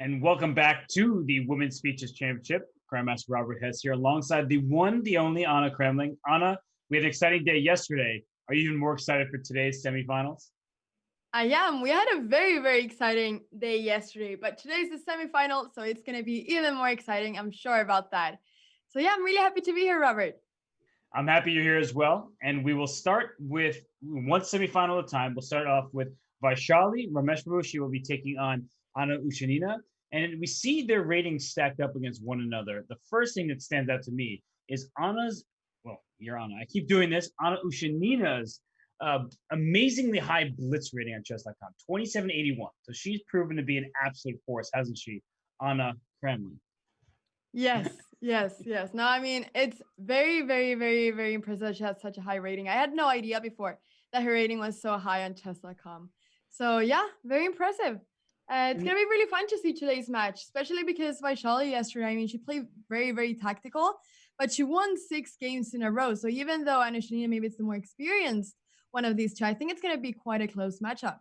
And welcome back to the Women's Speeches Championship. Grandmaster Robert Hess here alongside the one, the only Anna Kremling. Anna, we had an exciting day yesterday. Are you even more excited for today's semifinals? I am. We had a very, very exciting day yesterday, but today's the semifinal, so it's going to be even more exciting. I'm sure about that. So, yeah, I'm really happy to be here, Robert. I'm happy you're here as well. And we will start with one semifinal at a time. We'll start off with Vaishali Rameshbabu. She will be taking on Anna Ushanina. And we see their ratings stacked up against one another. The first thing that stands out to me is your Anna. I keep doing this. Anna Ushanina's amazingly high blitz rating on Chess.com, 2781. So she's proven to be an absolute force, hasn't she, Anna Kremlin? Yes, yes. No, I mean, it's very, very, very, very impressive that she has such a high rating. I had no idea before that her rating was so high on chess.com. So, yeah, very impressive. It's going to be really fun to see today's match, especially because Vaishali yesterday, I mean, she played very, very tactical, but she won 6 games in a row. So even though Anna Shanina maybe it's the more experienced one of these two, I think it's going to be quite a close matchup.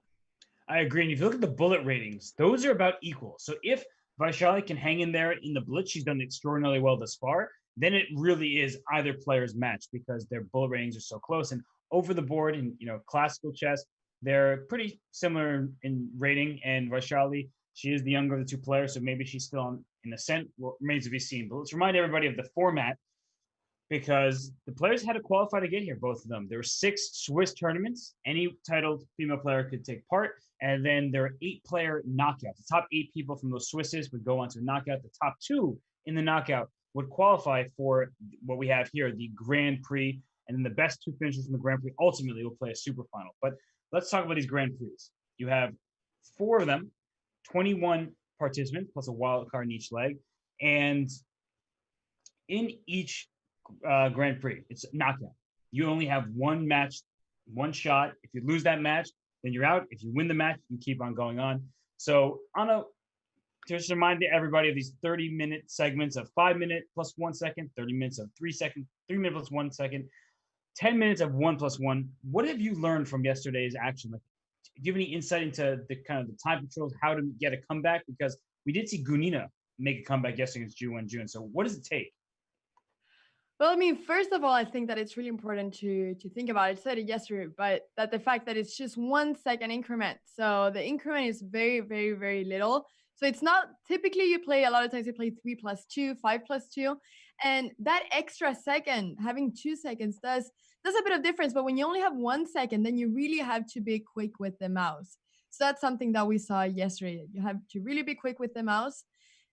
I agree. And if you look at the bullet ratings, those are about equal. So if Vaishali can hang in there in the blitz, she's done extraordinarily well thus far, then it really is either player's match because their bullet ratings are so close. And over the board in classical chess, they're pretty similar in rating. And Vaishali, she is the younger of the two players, so maybe she's still in ascent. Well, remains to be seen. But let's remind everybody of the format because the players had to qualify to get here, both of them. There were 6 Swiss tournaments. Any titled female player could take part. And then there are 8-player knockouts. The top 8 people from those Swisses would go on to a knockout. The top 2 in the knockout would qualify for what we have here, the Grand Prix. And then the best 2 finishers from the Grand Prix ultimately will play a super final. But let's talk about these Grand Prix. You have 4 of them, 21 participants, plus a wild card in each leg. And in each Grand Prix, it's knockout. You only have one match, one shot. If you lose that match, then you're out. If you win the match, you keep on going on. So Anna, just remind everybody of these 30-minute segments of 5 minutes plus 1 second, 30 minutes of 3 seconds, 3 minutes plus 1 second, 10 minutes of 1 plus 1. What have you learned from yesterday's action? Like, do you have any insight into the kind of the time controls, how to get a comeback? Because we did see Gunina make a comeback yesterday against June. So what does it take? Well, I mean, first of all, I think that it's really important to think about. I said it yesterday, but that the fact that it's just 1 second increment. So the increment is very, very, very little. So it's not typically you play a lot of times you play 3 plus 2, 5 plus 2. And that extra second, having 2 seconds does a bit of difference. But when you only have 1 second, then you really have to be quick with the mouse. So that's something that we saw yesterday. You have to really be quick with the mouse.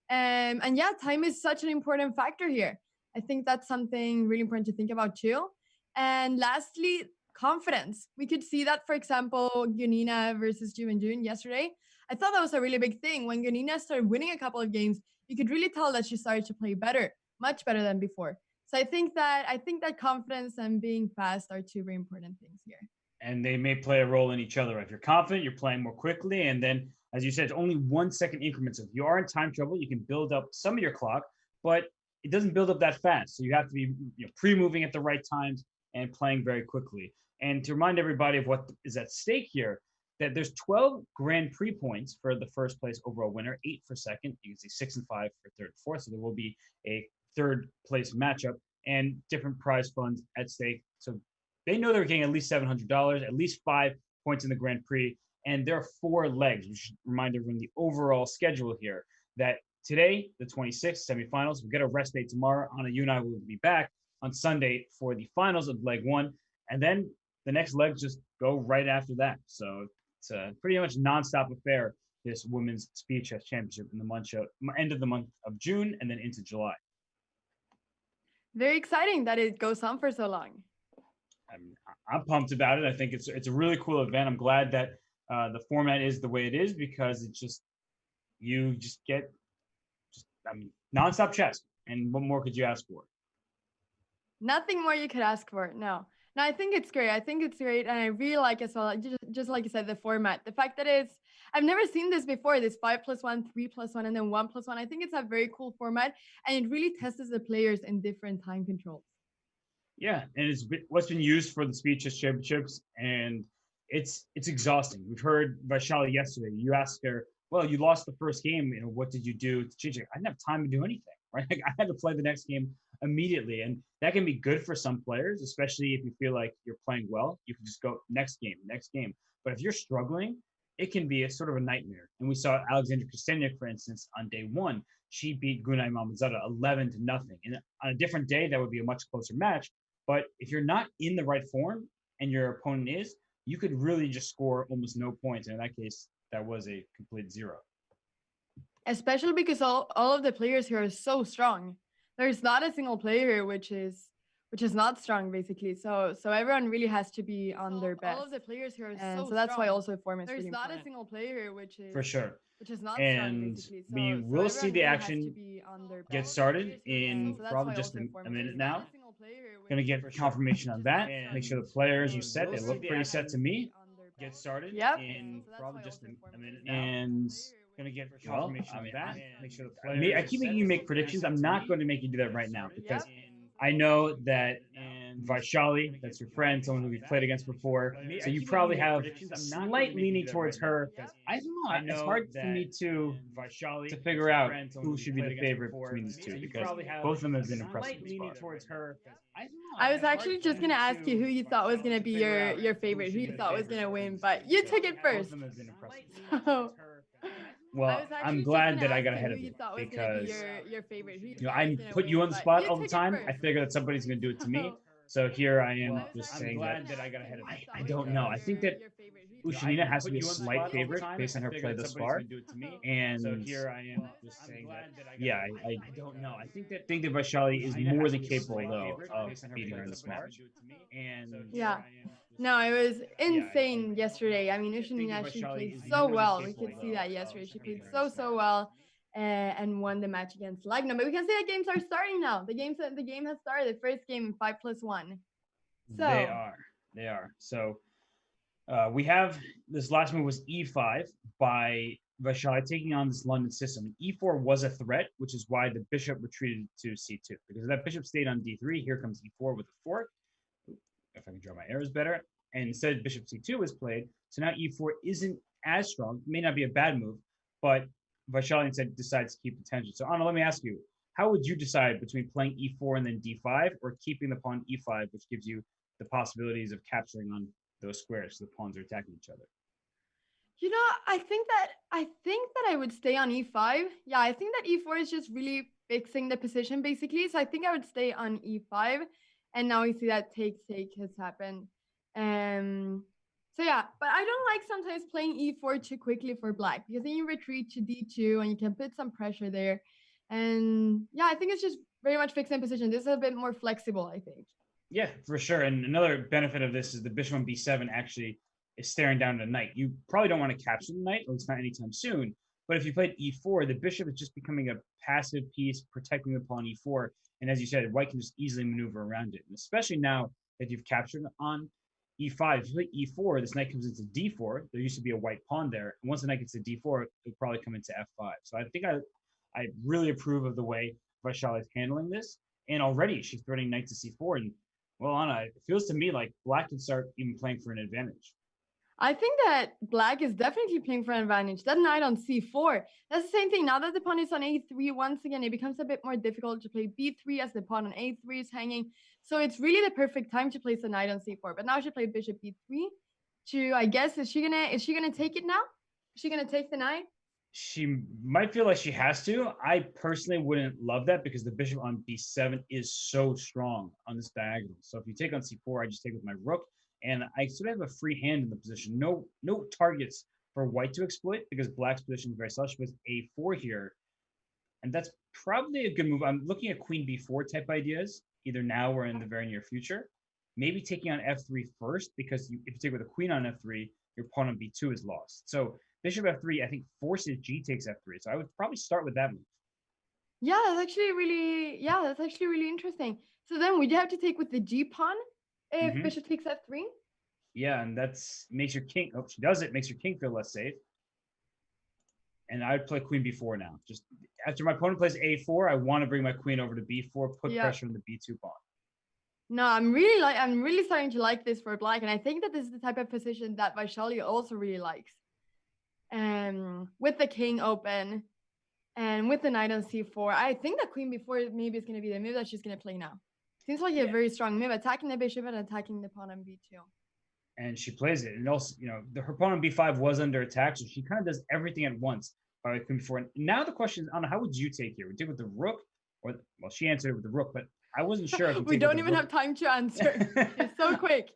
And yeah, time is such an important factor here. I think that's something really important to think about too. And lastly, confidence. We could see that, for example, Gunina versus June yesterday. I thought that was a really big thing. When Gunina started winning a couple of games, you could really tell that she started to play better, much better than before. So I think that confidence and being fast are 2 very important things here. And they may play a role in each other. If you're confident, you're playing more quickly. And then, as you said, it's only 1 second increments. If you are in time trouble, you can build up some of your clock, but it doesn't build up that fast. So you have to be pre-moving at the right times and playing very quickly. And to remind everybody of what is at stake here, that there's 12 Grand Prix points for the first place overall winner, 8 for second. You can see 6 and 5 for third and fourth. So there will be a third place matchup and different prize funds at stake. So they know they're getting at least $700, at least 5 points in the Grand Prix. And there are 4 legs. We should remind everyone the overall schedule here that today, the 26th semifinals, we get a rest day tomorrow. Anna, you and I will be back on Sunday for the finals of leg 1. And then the next legs just go right after that. So it's a pretty much nonstop affair, this Women's Speed Chess Championship in the end of the month of June and then into July. Very exciting that it goes on for so long. I'm pumped about it. I think it's a really cool event. I'm glad that the format is the way it is because it's just you just get nonstop chess. And what more could you ask for? Nothing more you could ask for. No, I think it's great. And I really like as well. Just like you said, the format, the fact that I've never seen this before. This 5 plus 1, 3 plus 1, and then 1 plus 1. I think it's a very cool format, and it really tests the players in different time controls. Yeah, and what's been used for the Speed Chess Championships, and it's exhausting. We've heard Vaishali yesterday. You asked her well, you lost the first game. What did you do to change it? I didn't have time to do anything, right? Like, I had to play the next game immediately. And that can be good for some players, especially if you feel like you're playing well. You can just go next game, next game. But if you're struggling, it can be a sort of a nightmare. And we saw Alexander Kosteniuk, for instance, on day one. She beat Gunina 11 to nothing. And on a different day, that would be a much closer match. But if you're not in the right form and your opponent is, you could really just score almost no points. And in that case, that was a complete zero. Especially because all of the players here are so strong. There's not a single player which is not strong basically. So everyone really has to be on their best. All of the players here are so that's why also form is really important. There's not a single player for sure, which is not strong and basically. we will see the action get started in probably just a minute now. Going to get confirmation on that. Make sure the players you set, they look pretty set to me. Get started in probably just a minute now. And going to get confirmation on that. Make sure the players. I keep making you make predictions. I'm not going to make you do that right now because I know that Vaishali, that's your friend, someone who we've played against before. So you probably have a slight leaning towards her. I don't know. It's hard for me to figure out who should be the favorite between these two because both of them have been impressive thus far. I was actually just gonna ask you who you thought was gonna be your favorite, who you thought was gonna win, but you took it first. So well, I'm glad that I got ahead of it because I put you on the spot all the time. I figure that somebody's going to do it to me. So here I am just saying that I got ahead of it. I don't know. I think that Ushanina has to be a slight favorite based on her play thus far. And so here I am just saying that. Yeah, I don't know. I think that Vaishali is more than capable though of beating her in this match. And yeah. No, it was insane yesterday. I mean, Ushanina, she played so well. We could see that yesterday. She played so well and won the match against Lagna. But we can see that games are starting now. The game has started. The first game in 5+1. So they are. So we have this last move was e5 by Vaishali taking on this London system. E4 was a threat, which is why the bishop retreated to c2. Because if that bishop stayed on d3, here comes e4 with a fork. If I can draw my arrows better. And instead, bishop c2 was played. So now e4 isn't as strong. It may not be a bad move, but Vaishali instead decides to keep the tension. So Anna, let me ask you, how would you decide between playing e4 and then d5 or keeping the pawn e5, which gives you the possibilities of capturing on those squares so the pawns are attacking each other? You know, I think that I would stay on e5. Yeah, I think that e4 is just really fixing the position basically. So I think I would stay on e5. And now we see that take has happened. So yeah, but I don't like sometimes playing e4 too quickly for black because then you retreat to d2 and you can put some pressure there. And yeah, I think it's just very much fixing position. This is a bit more flexible, I think. Yeah, for sure. And another benefit of this is the bishop on b7 actually is staring down the knight. You probably don't want to capture the knight, or it's not anytime soon. But if you played e4, the bishop is just becoming a passive piece, protecting the pawn e4. And as you said, white can just easily maneuver around it. And especially now that you've captured on e5, if you play e4, this knight comes into d4. There used to be a white pawn there. And once the knight gets to d4, it'll probably come into f5. So I think I really approve of the way Vaishali is handling this. And already she's threatening knight to c4. And well, Anna, it feels to me like black can start even playing for an advantage. I think that black is definitely playing for an advantage. That knight on c4. That's the same thing. Now that the pawn is on a3, once again, it becomes a bit more difficult to play b3 as the pawn on a3 is hanging. So it's really the perfect time to place the knight on c4. But now she played bishop b3 to, I guess, is she gonna take it now? Is she gonna take the knight? She might feel like she has to. I personally wouldn't love that because the bishop on b7 is so strong on this diagonal. So if you take on c4, I just take with my rook, and I sort of have a free hand in the position. No targets for white to exploit because black's position is very solid. She plays a4 here, and that's probably a good move. I'm looking at queen b4 type ideas, either now or in the very near future. Maybe taking on f3 first, because if you take with a queen on f3, your pawn on b2 is lost. So bishop f3, I think, forces g takes f3. So I would probably start with that move. Yeah, that's actually really interesting. So then would you have to take with the g pawn if bishop takes f3? Yeah, and that's makes your king. Oh, she does it. Makes your king feel less safe. And I would play queen b4 now. Just after my opponent plays a4, I want to bring my queen over to b4, put pressure on the b2 pawn. No, I'm really starting to like this for black, and I think that this is the type of position that Vaishali also really likes. with the king open and with the knight on c4. I think the queen b4 maybe is going to be the move that she's going to play now. Seems like a very strong move, attacking the bishop and attacking the pawn on b2. And she plays it. And also, her pawn on b5 was under attack, so she kind of does everything at once by queen b4. And now the question is, Anna, how would you take here? Would you take with the rook? Well, she answered it with the rook, but I wasn't sure if you we don't even have time to answer. It's so quick.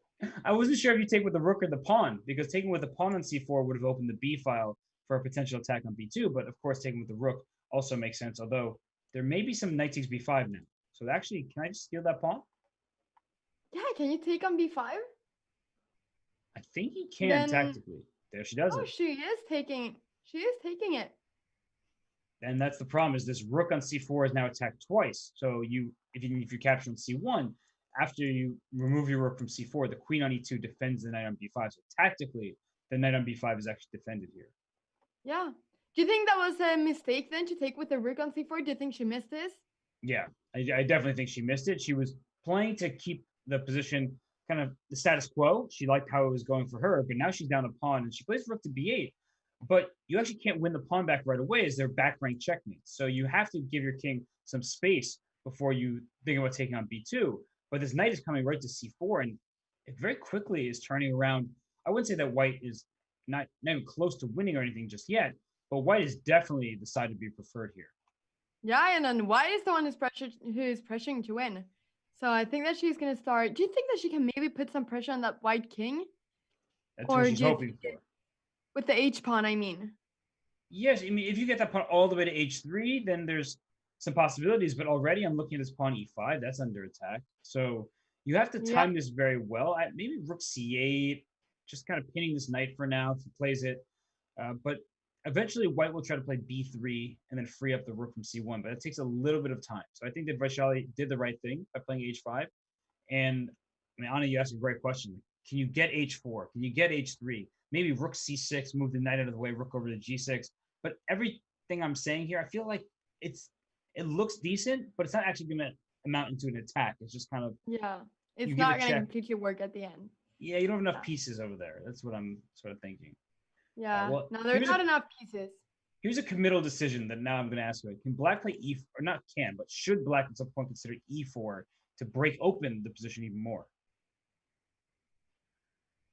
I wasn't sure if you take with the rook or the pawn, because taking with the pawn on c4 would have opened the b file for a potential attack on b2. But of course, taking with the rook also makes sense, although there may be some knight takes b5 now. So actually, can I just steal that pawn? Yeah, can you take on b5? I think you can tactically. There she does it. Oh, she is taking it. And that's the problem, is this rook on c4 is now attacked twice. So if you capture on c1, after you remove your rook from c4, the queen on e2 defends the knight on b5. So tactically, the knight on b5 is actually defended here. Yeah. Do you think that was a mistake then to take with the rook on c4? Do you think she missed this? Yeah, I definitely think she missed it. She was playing to keep the position kind of the status quo. She liked how it was going for her, but now she's down a pawn and she plays rook to b8. But you actually can't win the pawn back right away, as they're back rank checkmates. So you have to give your king some space before you think about taking on b2. But this knight is coming right to c4, and it very quickly is turning around. I wouldn't say that white is not even close to winning or anything just yet, but white is definitely the side to be preferred here. Yeah, and then white is the one who's pressuring to win. So I think that she's going to start. Do you think that she can maybe put some pressure on that white king? That's what she's hoping for. With the h pawn, I mean. Yes, I mean, if you get that pawn all the way to h3, then there's some possibilities. But already I'm looking at this pawn e5. That's under attack. So you have to time this very well. Maybe rook c8, just kind of pinning this knight for now if he plays it. But eventually white will try to play b3 and then free up the rook from c1. But it takes a little bit of time. So I think that Vaishali did the right thing by playing h5. And I mean, Anna, you asked a great question. Can you get h4? Can you get h3? Maybe rook c6, move the knight out of the way, rook over to g6. But everything I'm saying here, I feel like it looks decent, but it's not actually going to amount into an attack. It's just kind of it's not going to completely work at the end. Yeah, you don't have enough pieces over there. That's what I'm sort of thinking. Yeah, no, there's not enough pieces. Here's a committal decision that now I'm going to ask you. Can black play e4, or not can, but should black at some point consider e4 to break open the position even more?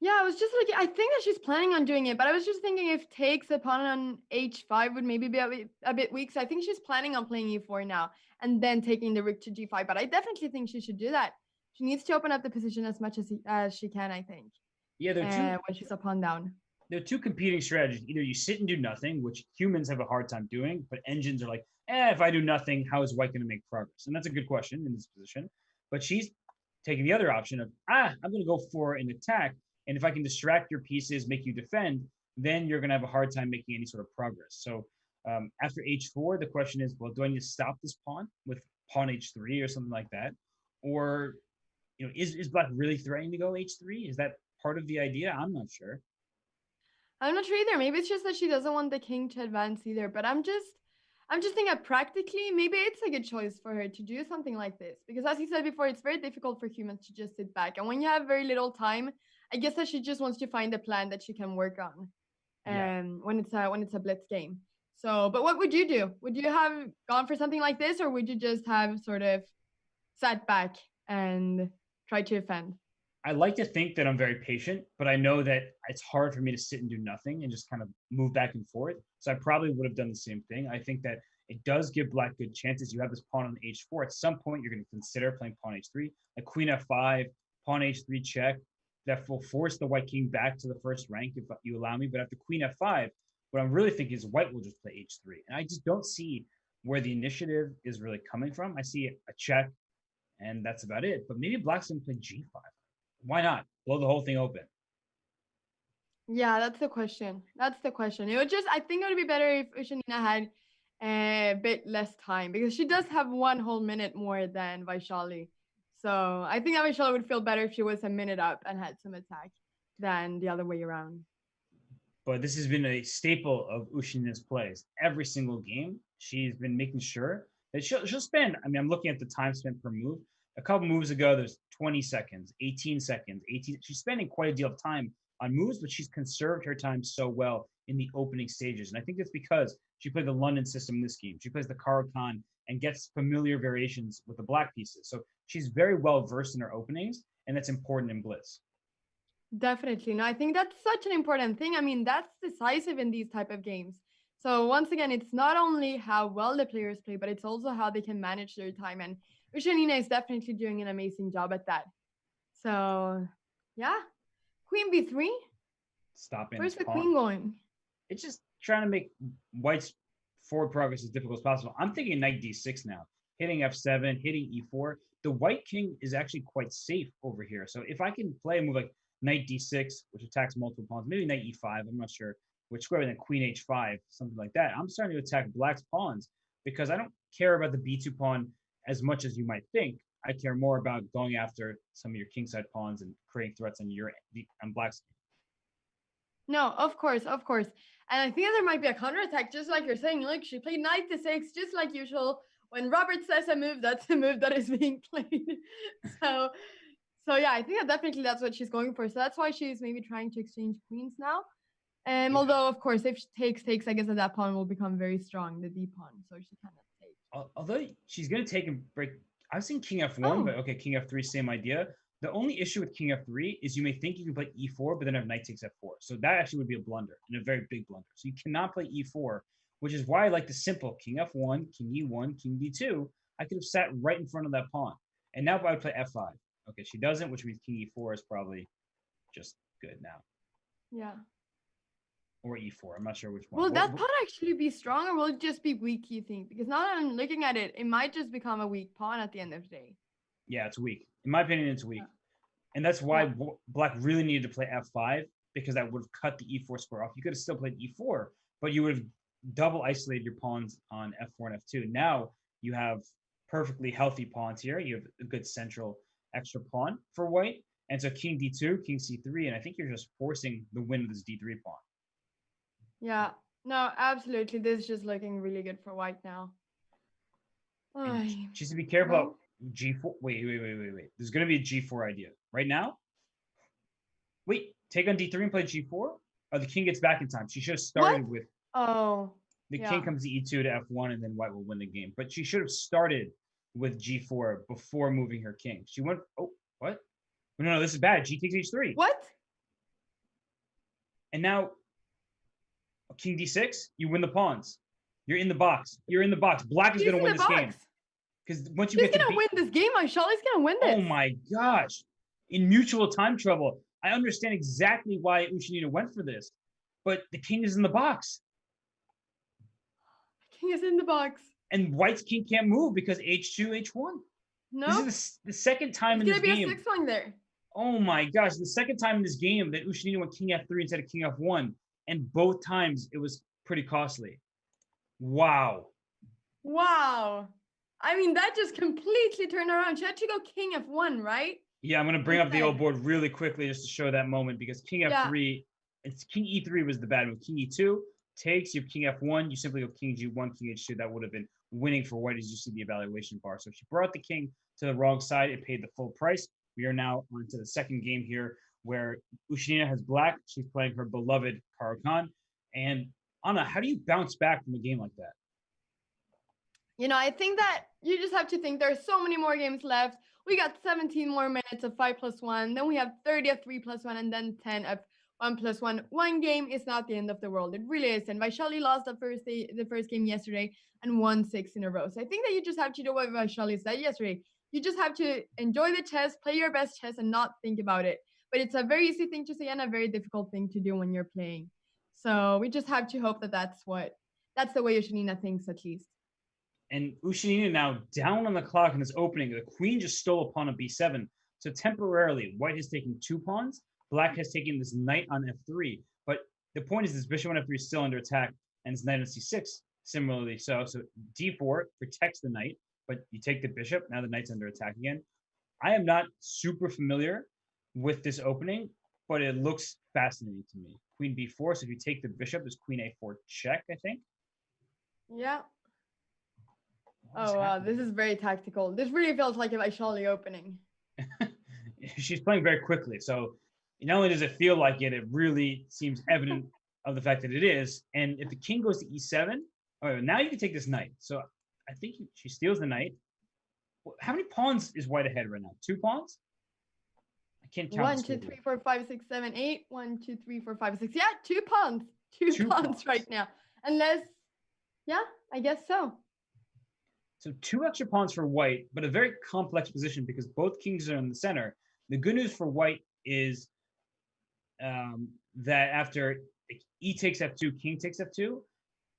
Yeah, I was just like, I think that she's planning on doing it, but I was just thinking if takes upon on h5 would maybe be a bit weak. So I think she's planning on playing e4 now and then taking the rook to g5. But I definitely think she should do that. She needs to open up the position as much as she can, I think. Yeah, when she's a pawn down. There are two competing strategies. Either you sit and do nothing, which humans have a hard time doing, but engines are like, if I do nothing, how is white going to make progress? And that's a good question in this position. But she's taking the other option of, I'm going to go for an attack. And if I can distract your pieces, make you defend, then you're going to have a hard time making any sort of progress. So after h4, the question is, well, do I need to stop this pawn with pawn h3 or something like that? Or, is black really threatening to go h3? Is that part of the idea? I'm not sure. I'm not sure either. Maybe it's just that she doesn't want the king to advance either. But I'm just thinking that practically, maybe it's a good choice for her to do something like this. Because as you said before, it's very difficult for humans to just sit back. And when you have very little time, I guess that she just wants to find a plan that she can work on when it's a blitz game. So, but what would you do? Would you have gone for something like this, or would you just have sort of sat back and tried to defend? I like to think that I'm very patient, but I know that it's hard for me to sit and do nothing and just kind of move back and forth. So I probably would have done the same thing. I think that it does give black good chances. You have this pawn on h4. At some point, you're going to consider playing pawn h3, like queen f5, pawn h3 check. That will force the white king back to the first rank if you allow me. But after queen f5, what I'm really thinking is white will just play h3. And I just don't see where the initiative is really coming from. I see a check, and that's about it. But maybe black's going to play g5. Why not? Blow the whole thing open. Yeah, that's the question. It would I think it would be better if Ushanina had a bit less time, because she does have 1 whole minute more than Vaishali. So I think that Vaishali would feel better if she was a minute up and had some attack than the other way around. But this has been a staple of Ushanina's plays. Every single game, she's been making sure that she'll spend, I'm looking at the time spent per move. A couple moves ago, there's 20 seconds, 18 seconds, 18. She's spending quite a deal of time on moves, but she's conserved her time so well in the opening stages. And I think that's because she played the London system in this game. She plays the Caro-Kann and gets familiar variations with the black pieces. So she's very well versed in her openings, and that's important in Blitz. Definitely. No, I think that's such an important thing. I mean, that's decisive in these type of games. So once again, it's not only how well the players play, but it's also how they can manage their time. And Ushanina is definitely doing an amazing job at that. So yeah. Queen B3? Stopping Where's this the pawn. queen going? It's just trying to make White's forward progress as difficult as possible. I'm thinking knight d6 now, hitting f7, hitting e4. The white king is actually quite safe over here. So if I can play a move like knight d6, which attacks multiple pawns, maybe knight e5, I'm not sure which square, and then queen h5, something like that. I'm starting to attack black's pawns because I don't care about the b2 pawn as much as you might think. I care more about going after some of your kingside pawns and creating threats on black's. No, of course, of course. And I think there might be a counterattack, just like you're saying. Look, she played knight to 6, just like usual. When Robert says a move, that's the move that is being played. so, so yeah, I think that definitely that's what she's going for. So that's why she's maybe trying to exchange queens now. Yeah. Although, of course, if she takes, I guess that pawn will become very strong, the d pawn. So she cannot take. Although she's going to take and break. I've seen king f1, Oh. but okay, king f3, same idea. The only issue with king f3 is you may think you can play e4, but then have knight takes f4. So that actually would be a blunder, and a very big blunder. So you cannot play e4, which is why I like the simple king f1, king e1, king d2. I could have sat right in front of that pawn. And now I would play f5. Okay, she doesn't, which means king e4 is probably just good now. Yeah. Or e4. I'm not sure which one. Will that pawn actually be strong, or will it just be weak, you think? Because now that I'm looking at it, it might just become a weak pawn at the end of the day. Yeah, it's weak. In my opinion, it's weak. Yeah. And that's why black really needed to play f5, because that would have cut the e4 square off. You could have still played e4, but you would have double isolated your pawns on f4 and f2. Now you have perfectly healthy pawns here. You have a good central extra pawn for white. And so king d2, king c3, and I think you're just forcing the win of this d3 pawn. Yeah, no, absolutely. This is just looking really good for white now. Just to be careful about g4. Wait. There's going to be a g4 idea. Right now? Wait, take on d3 and play g4? Oh, the king gets back in time. She should have started with... Oh, the king comes to e2 to f1, and then white will win the game. But she should have started with g4 before moving her king. She went... Oh, what? No, this is bad. G takes h3. What? And now... King d6, you win the pawns. You're in the box. Black is going to win this game. Because once you get to win this game, Charlotte's going to win this. Oh my gosh. In mutual time trouble. I understand exactly why Ushanina went for this. But the king is in the box. The king is in the box. And white's king can't move because h2, h1. No. This is the second time in this game. There's going to be a 6 one there. Oh my gosh. The second time in this game that Ushanina went king f3 instead of king f1. And both times it was pretty costly. Wow. I mean, that just completely turned around. She had to go king f1, right? Yeah, I'm going to bring up the old board really quickly just to show that moment, because king f3, it's king e3 was the bad move. King e2 takes, you have king f1, you simply go king g1, king h2. That would have been winning for white, as you see the evaluation bar. So she brought the king to the wrong side. It paid the full price. We are now on to the second game here, where Ushanina has black. She's playing her beloved Caro-Kann. And Anna, how do you bounce back from a game like that? I think that you just have to think there's so many more games left. We got 17 more minutes of 5+1. Then we have 30 of 3+1, and then 10 of 1+1. One game is not the end of the world. It really isn't. Vaishali lost the first game yesterday and won 6 in a row. So I think that you just have to do what Vaishali said yesterday. You just have to enjoy the chess, play your best chess, and not think about it. But it's a very easy thing to say and a very difficult thing to do when you're playing. So we just have to hope that that's the way Ushanina thinks, at least. And Ushanina now down on the clock in this opening. The queen just stole a pawn on b7. So temporarily, white has taken 2 pawns. Black has taken this knight on f3. But the point is this bishop on f3 is still under attack, and this knight on c6 similarly so. So d4 protects the knight, but you take the bishop. Now the knight's under attack again. I am not super familiar with this opening, but it looks fascinating to me. Queen b4. So if you take the bishop, there's queen a4 check, I think. Yeah. Oh, wow. This is very tactical. This really feels like a Vaishali opening. She's playing very quickly. So not only does it feel like it, it really seems evident of the fact that it is. And if the king goes to e7, all right, now you can take this knight. So I think she steals the knight. How many pawns is white ahead right now? 2 pawns? I can't count. 1, 2, 3, 4, 5, 6, 7, 8. 1, 2, 3, 4, 5, 6. Yeah, 2 pawns. Two pawns right now. Unless, yeah, I guess so. So 2 extra pawns for white, but a very complex position because both kings are in the center. The good news for white is that after e takes f2, king takes f2,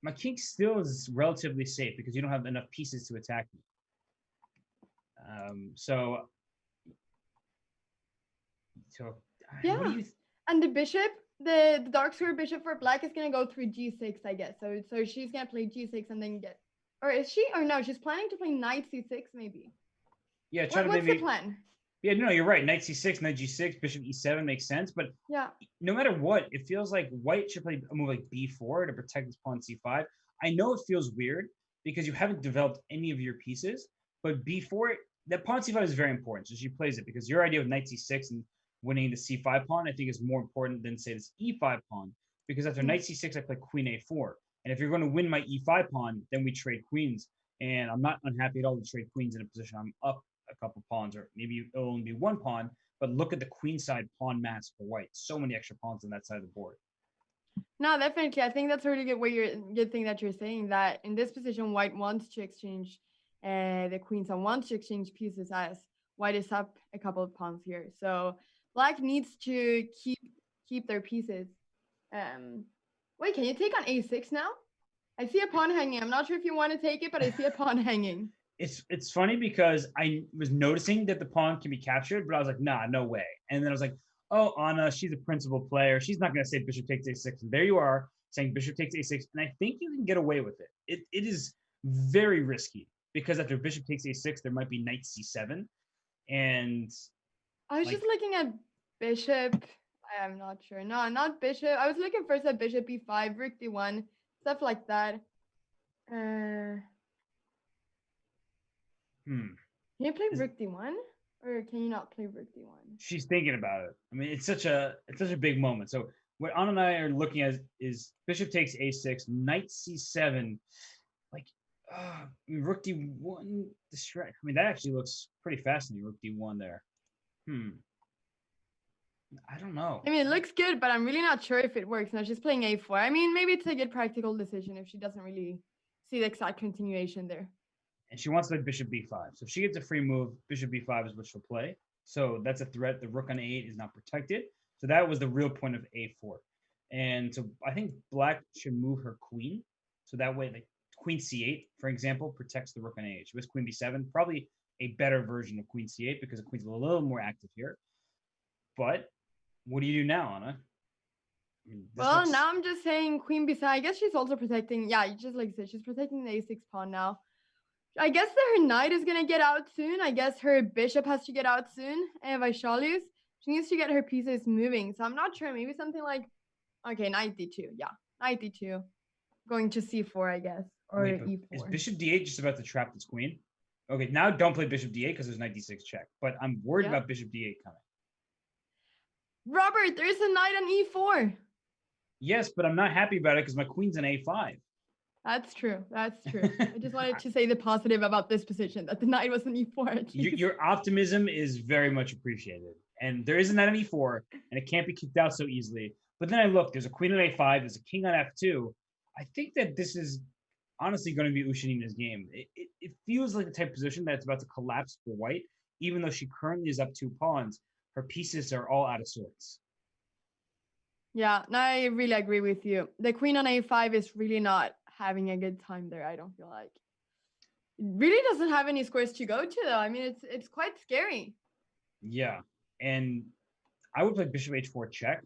my king still is relatively safe because you don't have enough pieces to attack me. So yeah. What do you and the bishop, the dark square bishop for black is gonna go through g6, I guess. So she's gonna play g6 and then get, or is she? Or no, she's planning to play knight c6 maybe. Yeah, what's the plan? Yeah, no, you're right. Knight c6, knight g6, bishop e7 makes sense. But yeah, no matter what, it feels like white should play a move like b4 to protect this pawn c5. I know it feels weird because you haven't developed any of your pieces, but b4, that pawn c5 is very important. So she plays it because your idea of knight c6 and winning the c5 pawn, I think, is more important than, say, this e5 pawn. Because after knight c6, I play queen a4. And if you're going to win my e5 pawn, then we trade queens. And I'm not unhappy at all to trade queens in a position I'm up a couple pawns, or maybe it'll only be 1 pawn, but look at the queen side pawn mass for white. So many extra pawns on that side of the board. No, definitely. I think that's a really good thing that you're saying, that in this position, white wants to exchange the queens and wants to exchange pieces as white is up a couple of pawns here. So black needs to keep their pieces. Wait, can you take on a6 now? I see a pawn hanging. I'm not sure if you want to take it, but I see a pawn hanging. It's funny because I was noticing that the pawn can be captured, but I was like, nah, no way. And then I was like, oh, Anna, she's a principal player. She's not going to say bishop takes a6. And there you are saying bishop takes a6. And I think you can get away with it. It is very risky because after bishop takes a6, there might be knight c7. And I was just looking at bishop. I'm not sure. No, not bishop. I was looking first at bishop b5, rook d1, stuff like that. Can you play rook d1, or can you not play rook d1? She's thinking about it. I mean, it's such a big moment. So what Anna and I are looking at is bishop takes a6, knight c7, like rook d1 distract. I mean, that actually looks pretty fascinating. Rook d1 there. I don't know. I mean, it looks good, but I'm really not sure if it works. Now she's playing a4. I mean, maybe it's a good practical decision if she doesn't really see the exact continuation there. And she wants to play bishop b5. So if she gets a free move, bishop b5 is what she'll play. So that's a threat. The rook on a8 is not protected. So that was the real point of a4. And so I think black should move her queen. So that way, like queen c8, for example, protects the rook on a8. She was queen b7, probably a better version of queen c8 because the queen's a little more active here. But what do you do now, Anna? Well, now I'm just saying queen b7. I guess she's also protecting. Yeah, just like you said, she's protecting the a6 pawn now. I guess that her knight is going to get out soon. I guess her bishop has to get out soon. And Vaishalius, she needs to get her pieces moving. So I'm not sure. Maybe something like, okay, knight d2. Yeah, knight d2. Going to c4, I guess. Or e4. Is bishop d8 just about to trap this queen? Okay, now don't play bishop d8 because there's knight d6 check. But I'm worried about bishop d8 coming. Robert, there's a knight on e4. Yes, but I'm not happy about it because my queen's on a5. That's true. That's true. I just wanted to say the positive about this position, that the knight was on e4. Your optimism is very much appreciated. And there is a knight on e4, and it can't be kicked out so easily. But then I look, there's a queen on a5, there's a king on f2. I think that this is honestly going to be Ushanina's game. It feels like the type of position that's about to collapse for white, even though she currently is up 2 pawns. Her pieces are all out of sorts. Yeah, no, I really agree with you. The queen on a5 is really not having a good time there, I don't feel like. It really doesn't have any squares to go to, though. I mean, it's quite scary. Yeah, and I would play bishop h4 check,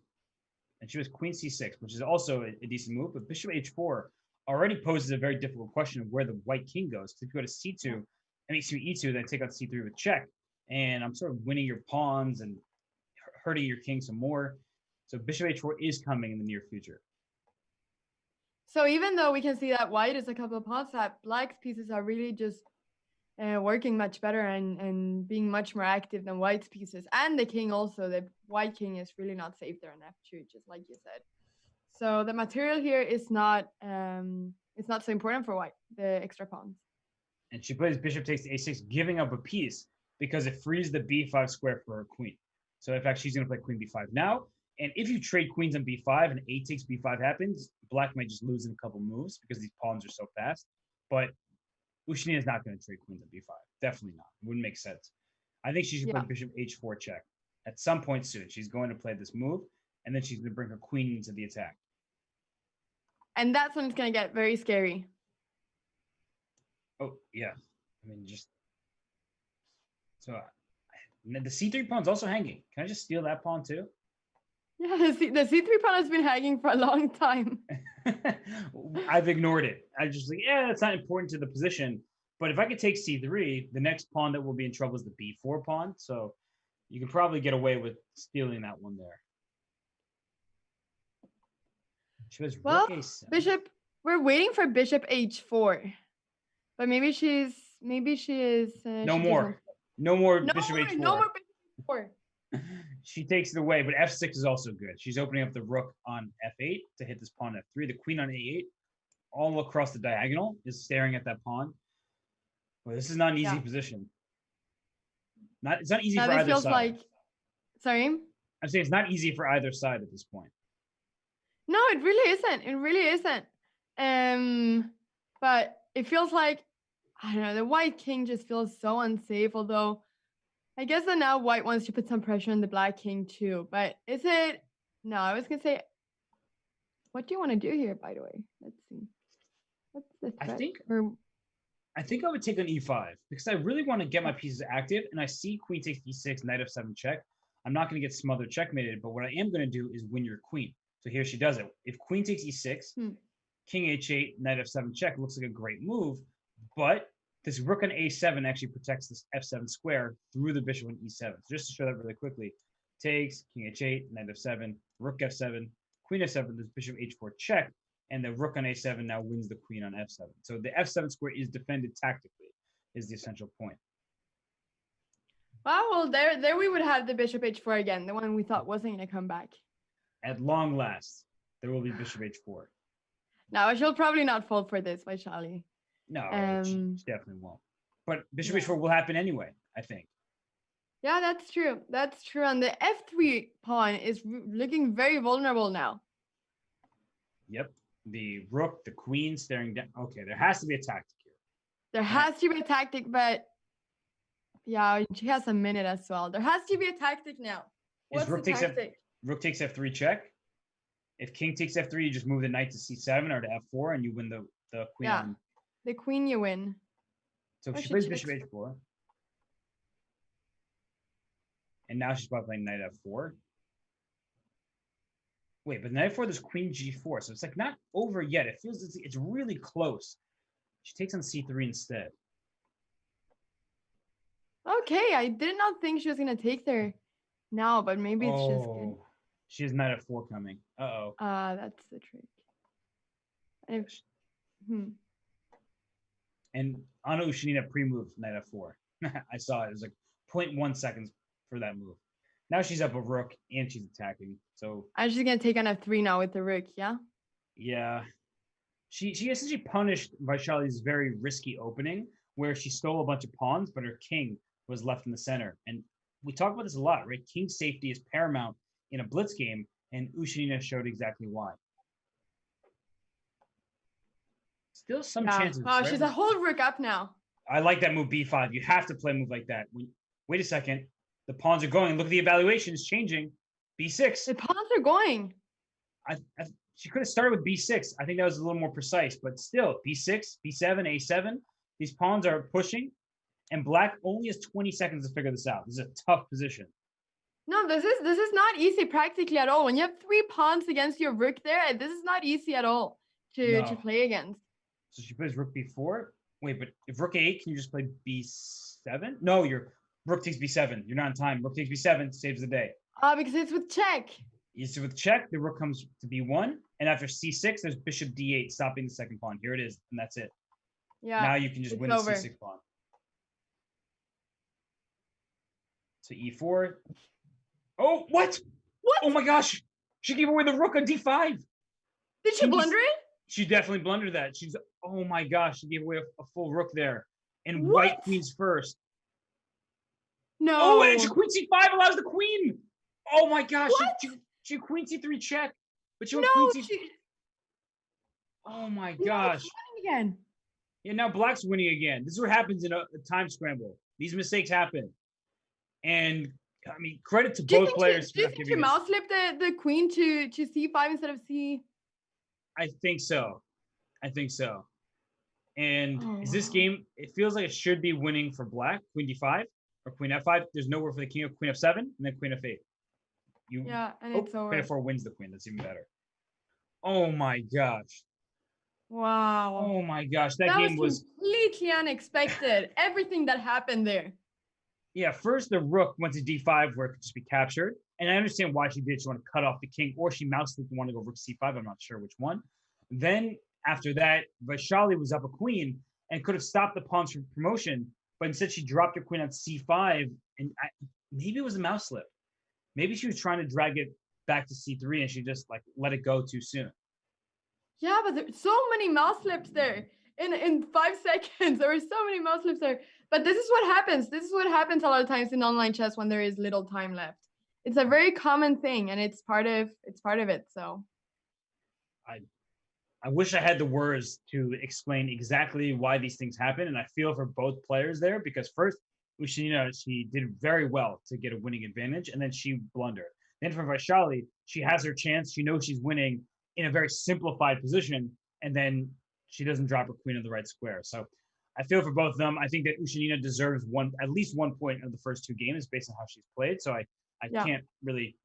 and she was queen c6, which is also a decent move, but bishop h4 already poses a very difficult question of where the white king goes. Because if you go to c2, I mean, e2, then take out c3 with check, and I'm sort of winning your pawns and hurting your king some more. So bishop h4 is coming in the near future. So even though we can see that white is a couple of pawns, that black's pieces are really just working much better and being much more active than white's pieces. And the king also, the white king is really not safe there on f2, just like you said. So the material here is not it's not so important for white, the extra pawns. And she plays bishop takes a6, giving up a piece because it frees the b5 square for her queen. So in fact, she's going to play queen b5 now. And if you trade queens on b5 and a takes b5 happens, black might just lose in a couple moves because these pawns are so fast. But Ushanina is not going to trade queens on b5. Definitely not. It wouldn't make sense. I think she should play bishop h4 check at some point soon. She's going to play this move, and then she's going to bring her queen into the attack. And that's when it's going to get very scary. Oh, yeah. I mean, just... So the c3 pawn's also hanging. Can I just steal that pawn too? Yeah, the c3 pawn has been hanging for a long time. I've ignored it. I just like, yeah, that's not important to the position. But if I could take c3, the next pawn that will be in trouble is the b4 pawn. So you could probably get away with stealing that one there. She was well, rook a7. Bishop. We're waiting for bishop h4, but maybe she is. No more bishop h4. No more bishop h4. She takes it away, but f6 is also good. She's opening up the rook on f8 to hit this pawn f3. The queen on a8, all across the diagonal, is staring at that pawn. Well, this is not an easy position. It's not easy for either side. Sorry? I'm saying it's not easy for either side at this point. No, it really isn't. It really isn't. But it feels like, I don't know, the white king just feels so unsafe, although I guess that now white wants to put some pressure on the black king too. But is it? No, I was going to say, what do you want to do here, by the way? Let's see. What's the threat? I think I would take on e5 because I really want to get my pieces active, and I see queen takes e6, knight f7 check. I'm not going to get smothered checkmated, but what I am going to do is win your queen. So here she does it. If queen takes e6, king h8, knight f7 check looks like a great move, but this rook on a7 actually protects this f7 square through the bishop on e7. So just to show that really quickly, takes, king h8, knight f7, rook f7, queen f7, this bishop h4 check, and the rook on a7 now wins the queen on f7. So the f7 square is defended tactically, is the essential point. Well, there we would have the bishop h4 again, the one we thought wasn't going to come back. At long last, there will be bishop h4. No, she'll probably not fall for this, Vaishali. No, she definitely won't. But bishop h4 will happen anyway, I think. Yeah, that's true. That's true. And the f3 pawn is looking very vulnerable now. Yep. The rook, the queen staring down. Okay, there has to be a tactic here. There has to be a tactic, but yeah, she has a minute as well. There has to be a tactic now. What's the tactic? Rook takes f3 check. If king takes f3, you just move the knight to c7 or to f4, and you win the queen. Yeah, the queen you win. So she plays bishop h4. And now she's probably playing knight f4. Wait, but knight f4, there's queen g4. So it's like not over yet. It feels it's really close. She takes on c3 instead. Okay, I did not think she was going to take there now, but maybe it's just good. She has knight f4 coming. Uh-oh. That's the trick. And Anna Ushanina pre-moved knight f4. I saw it. It was like 0.1 seconds for that move. Now she's up a rook and she's attacking. So I'm just gonna take on f3 now with the rook, yeah? Yeah. She essentially punished Vaishali's very risky opening where she stole a bunch of pawns, but her king was left in the center. And we talk about this a lot, right? King safety is paramount in a blitz game, and Ushanina showed exactly why. Still some chances. Wow, right? She's a whole rook up now. I like that move b5. You have to play a move like that. Wait a second. The pawns are going. Look at the evaluation. It's changing. b6. The pawns are going. She could have started with b6. I think that was a little more precise, but still, b6, b7, a7. These pawns are pushing, and black only has 20 seconds to figure this out. This is a tough position. No, this is not easy practically at all. When you have 3 pawns against your rook there, this is not easy at all to play against. So she plays rook b4. Wait, but if rook a8, can you just play b7? No, your rook takes b7. You're not in time. Rook takes b7, saves the day. Because it's with check. So with check, the rook comes to b1, and after c6, there's bishop d8, stopping the second pawn. Here it is, and that's it. Yeah. Now you can just win the c6 pawn. So e4. Oh, what? What? Oh my gosh! She gave away the rook on d5. Did she blunder it? She definitely blundered that. Oh my gosh, she gave away a full rook there. And white What? queen's first. Oh, and she No. queen c5 allows the queen. Oh my gosh, What? she queen c3 check. But she went queen No, c. Oh my now it's gosh. winning again. Yeah, now black's winning again. This is what happens in a time scramble. These mistakes happen. And I mean, credit to both players for not giving she this. mouse flipped the queen to c5 instead of c? I think so. And Oh, is this wow. game? It feels like it should be winning for black. Queen d5 or queen f5. There's nowhere for the king. Queen f7 and then queen f8. It's over. Queen f4 wins the queen. That's even better. Oh my gosh. Wow. Oh my gosh. That That game was completely unexpected. Everything that happened there. Yeah, first the rook went to d5 where it could just be captured. And I understand why she did. She wanted to cut off the king, or she mouse flipped and wanted to go rook c5. I'm not sure which one. Then after that, Vaishali was up a queen and could have stopped the pawns from promotion, but instead she dropped her queen on c5. And maybe it was a mouse slip. Maybe she was trying to drag it back to c3 and she just like let it go too soon. Yeah, but there's so many mouse flips there. In 5 seconds, there were so many mouse flips there. But this is what happens. This is what happens a lot of times in online chess when there is little time left. It's a very common thing, and it's part of it. So I wish I had the words to explain exactly why these things happen, and I feel for both players there because first, Ushanina, she did very well to get a winning advantage, and then she blundered. Then for Vaishali, she has her chance. She knows she's winning in a very simplified position, and then she doesn't drop her queen in the right square. So I feel for both of them. I think that Ushanina deserves at least 1 point of the first 2 games based on how she's played. So I can't really,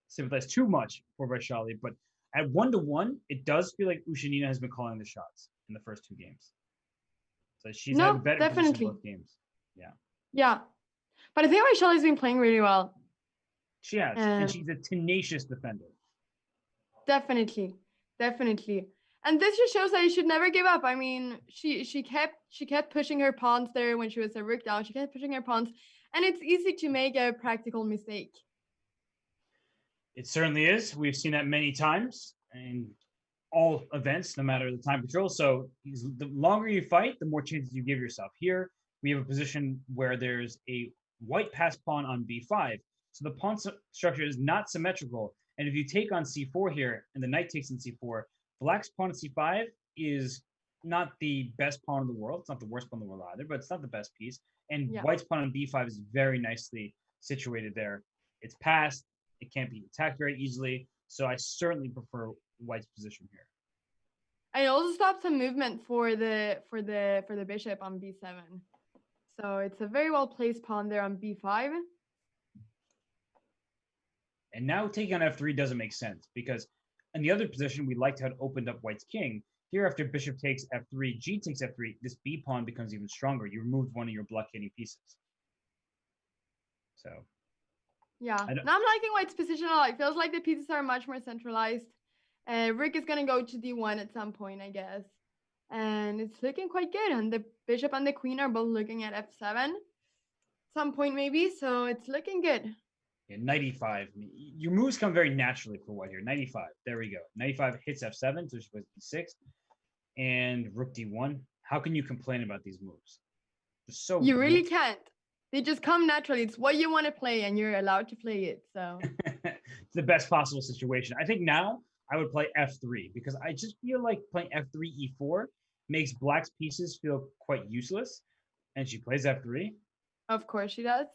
sympathize too much for Vaishali, but at 1-1, it does feel like Ushanina has been calling the shots in the first 2 games. So she's had a better position in both games. Yeah. Yeah. But I think Vaishali's been playing really well. She has. And she's a tenacious defender. Definitely. And this just shows that you should never give up. I mean, she kept pushing her pawns there when she was a rook down. She kept pushing her pawns, and it's easy to make a practical mistake. It certainly is. We've seen that many times in all events, no matter the time control. So the longer you fight, the more chances you give yourself. Here, we have a position where there's a white pass pawn on b5. So the pawn structure is not symmetrical. And if you take on c4 here, and the knight takes on c4, black's pawn on c5 is not the best pawn in the world. It's not the worst pawn in the world either, but it's not the best piece. And white's pawn on b5 is very nicely situated there. It's passed. It can't be attacked very easily. So I certainly prefer white's position here. I also stopped some movement for the bishop on b7. So it's a very well placed pawn there on b5. And now taking on f3 doesn't make sense because in the other position, we liked how it opened up white's king. Here, after bishop takes f3, g takes f3, this b pawn becomes even stronger. You removed one of your blockading pieces. So yeah, now I'm liking white's position a lot. It feels like the pieces are much more centralized. Rook is going to go to d1 at some point, I guess. And it's looking quite good. And the bishop and the queen are both looking at f7 some point maybe. So it's looking good. Yeah, knight e5. Your moves come very naturally for white here. Knight e5. There we go. Knight e5 hits f7, so she goes d6. And rook d1. How can you complain about these moves? You really can't. They just come naturally. It's what you want to play, and you're allowed to play it. So it's the best possible situation. I think now I would play f3 because I just feel like playing f3 e4 makes black's pieces feel quite useless. And she plays f3. Of course she does.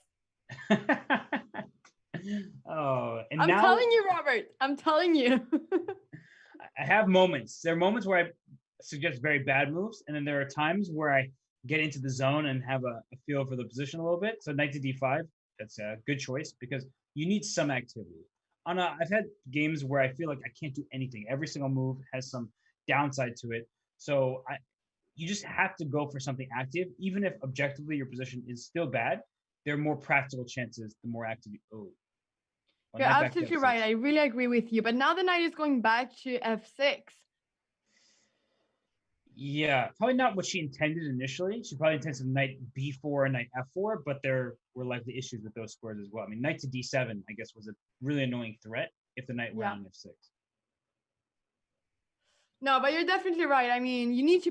Oh, and I'm telling you, Robert. I'm telling you. I have moments. There are moments where I suggest very bad moves, and then there are times where I get into the zone and have a feel for the position a little bit. So knight to d5, that's a good choice because you need some activity. I've had games where I feel like I can't do anything. Every single move has some downside to it. So you just have to go for something active, even if objectively your position is still bad. There are more practical chances the more active you. Oh. You're absolutely right. I really agree with you. But now the knight is going back to f6. Yeah, probably not what she intended initially. She probably intended knight b4 and knight f4, but there were likely issues with those squares as well. I mean, knight to d7, I guess, was a really annoying threat if the knight went on f6. No, but you're definitely right. I mean, you need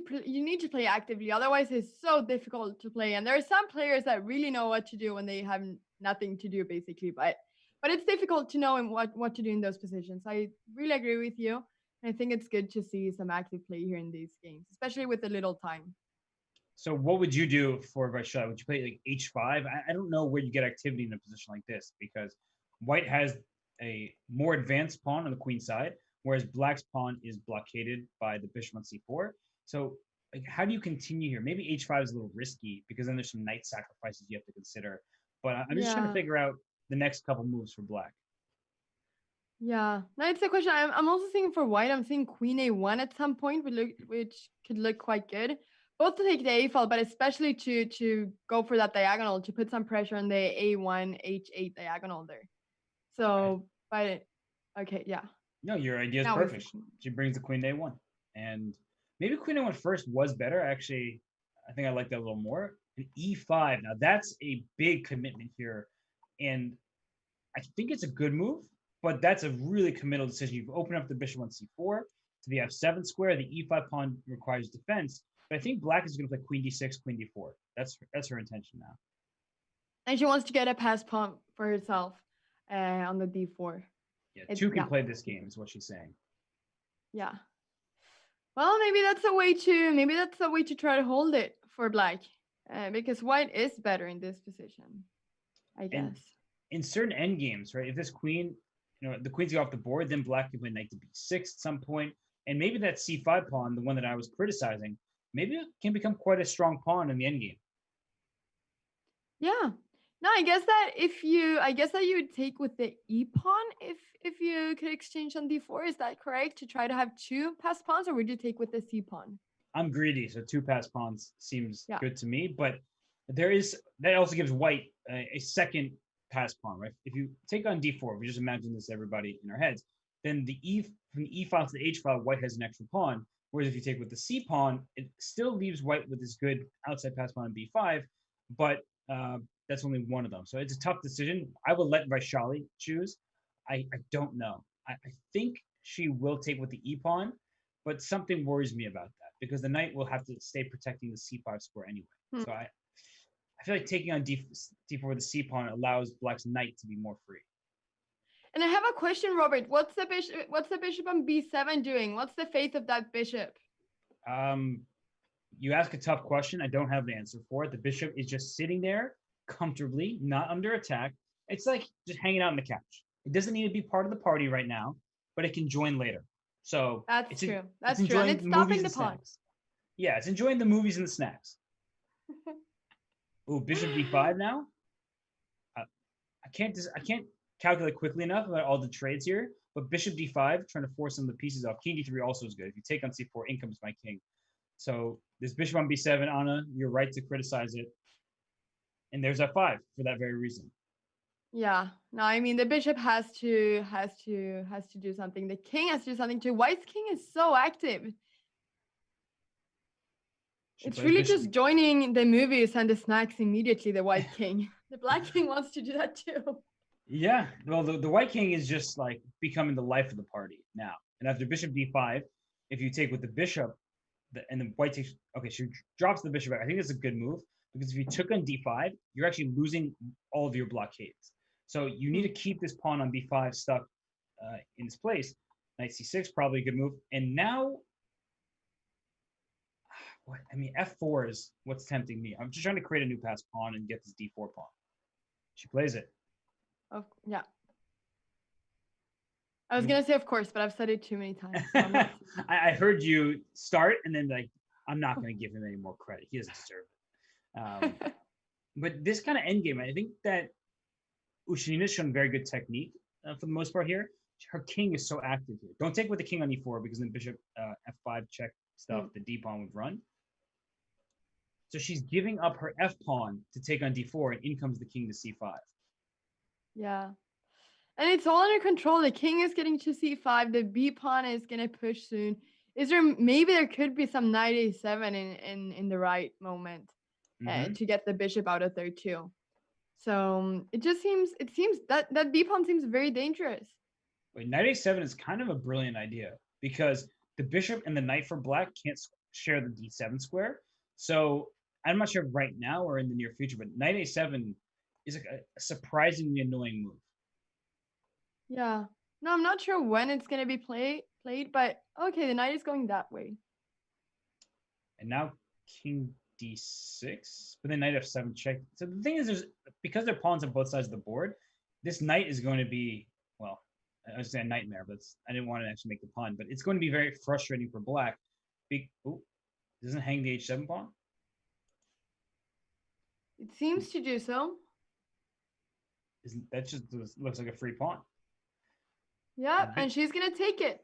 to play actively. Otherwise, it's so difficult to play. And there are some players that really know what to do when they have nothing to do, basically. But it's difficult to know what to do in those positions. I really agree with you. And I think it's good to see some active play here in these games, especially with the little time. So what would you do for Vaishali? Would you play like h5? I don't know where you get activity in a position like this because white has a more advanced pawn on the queen side, whereas black's pawn is blockaded by the bishop on c4. So like, how do you continue here? Maybe h5 is a little risky because then there's some knight sacrifices you have to consider. But I'm just trying to Yeah. figure out the next couple moves for black. Yeah. No, it's a question. I'm also thinking for white, I'm seeing queen a1 at some point, which could look quite good. Both to take the a file, but especially to go for that diagonal to put some pressure on the a1 h8 diagonal there. Okay. So, but okay, yeah. No, your idea is Now we see perfect. queen. She brings the queen to a1. And maybe queen a1 first was better. Actually, I think I like that a little more. An e5. Now that's a big commitment here. And I think it's a good move, but that's a really committal decision. You've opened up the bishop on c4 to the f7 square. The e5 pawn requires defense. But I think black is going to play queen d6, queen d4. That's her intention now. And she wants to get a pass pawn for herself on the d4. Yeah, It, two can yeah, play this game, is what she's saying. yeah. Well, maybe that's a way to try to hold it for black, because white is better in this position, I And guess. in certain end games, right? If this queen, the queen's off the board, then black can play knight to b6 at some point, and maybe that c5 pawn, the one that I was criticizing, maybe it can become quite a strong pawn in the end game. Yeah. No, I guess that you would take with the e pawn if you could exchange on d4. Is that correct? To try to have two pass pawns, or would you take with the c pawn? I'm greedy, so two pass pawns seems Yeah. good to me, but that also gives white a second pass pawn, right? If you take on d4, we just imagine this everybody in our heads, then from the e file to the h file, white has an extra pawn. Whereas if you take with the c pawn, it still leaves white with this good outside pass pawn on b5, but that's only one of them. So it's a tough decision. I will let Vaishali choose. I don't know. I think she will take with the e pawn, but something worries me about that because the knight will have to stay protecting the c5 square anyway. Hmm. So I feel like taking on d4 with the c pawn allows black's knight to be more free. And I have a question, Robert. What's the bishop on b7 doing? What's the fate of that bishop? You ask a tough question. I don't have an answer for it. The bishop is just sitting there comfortably, not under attack. It's like just hanging out on the couch. It doesn't need to be part of the party right now, but it can join later. So That's true. It's That's true. And enjoying it's the stopping movies the and pawn. snacks. Yeah, it's enjoying the movies and the snacks. Ooh, bishop d5 now. I can't calculate quickly enough about all the trades here. But bishop d5, trying to force some of the pieces off. King d3 also is good. If you take on c4, in comes my king. So this bishop on b7, Anna, you're right to criticize it. And there's f5 for that very reason. Yeah. No, I mean the bishop has to do something. The king has to do something too. White's king is so active. It's really bishop. just joining the movies and the snacks immediately, the white king. The black king wants to do that too. Yeah. Well, the white king is just like becoming the life of the party now. And after bishop d5, if you take with the bishop, and the white takes, okay, she drops the bishop back. I think that's a good move because if you took on d5, you're actually losing all of your blockades. So you need to keep this pawn on b5 stuck in its place. Knight c6, probably a good move. And now, f4 is what's tempting me. I'm just trying to create a new pass pawn and get this d4 pawn. She plays it. Oh, yeah. I was gonna say of course, but I've said it too many times. So I heard you start and then like I'm not going to give him any more credit. He doesn't deserve it. But this kind of endgame, I think that Ushinina's shown very good technique for the most part here. Her king is so active here. Don't take with the king on e4 because then bishop f5 check stuff, the d pawn would run. So she's giving up her f pawn to take on d4, and in comes the king to c5. Yeah. And it's all under control. The king is getting to c5. The b pawn is gonna push soon. Maybe there could be some knight a7 in the right moment to get the bishop out of there too. So it seems that b pawn seems very dangerous. Wait, knight a7 is kind of a brilliant idea because the bishop and the knight for black can't share the d7 square. So I'm not sure right now or in the near future, but knight a7 is like a surprisingly annoying move. Yeah. No, I'm not sure when it's gonna be played, but okay, the knight is going that way. And now king d6, but then knight f7 check. So the thing is, because they're pawns on both sides of the board, this knight is going to be, well, I was saying a nightmare, but I didn't want to actually make the pun, but it's going to be very frustrating for black. Doesn't hang the h7 pawn? It seems to do so. Isn't that just looks like a free pawn? Yeah, and she's gonna take it.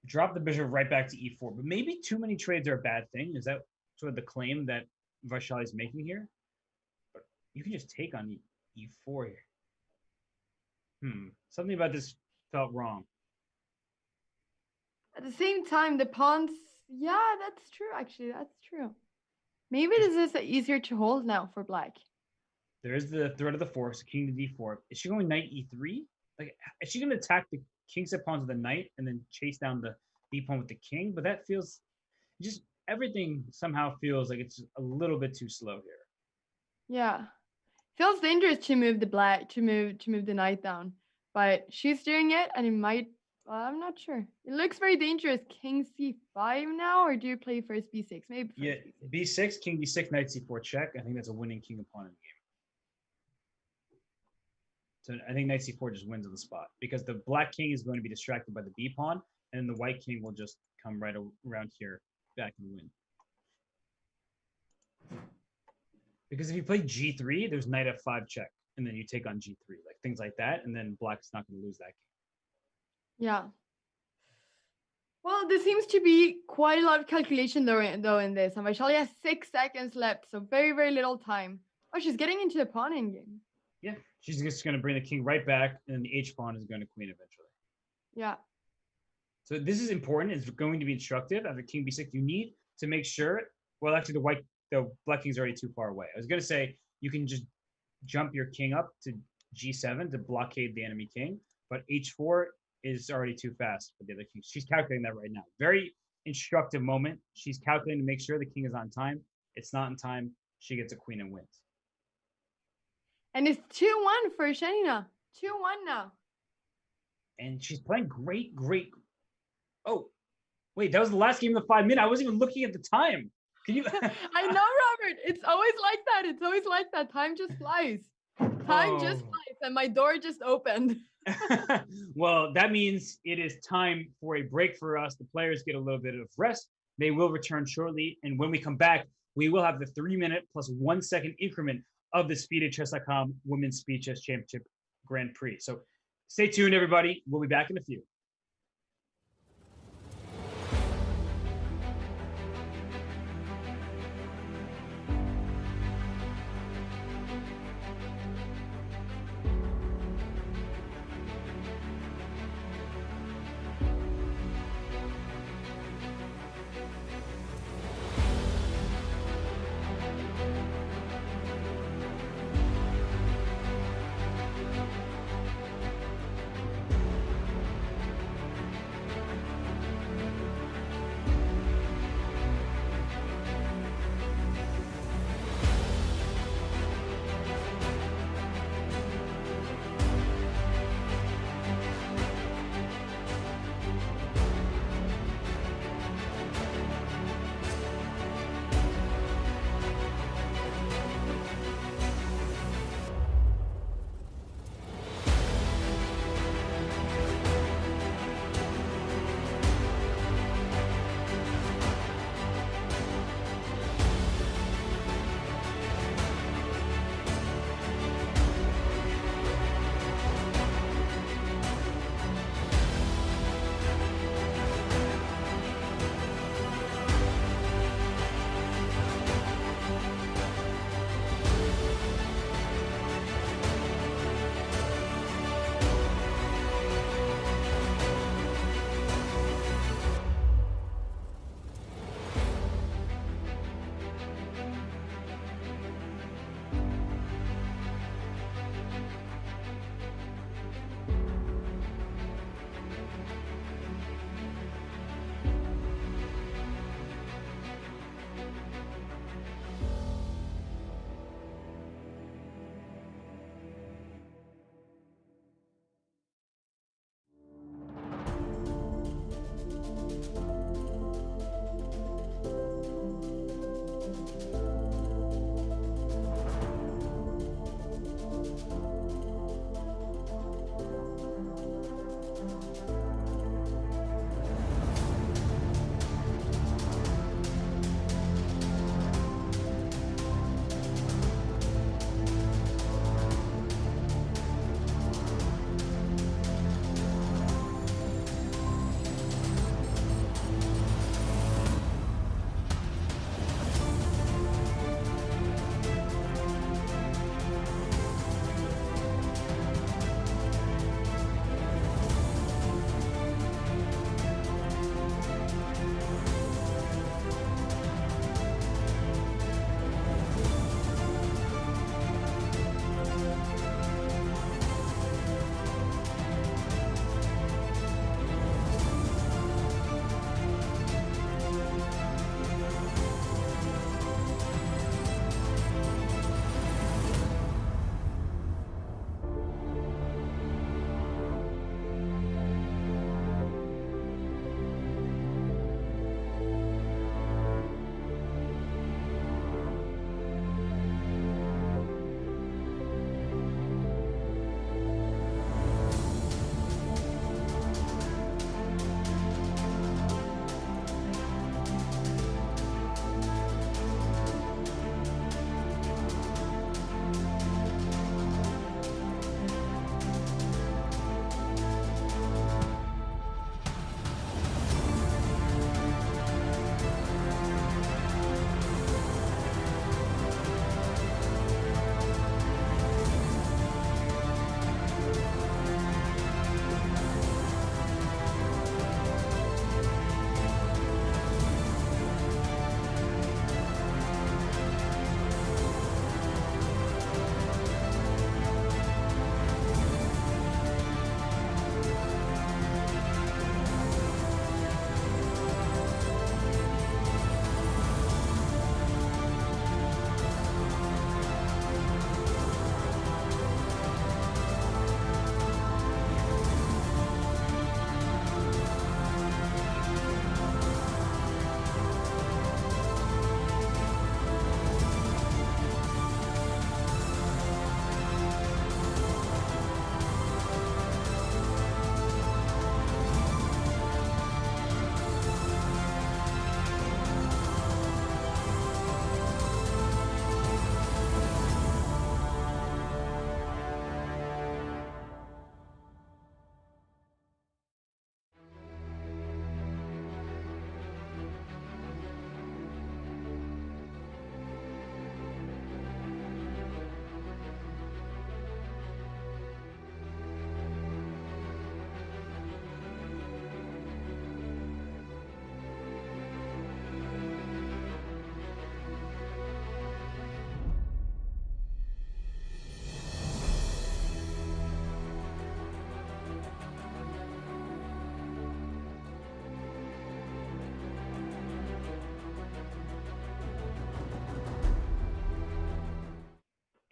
Drop the bishop right back to e4, but maybe too many trades are a bad thing. Is that sort of the claim that Vaishali is making here? But you can just take on e4 here. Something about this felt wrong. At the same time, the pawns. Yeah, that's true. Actually, that's true. Maybe this is easier to hold now for black. There is the threat of the fork, so king to d4. Is she going knight e3? Like, is she going to attack the king set pawns with the knight and then chase down the b pawn with the king? But that feels just everything somehow feels like it's a little bit too slow here. Yeah, feels dangerous to move the black to move the knight down, but she's doing it, and it might. I'm not sure. It looks very dangerous. King c5 now, or do you play first b6? Maybe first yeah, b6, king d6, knight c4 check. I think that's a winning king opponent game. So I think knight c4 just wins on the spot because the black king is going to be distracted by the b pawn, and the white king will just come right around here back and win. Because if you play g3, there's knight f5 check, and then you take on g3, like things like that, and then black's not going to lose that game. Yeah. Well, there seems to be quite a lot of calculation though in this, and Vaishali has 6 seconds left, so very, very little time. Oh, she's getting into the pawn endgame. Yeah, she's just going to bring the king right back, and then the h pawn is going to queen eventually. Yeah. So this is important. It's going to be instructive. After king b6, you need to make sure. Well, actually, the black king's already too far away. I was going to say you can just jump your king up to g7 to blockade the enemy king, but h4 is already too fast for the other king. She's calculating that right now. Very instructive moment. She's calculating to make sure the king is on time. It's not in time. She gets a queen and wins. And it's 2-1 for Shenina. 2-1 now. And she's playing great. Oh, wait, that was the last game of the 5 minutes. I wasn't even looking at the time. Can you? I know, Robert. It's always like that. It's always like that. Time just flies. Time just flies, and my door just opened. Well, that means it is time for a break for us. The players get a little bit of rest. They will return shortly, and when we come back, we will have the 3-minute plus 1 second increment of the Speed at Chess.com Women's Speed Chess Championship Grand Prix. So stay tuned, everybody. We'll be back in a few.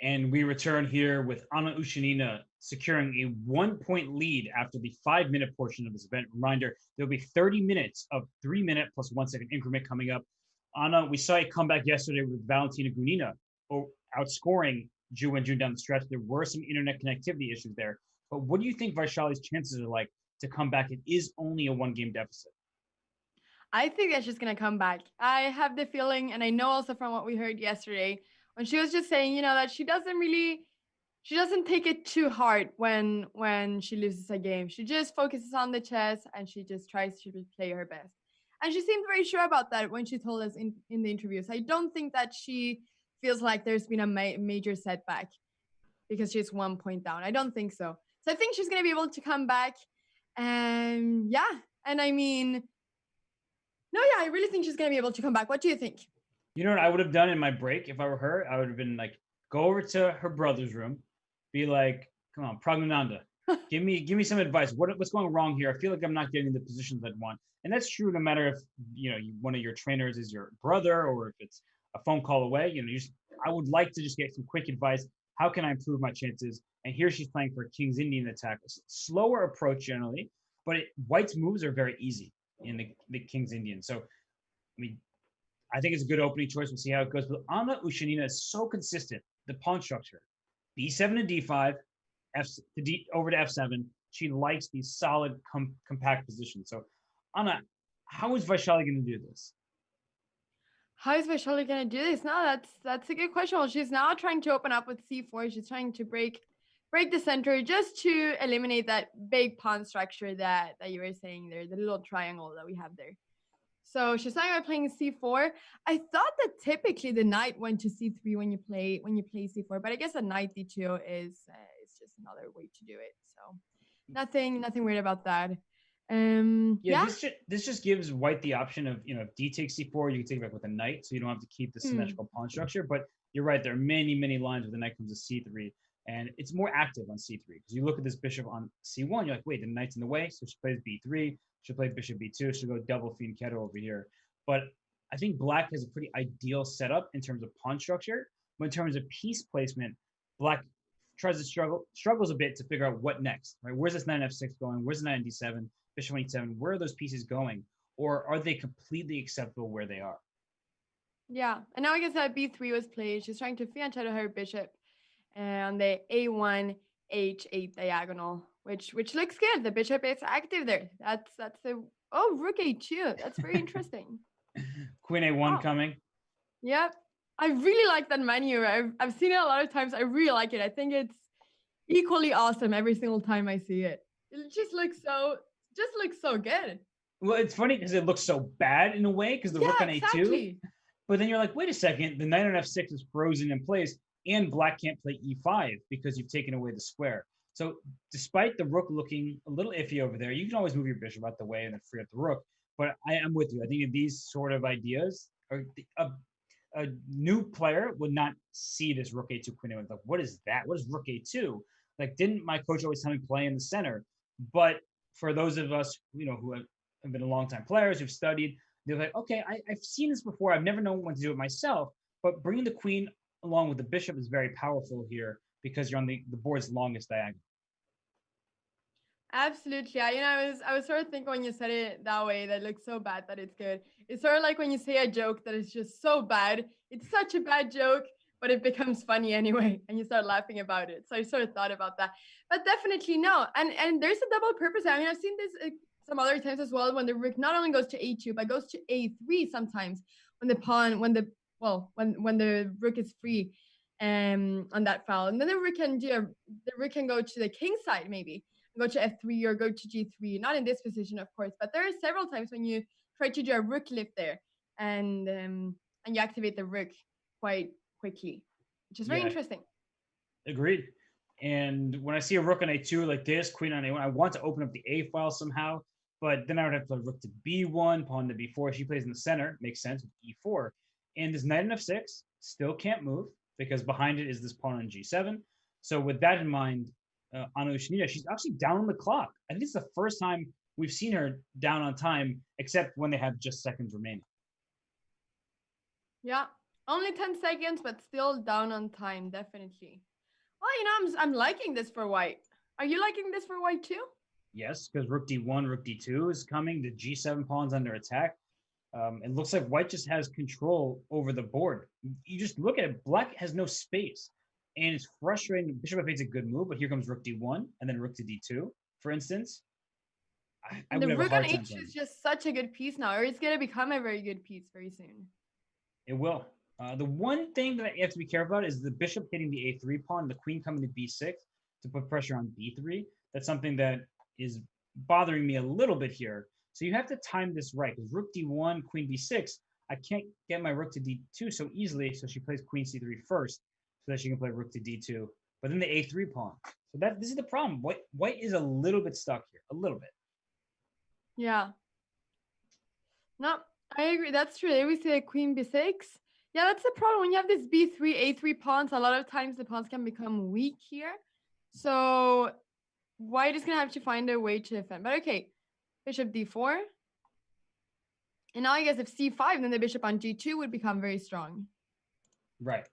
And we return here with Anna Ushanina securing a 1 point lead after the 5 minute portion of this event. Reminder, there'll be 30 minutes of 3 minute plus 1 second increment coming up. Anna, we saw a comeback yesterday with Valentina Gunina outscoring Zhu Wenjun down the stretch. There were some internet connectivity issues there. But what do you think Vaishali's chances are like to come back? It is only a 1 game deficit. I think that she's gonna come back. I have the feeling, and I know also from what we heard yesterday, when she was just saying, that she doesn't take it too hard when she loses a game. She just focuses on the chess and she just tries to play her best. And she seemed very sure about that when she told us in the interviews. I don't think that she feels like there's been a major setback because she's 1 point down. I don't think so. So I think she's gonna be able to come back. And yeah, and I mean, no, yeah, I really think she's gonna be able to come back. What do you think? You know what I would have done in my break if I were her? I would have been like, go over to her brother's room, be like, come on, Pragnananda, give me some advice. What's going wrong here? I feel like I'm not getting the positions I'd want. And that's true no matter if one of your trainers is your brother or if it's a phone call away. I would like to just get some quick advice. How can I improve my chances? And here she's playing for King's Indian attack. Slower approach generally, but White's moves are very easy in the King's Indian. So, I mean, I think it's a good opening choice. We'll see how it goes. But Anna Ushanina is so consistent. The pawn structure, B7 to D5, over to F7. She likes these solid, compact positions. So, Anna, how is Vaishali going to do this? How is Vaishali going to do this? No, that's a good question. Well, she's now trying to open up with C4. She's trying to break the center just to eliminate that big pawn structure that you were saying there, the little triangle that we have there. So she's starting by playing C4. I thought that typically the knight went to C3 when you play C4, but I guess a knight D2 is just another way to do it. So nothing weird about that. Yeah. This just gives White the option of if D takes C4, you can take it back with a knight, so you don't have to keep the symmetrical pawn structure. But you're right, there are many lines where the knight comes to C3, and it's more active on C3 because you look at this bishop on C1, you're like, wait, the knight's in the way, so she plays B3. She'll play bishop B2. She'll go double fianchetto over here. But I think Black has a pretty ideal setup in terms of pawn structure, but in terms of piece placement, Black tries to struggles a bit to figure out what next. Right? Where's this knight F6 going? Where's the knight D7? Bishop E7, where are those pieces going? Or are they completely acceptable where they are? Yeah, and now I guess that B3 was played. She's trying to fianchetto her bishop and the A1, H8 diagonal, which looks good. The bishop is active there. That's the rook A2. That's very interesting. Queen A1 coming. Yep. I really like that menu. I've seen it a lot of times. I really like it. I think it's equally awesome every single time I see it. It just looks so good. Well, it's funny because it looks so bad in a way because the rook on A2. But then you're like, wait a second, the knight on F6 is frozen in place, and Black can't play E5 because you've taken away the square. So despite the rook looking a little iffy over there, you can always move your bishop out the way and then free up the rook. But I am with you. I think these sort of ideas are a new player would not see this rook A2 queen A1. Like, what is that? What is rook A2? Like, didn't my coach always tell me play in the center? But for those of us, who have been a long time players who've studied, they're like, okay, I've seen this before. I've never known when to do it myself. But bringing the queen along with the bishop is very powerful here because you're on the board's longest diagonal. Absolutely. I was sort of thinking when you said it that way, that looks so bad that it's good. It's sort of like when you say a joke that is just so bad. It's such a bad joke, but it becomes funny anyway, and you start laughing about it. So I sort of thought about that. But definitely no. And there's a double purpose. I mean, I've seen this some other times as well when the rook not only goes to A2, but goes to A3 sometimes when the rook is free on that file. And then the rook can go to the king side maybe. Go to F3 or go to G3. Not in this position, of course, but there are several times when you try to do a rook lift there and you activate the rook quite quickly, which is very interesting. Agreed. And when I see a rook on A2 like this, queen on A1, I want to open up the A file somehow, but then I would have to play rook to B1, pawn to B4. She plays in the center, makes sense with E4. And this knight on F6 still can't move because behind it is this pawn on G7. So with that in mind, Anna Ushanina, she's actually down on the clock. I think it's the first time we've seen her down on time, except when they have just seconds remaining. Yeah. Only 10 seconds, but still down on time, definitely. Well, you know, I'm liking this for white. Are you liking this for white too? Yes, because rook d1, rook d2 is coming. The g7 pawn's under attack. It looks like white just has control over the board. You just look at it. Black has no space. And it's frustrating. Bishop f8 is a good move, but here comes rook d1 and then rook to d2, for instance. I And the would have a rook on hard time h playing. is just such a good piece now, or it's going to become a very good piece very soon. It will. The one thing that you have to be careful about is the bishop hitting the a3 pawn, the queen coming to b6 to put pressure on b3. That's something that is bothering me a little bit here. So you have to time this right, because rook d1, queen b6, I can't get my rook to d2 so easily, so she plays queen c3 first, so that she can play rook to d2. But then the a3 pawn. So this is the problem. White is a little bit stuck here, a little bit. Yeah. No, I agree. That's true. They always say queen b6. Yeah, that's the problem. When you have this b3, a3 pawns, a lot of times the pawns can become weak here. So white is going to have to find a way to defend. But okay, bishop d4. And now I guess if c5, then the bishop on g2 would become very strong. Right.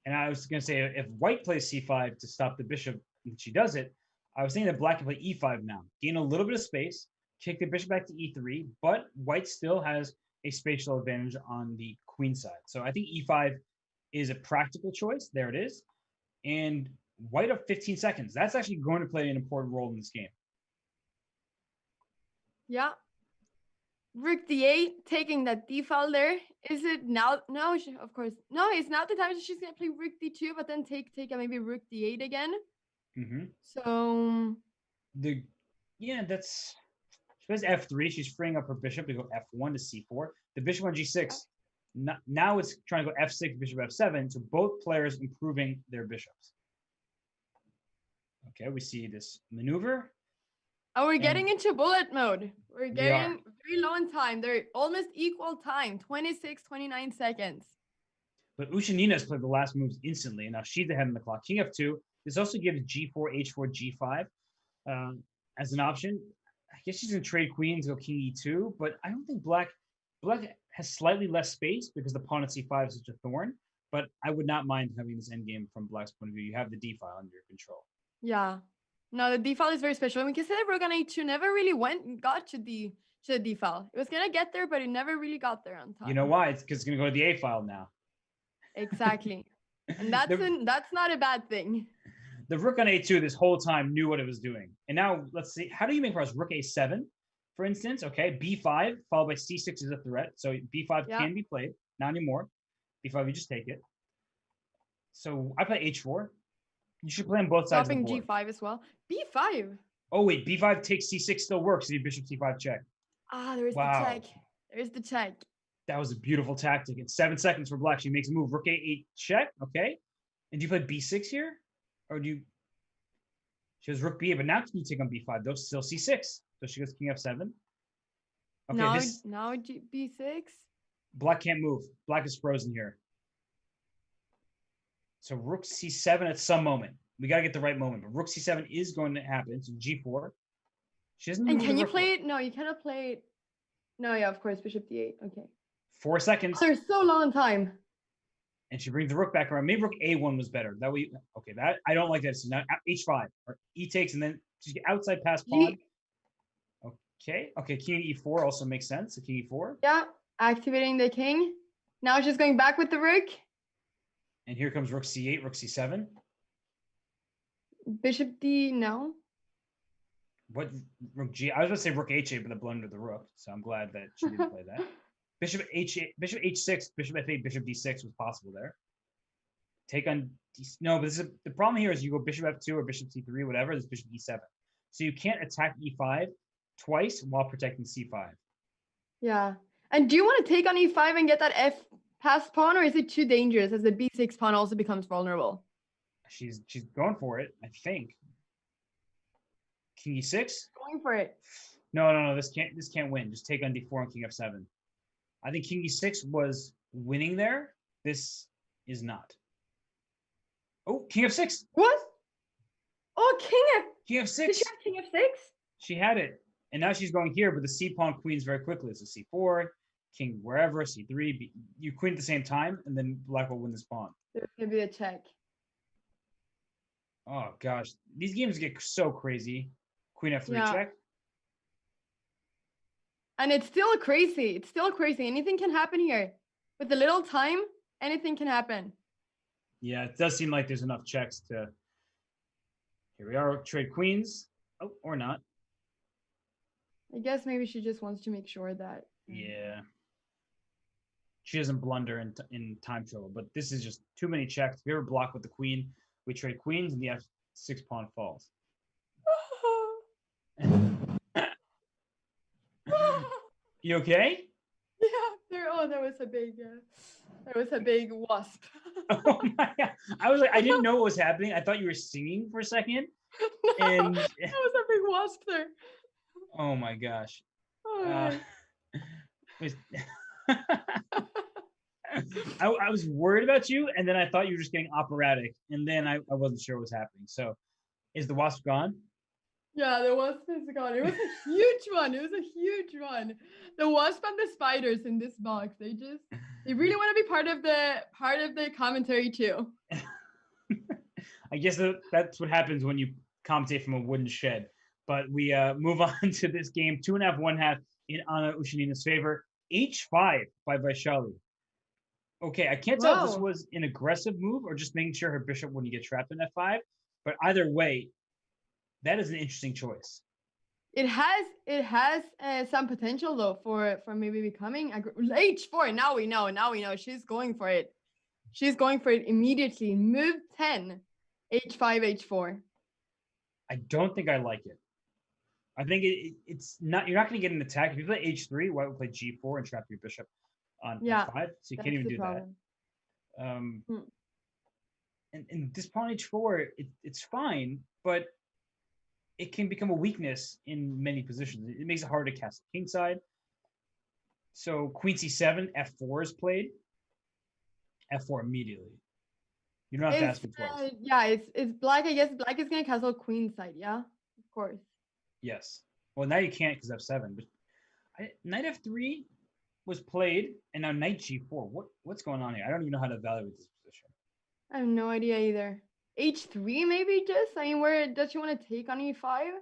And I was going to say, if white plays c5 to stop the bishop, and she does it, I was thinking that black can play e5 now, gain a little bit of space, kick the bishop back to e3, but white still has a spatial advantage on the queen side. So I think e5 is a practical choice. There it is. And white up 15 seconds. That's actually going to play an important role in this game. Yeah. Rook d8, taking that d file there. Is it now? No, of course. No, it's not the time she's going to play rook d2, but then take maybe rook d8 again. Mm-hmm. So that's she plays f3. She's freeing up her bishop to go f1 to c4. The bishop on g6. Now it's trying to go f6, bishop f7. So both players improving their bishops. Okay, we see this maneuver. Oh, we're getting into bullet mode. We're getting very low in time. They're almost equal time, 26, 29 seconds. But Gunina has played the last moves instantly, and now she's ahead on the clock. King f2. This also gives g4, h4, g5 as an option. I guess she's going to trade queens, go king e2, but I don't think black has slightly less space because the pawn at c5 is such a thorn, but I would not mind having this endgame from black's point of view. You have the d file under your control. Yeah. No, the d file is very special. I mean, consider rook on a2 never really got to the d file. It was going to get there, but it never really got there on time. You know why? It's because it's going to go to the a file now. Exactly. And that's not a bad thing. The rook on a2 this whole time knew what it was doing. And now let's see, how do you make progress? Rook a7, for instance, okay, b5 followed by c6 is a threat. So b5 can be played, not anymore. b5, you just take it. So I play h4. You should play on both sides of the board. G5 as well. b5. Oh wait, b5 takes c6 still works. So you bishop c5 check. Ah, there's the check. There's the check. That was a beautiful tactic. It's 7 seconds for black. She makes a move. Rook a8 check. Okay. And do you play b6 here? Or do you... She has rook b8, but now can you take on b5? Though still c6. So she goes king f7. Okay, now b6. Black can't move. Black is frozen here. So rook c7 at some moment. We got to get the right moment. But rook c7 is going to happen. So g4. She doesn't. And can you play it? No, you cannot play it. No, yeah, of course. Bishop d8. Okay. 4 seconds. Oh, there's so long time. And she brings the rook back around. Maybe rook a1 was better. That way, okay, that I don't like that. So now h5 or e takes, and then just outside pass pawn. Okay, king e4 also makes sense. So king e4. Yeah, activating the king. Now she's going back with the rook. And here comes rook c8, rook c7. Bishop d, no. What rook g? I was going to say rook h8, but I blundered the rook. So I'm glad that she didn't play that. Bishop h8, bishop h6, bishop f8, bishop d6 was possible there. Take on no, but the problem here is you go bishop f2 or bishop c3, whatever. This bishop e7, so you can't attack e5 twice while protecting c5. Yeah, and do you want to take on e5 and get that f pass pawn, or is it too dangerous as the b6 pawn also becomes vulnerable? She's going for it, I think. King e6. Going for it. No. This can't win. Just take on d4 and king f7. I think king e6 was winning there. This is not. Oh, king f6. What? Oh, king f6. Did she have king f6? She had it. And now she's going here, but the c pawn queens very quickly. So c4, king wherever, c3, you queen at the same time, and then black will win this pawn. There's gonna be a check. Oh gosh, these games get so crazy. Queen f3 check. And it's still crazy. It's still crazy. Anything can happen here. With a little time, anything can happen. Yeah, it does seem like there's enough checks to. Here we are, trade queens. Oh, or not. I guess maybe she just wants to make sure that. Yeah. She doesn't blunder in time trouble, but this is just too many checks. If we ever block with the queen, we trade queens, and the f6 pawn falls. You okay? Yeah, there was a big wasp. Oh my god! I was like, I didn't know what was happening. I thought you were singing for a second. No, And there was a big wasp there. Oh my gosh. Oh, I was worried about you, and then I thought you were just getting operatic, and then I wasn't sure what was happening. So, is the wasp gone? Yeah, the wasp is gone. It was a huge one. It was a huge one. The wasp and the spiders in this box, they really want to be part of the commentary too. I guess that's what happens when you commentate from a wooden shed. But we move on to this game, 2.5, 1/2 in Anna Ushanina's favor. H5 by Vaishali. Okay, I can't tell if this was an aggressive move or just making sure her bishop wouldn't get trapped in f5. But either way, that is an interesting choice. It has some potential though for maybe becoming h4. Now we know she's going for it. She's going for it immediately. Move 10, h5, h4. I don't think I like it. I think it's not. You're not going to get an attack if you play h3. White will play g4 and trap your bishop on f5. So you can't even do problem. That. And this pawn h4, it's fine, but it can become a weakness in many positions. It makes it hard to cast kingside. So queen c7, f4 is played. f4 immediately. You don't have to ask me twice. Yeah, it's black. I guess black is going to castle queenside. Yeah, of course. Yes. Well, now you can't because f7. But knight f3 was played, and now knight g4. What's going on here? I don't even know how to evaluate this position. I have no idea either. h3 maybe just? I mean, where does she want to take on e5? I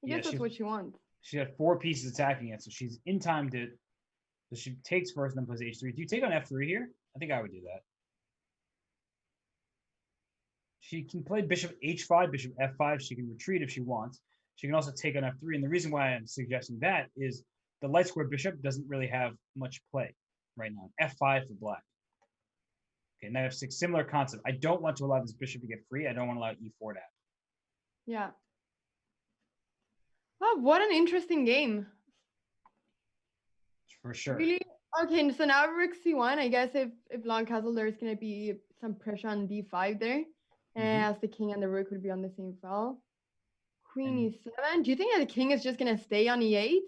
guess that's what she wants. She had 4 pieces attacking it, so she's in time to. So she takes first and then plays h3. Do you take on f3 here? I think I would do that. She can play bishop h5, bishop f5. She can retreat if she wants. She can also take on f3. And the reason why I'm suggesting that is the light square bishop doesn't really have much play right now. f5 for black. Okay, knight f6, similar concept. I don't want to allow this bishop to get free. I don't want to allow e4 to happen. Yeah. Oh, what an interesting game. For sure. Really? Okay, so now rook c1. I guess if long castle, there's going to be some pressure on d5 there. As the king and the rook would be on the same file. Queen e7. Do you think that the king is just going to stay on e8?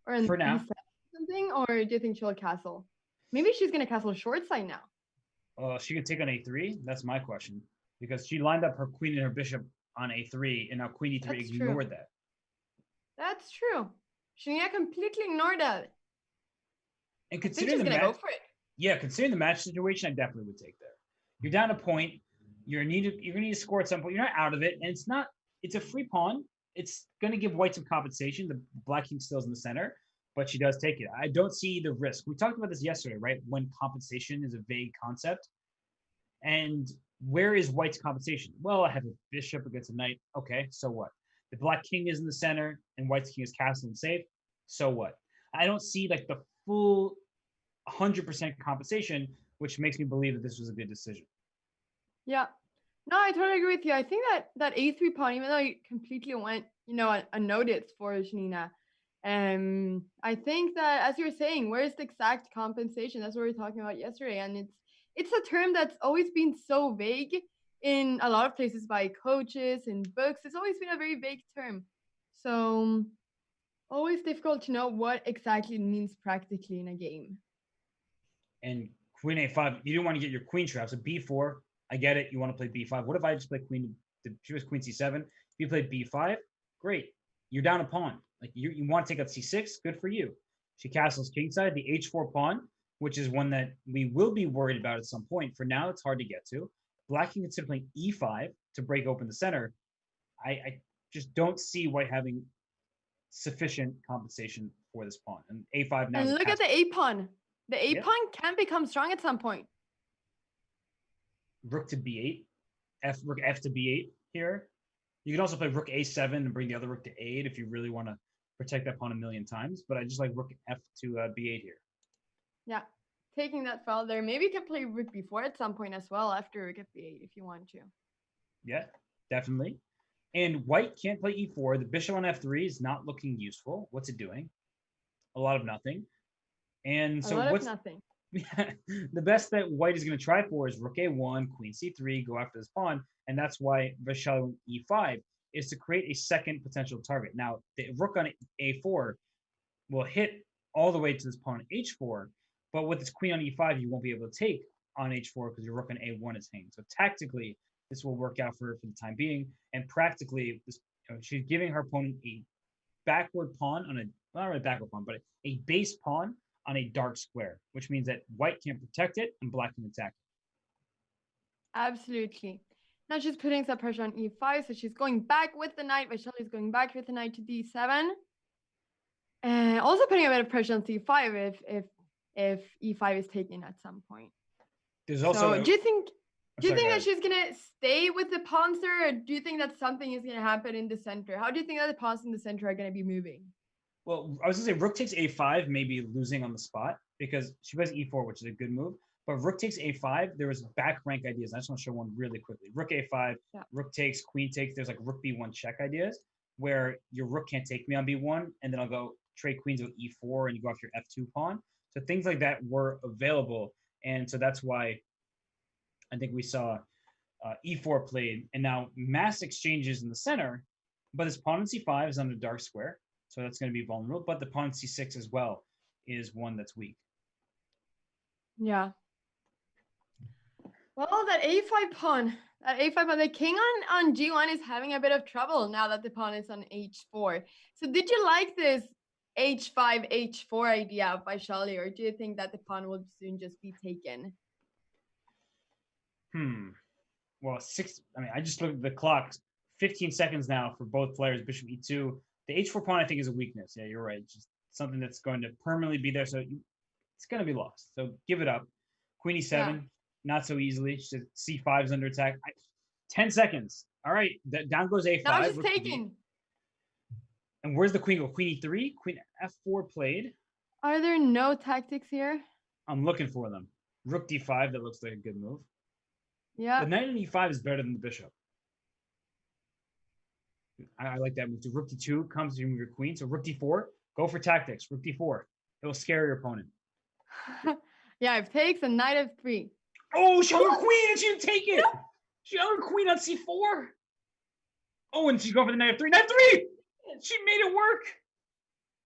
Or in for now. e7 something? Or do you think she'll castle? Maybe she's going to castle short side now. She could take on a3. That's my question. Because she lined up her queen and her bishop on a3, and now queen e3 ignored that. That's true. Shanina completely ignored that. And considering the match, go for it. Yeah, considering the match situation, I definitely would take there. You're down a point. You're gonna need to score at some point. You're not out of it, and it's a free pawn. It's gonna give white some compensation. The black king still's in the center, but she does take it. I don't see the risk. We talked about this yesterday, right? When compensation is a vague concept. And where is white's compensation? Well, I have a bishop against a knight. Okay, so what? The black king is in the center, and white's king is castle and safe. So what? I don't see like the full 100% compensation, which makes me believe that this was a good decision. Yeah. No, I totally agree with you. I think that a3 pawn, even though it completely went, unnoticed for Gunina, I think that, as you were saying, where's the exact compensation? That's what we were talking about yesterday, and it's a term that's always been so vague in a lot of places by coaches and books. It's always been a very vague term, so always difficult to know what exactly it means practically in a game. And queen a5, you don't want to get your queen trapped. So b4. I get it. You want to play b5. What if I just play queen? She was queen c7. If you play b5, great. You're down a pawn. Like you want to take out c6. Good for you. She castles kingside. The h4 pawn which is one that we will be worried about at some point. For now, it's hard to get to. Black can consider playing e5 to break open the center. I just don't see white having sufficient compensation for this pawn. And a5 now. And look at the a pawn. The a Yep. pawn can become strong at some point. Rook to b8, rook f to b8 here. You can also play rook a7 and bring the other rook to a8 if you really want to protect that pawn a million times. But I just like rook f to b8 here. Yeah, taking that file there. Maybe you can play rook b4 at some point as well after rook f8 if you want to. Yeah, definitely. And white can't play e4. The bishop on f3 is not looking useful. What's it doing? A lot of nothing. And so what's nothing? The best that white is going to try for is rook a1, queen c3, go after this pawn, and that's why Vaishali went e5 is to create a second potential target. Now, the rook on a4 will hit all the way to this pawn on h4, but with this queen on e5, you won't be able to take on h4 because your rook on a1 is hanging. So tactically, this will work out for her for the time being, and practically, this, she's giving her opponent a backward pawn on not really backward pawn, but a base pawn on a dark square, which means that white can't protect it and black can attack it. Absolutely. Now she's putting some pressure on e5, so she's going back with the knight. Vaishali is going back with the knight to d7. And also putting a bit of pressure on c5 if e5 is taken at some point. There's also so do you think that she's gonna stay with the pawns there, or do you think that something is gonna happen in the center? How do you think that the pawns in the center are gonna be moving? Well, I was gonna say rook takes a5, maybe losing on the spot because she plays e4, which is a good move. But rook takes a5, there was back rank ideas. I just want to show one really quickly. Rook a5, rook takes, queen takes. There's like rook b1 check ideas where your rook can't take me on b1, and then I'll go trade queens with e4, and you go after your f2 pawn. So things like that were available, and so that's why I think we saw e4 played, and now mass exchanges in the center. But this pawn on c5 is on a dark square. So that's going to be vulnerable. But the pawn c6 as well is one that's weak. Yeah. Well, that a5 pawn, the king on g1 is having a bit of trouble now that the pawn is on h4. So did you like this h5, h4 idea of Vaishali, or do you think that the pawn will soon just be taken? Well, I just looked at the clock. 15 seconds now for both players, bishop e2. The h4 pawn, I think, is a weakness. Yeah, you're right. Just something that's going to permanently be there. So it's going to be lost. So give it up. Queen e7, not so easily. c5 is under attack. 10 seconds. All right. Down goes a5. Now she's taking. And where's the queen go? Queen e3, queen f4 played. Are there no tactics here? I'm looking for them. Rook d5, that looks like a good move. Yeah. The knight on e5 is better than the bishop. I like that move. So rook d2 comes to your queen. So rook d4, go for tactics. Rook d4. It'll scare your opponent. Yeah, if takes a knight f3. Oh, she hung her queen and she didn't take it. She hung her queen on c4. Oh, and she's going for the knight f3. Knight f3! She made it work.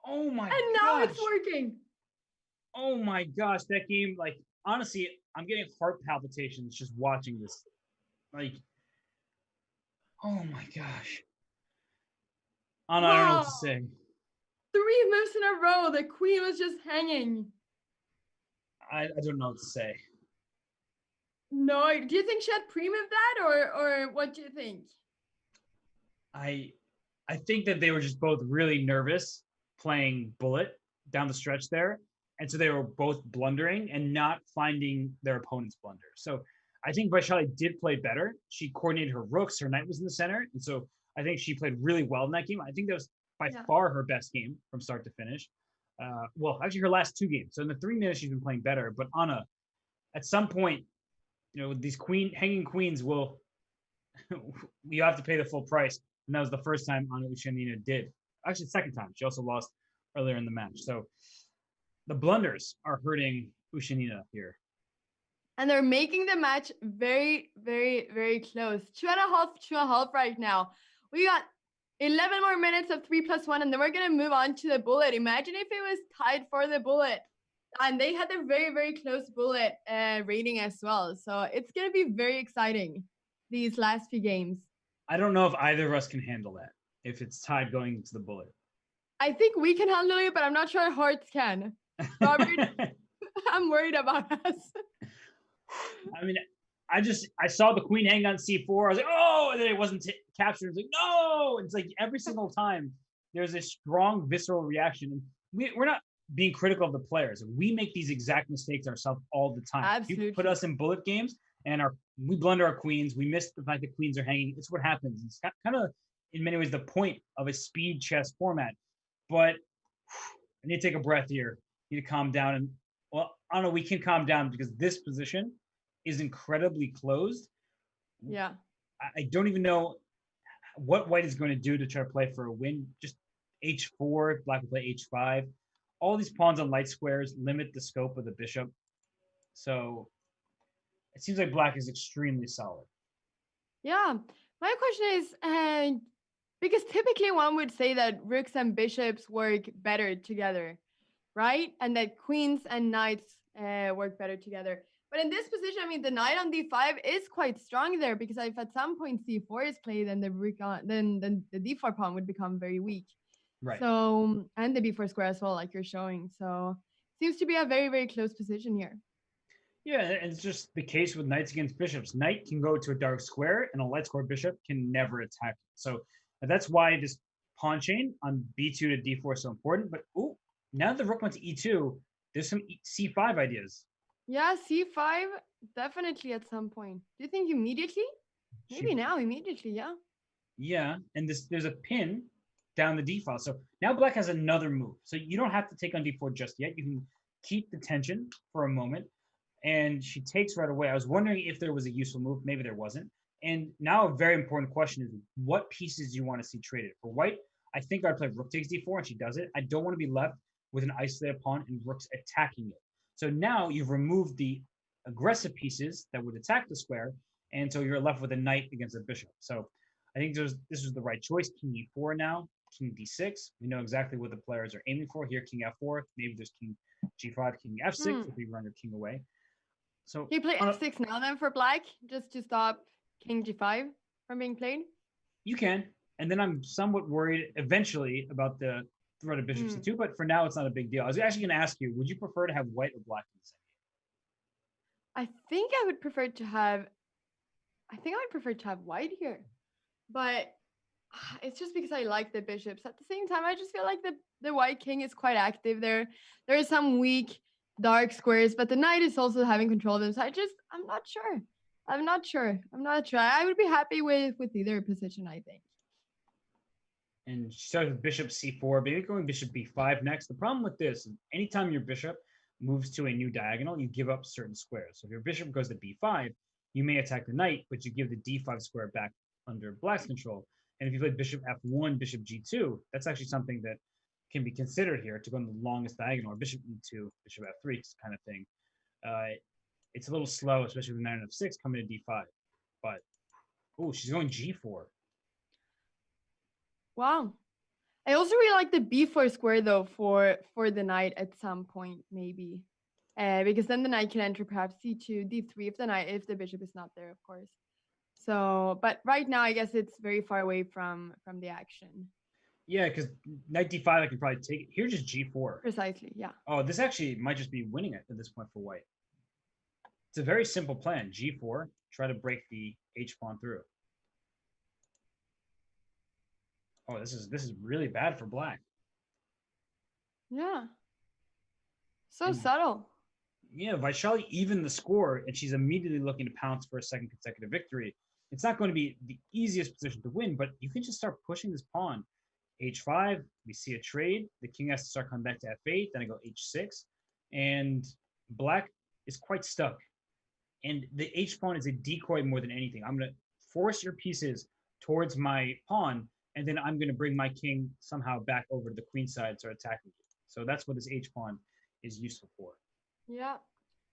Oh my gosh. And now it's working. Oh my gosh. That game, like, honestly, I'm getting heart palpitations just watching this. Like, oh my gosh. Anna, I don't know what to say. 3 moves in a row. The queen was just hanging. I don't know what to say. No, do you think she had pre-moved that, or what do you think? I think that they were just both really nervous playing bullet down the stretch there. And so they were both blundering and not finding their opponent's blunder. So I think Vaishali did play better. She coordinated her rooks. Her knight was in the center. And so I think she played really well in that game. I think that was by far her best game from start to finish. Well, actually her last 2 games. So in the 3 minutes, she's been playing better. But Anna, at some point, these hanging queens will, you have to pay the full price. And that was the first time Anna Uchenina did. Actually, the second time. She also lost earlier in the match. So the blunders are hurting Uchenina here. And they're making the match very, very, very close. 2.5 right now. We got 11 more minutes of 3+1, and then we're going to move on to the bullet. Imagine if it was tied for the bullet. And they had a very, very close bullet rating as well. So it's going to be very exciting, these last few games. I don't know if either of us can handle that, if it's tied going to the bullet. I think we can handle it, but I'm not sure Hearts can. Robert? I'm worried about us. I mean, I saw the queen hang on c4. I was like, oh, and then it wasn't captured. It's like, no. It's like every single time there's a strong visceral reaction. And we're not being critical of the players. We make these exact mistakes ourselves all the time. Absolutely. You put us in bullet games and we blunder our queens. We miss the fact that queens are hanging. It's what happens. It's kind of, in many ways, the point of a speed chess format. But I need to take a breath here. I need to calm down. And, well, I don't know. We can calm down because this position is incredibly closed. Yeah. I don't even know what white is going to do to try to play for a win. Just h4, black will play h5. All these pawns on light squares limit the scope of the bishop. So it seems like black is extremely solid. Yeah. My question is, because typically one would say that rooks and bishops work better together, right? And that queens and knights work better together. But in this position, I mean, the knight on d5 is quite strong there, because if at some point c4 is played, then the rook then the d4 pawn would become very weak. Right. So, and the b4 square as well, like you're showing. So, seems to be a very, very close position here. Yeah, and it's just the case with knights against bishops. Knight can go to a dark square, and a light square bishop can never attack. So that's why this pawn chain on b2 to d4 is so important. But now that the rook went to e2, there's some c5 ideas. Yeah, c5 definitely at some point. Do you think immediately? Maybe now immediately, yeah. Yeah, and there's a pin down the d file. So now black has another move. So you don't have to take on d4 just yet. You can keep the tension for a moment. And she takes right away. I was wondering if there was a useful move. Maybe there wasn't. And now a very important question is, what pieces do you want to see traded? For white, I think I'd play rook takes d4, and she does it. I don't want to be left with an isolated pawn and rooks attacking it. So now you've removed the aggressive pieces that would attack the square, and so you're left with a knight against a bishop. So I think this was the right choice. King e4 now, king d6. We know exactly what the players are aiming for here. King f4. Maybe there's king g5, king f6 if we run your king away. So can you play f6 now then for black, just to stop king g5 from being played? You can, and then I'm somewhat worried eventually about the threat of bishop c2, but for now it's not a big deal. I was actually going to ask you, would you prefer to have white or black in the same game? I think I would prefer to have white here, but it's just because I like the bishops. At the same time, I just feel like the white king is quite active there. There are some weak dark squares, but the knight is also having control of them. So I'm not sure. I would be happy with either position, I think. And she starts with bishop c4, maybe going bishop b5 next. The problem with this is anytime your bishop moves to a new diagonal, you give up certain squares. So if your bishop goes to b5, you may attack the knight, but you give the d5 square back under black's control. And if you play bishop f1, bishop g2, that's actually something that can be considered here to go on the longest diagonal, or bishop e2, bishop f3 kind of thing. It's a little slow, especially with knight on f6 coming to d5. But, she's going g4. Wow. I also really like the b4 square, though, for the knight at some point, maybe. Because then the knight can enter perhaps c2, d3 if the bishop is not there, of course. So, but right now, I guess it's very far away from the action. Yeah, because knight d5, I can probably take it. Here's just g4. Precisely, yeah. Oh, this actually might just be winning it at this point for white. It's a very simple plan. g4, try to break the h-pawn through. Oh, this is really bad for black. Yeah. So subtle. Yeah, Vaishali evened the score, and she's immediately looking to pounce for a second consecutive victory. It's not going to be the easiest position to win, but you can just start pushing this pawn. h5, we see a trade. The king has to start coming back to f8, then I go h6, and black is quite stuck. And the h-pawn is a decoy more than anything. I'm going to force your pieces towards my pawn, and then I'm going to bring my king somehow back over to the queen side, start attacking you. So that's what this h-pawn is useful for. Yeah.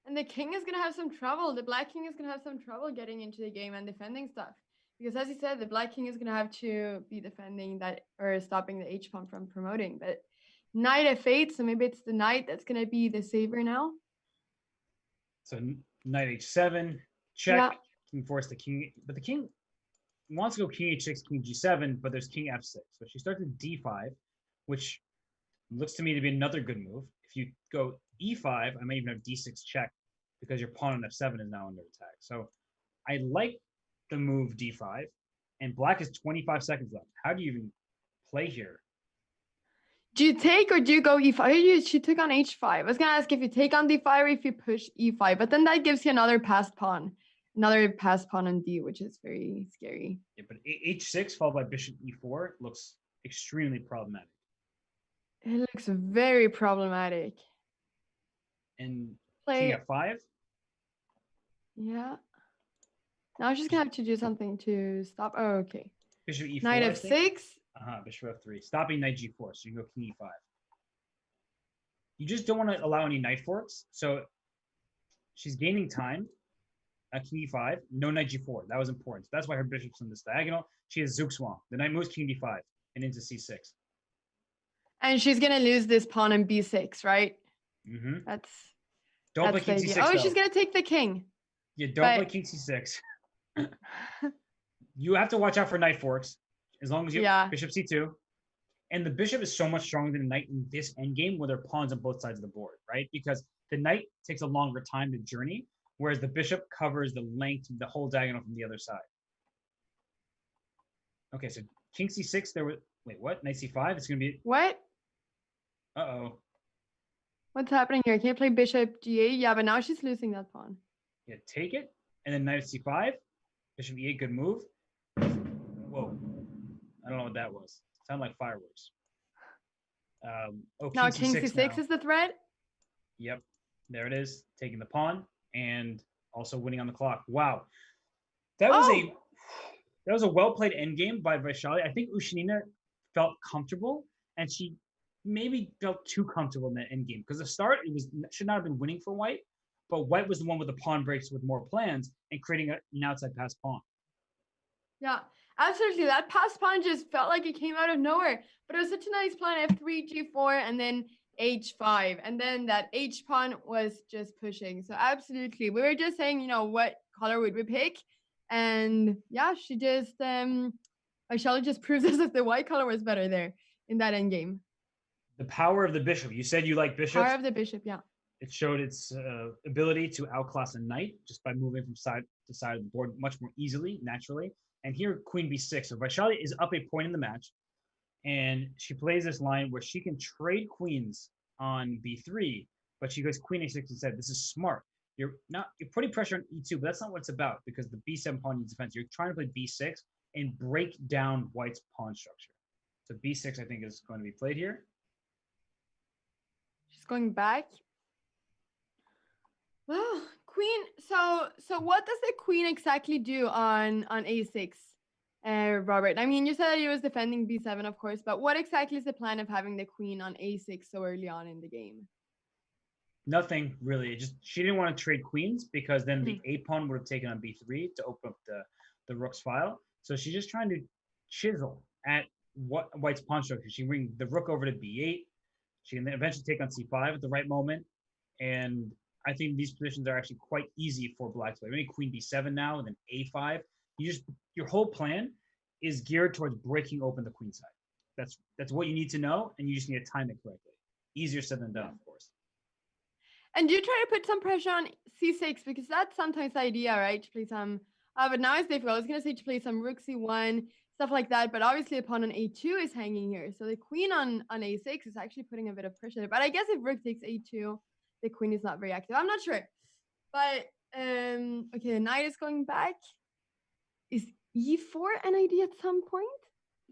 And the king is going to have some trouble. The black king is going to have some trouble getting into the game and defending stuff. Because as you said, the black king is going to have to be defending that, or stopping the h-pawn from promoting. But knight f8, so maybe it's the knight that's going to be the saver now. So knight h7, check. Yeah. King force the king, but the king wants to go king h6, king g7, but there's king f6. So she starts with d5, which looks to me to be another good move. if you go e5, I might even have d6 check because your pawn on f7 is now under attack. So I like the move d5, and black has 25 seconds left. How do you even play here? Do you take or do you go e5? She took on h5. I was gonna ask if you take on d5 or if you push e5, but then that gives you another passed pawn on d, which is very scary. Yeah, but h6 followed by bishop e4 looks extremely problematic. It looks very problematic. And Play king f5. Yeah. Now she's gonna have to do something to stop. Oh, okay. Bishop e4. Knight f6. Bishop f3. Stopping knight g4. So you can go king e5. You just don't want to allow any knight forks. So she's gaining time. King e5. No knight g4. That was important. So that's why her bishop's on this diagonal. She has Zugzwang. The knight moves king d5 and into c6. And she's gonna lose this pawn in b6, right? Mm-hmm. Don't play king c6. Oh, she's gonna take the king. Yeah, don't play king c6. You have to watch out for knight forks. As long as you bishop c2. And the bishop is so much stronger than the knight in this endgame where there are pawns on both sides of the board, right? Because the knight takes a longer time to journey, whereas the bishop covers the length of the whole diagonal from the other side. Okay, so king c6, there was... Wait, what? Knight c5? It's going to be... What? Uh-oh. What's happening here? Can't play bishop g8? Yeah, but now she's losing that pawn. Yeah, take it. And then knight c5. Bishop e8, good move. Whoa. I don't know what that was. Sound like fireworks. Now king c6 is the threat? Yep. There it is. Taking the pawn and also winning on the clock. Wow. That was a well-played endgame by Vaishali. I think Ushanina felt comfortable, and she maybe felt too comfortable in that endgame. Because the start, should not have been winning for white, but white was the one with the pawn breaks with more plans and creating an outside pass pawn. Yeah, absolutely. That pass pawn just felt like it came out of nowhere. But it was such a nice plan, f3, g4, and then h5. And then that h pawn was just pushing. So absolutely. We were just saying, what color would we pick? And yeah, she just, Vaishali just proves us that the white color was better there in that endgame. The power of the bishop. You said you like bishops? Power of the bishop, yeah. It showed its ability to outclass a knight just by moving from side to side of the board much more easily, naturally. And here, queen b6. So Vaishali is up a point in the match, and she plays this line where she can trade queens on b3, but she goes queen a6 instead. This is smart. You're putting pressure on e2, but that's not what it's about because the b7 pawn needs defense. You're trying to play b6 and break down white's pawn structure. So b6, I think, is going to be played here. She's going back. Well, queen. So what does the queen exactly do on a6, Robert? I mean, you said that he was defending b7, of course, but what exactly is the plan of having the queen on a6 so early on in the game? Nothing really. She didn't want to trade queens because then the a pawn would have taken on b3 to open up the rook's file. So she's just trying to chisel at white's pawn structure. She can bring the rook over to b8. She can then eventually take on c5 at the right moment, and I think these positions are actually quite easy for black to play. Maybe queen b7 now, and then a5. Your whole plan is geared towards breaking open the queen side. That's what you need to know, and you just need to time it correctly. Easier said than done, of course. And do you try to put some pressure on c6 because that's sometimes the idea, right? To play some, but now it's difficult. I was gonna say to play some rook c1, stuff like that. But obviously, the pawn on a2 is hanging here, so the queen on a6 is actually putting a bit of pressure. But I guess if rook takes a2. The queen is not very active. I'm not sure. But, okay, the knight is going back. Is e4 an idea at some point?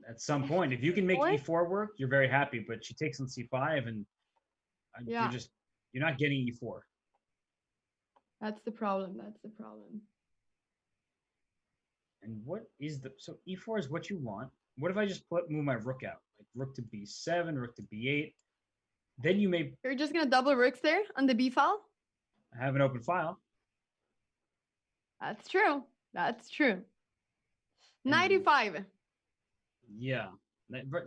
At some point. If you can make e4 work, you're very happy. But she takes on c5, and you're not getting e4. That's the problem. And so e4 is what you want. What if I just move my rook out? Like rook to b7, rook to b8. Then you're just going to double rooks there on the b file? I have an open file. That's true. Knight e5. Yeah.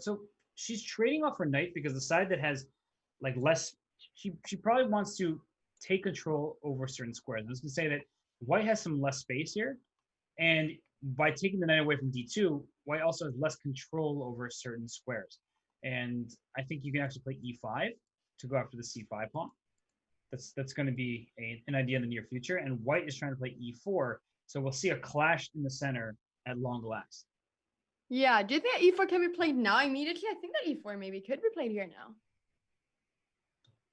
So she's trading off her knight because the side that has like less, she probably wants to take control over certain squares. I was going to say that white has some less space here. And by taking the knight away from d2, white also has less control over certain squares. And I think you can actually play e5 to go after the c5 pawn. That's going to be an idea in the near future. And white is trying to play e4, so we'll see a clash in the center at long last. Yeah, do you think e4 can be played now immediately? I think that e4 maybe could be played here now.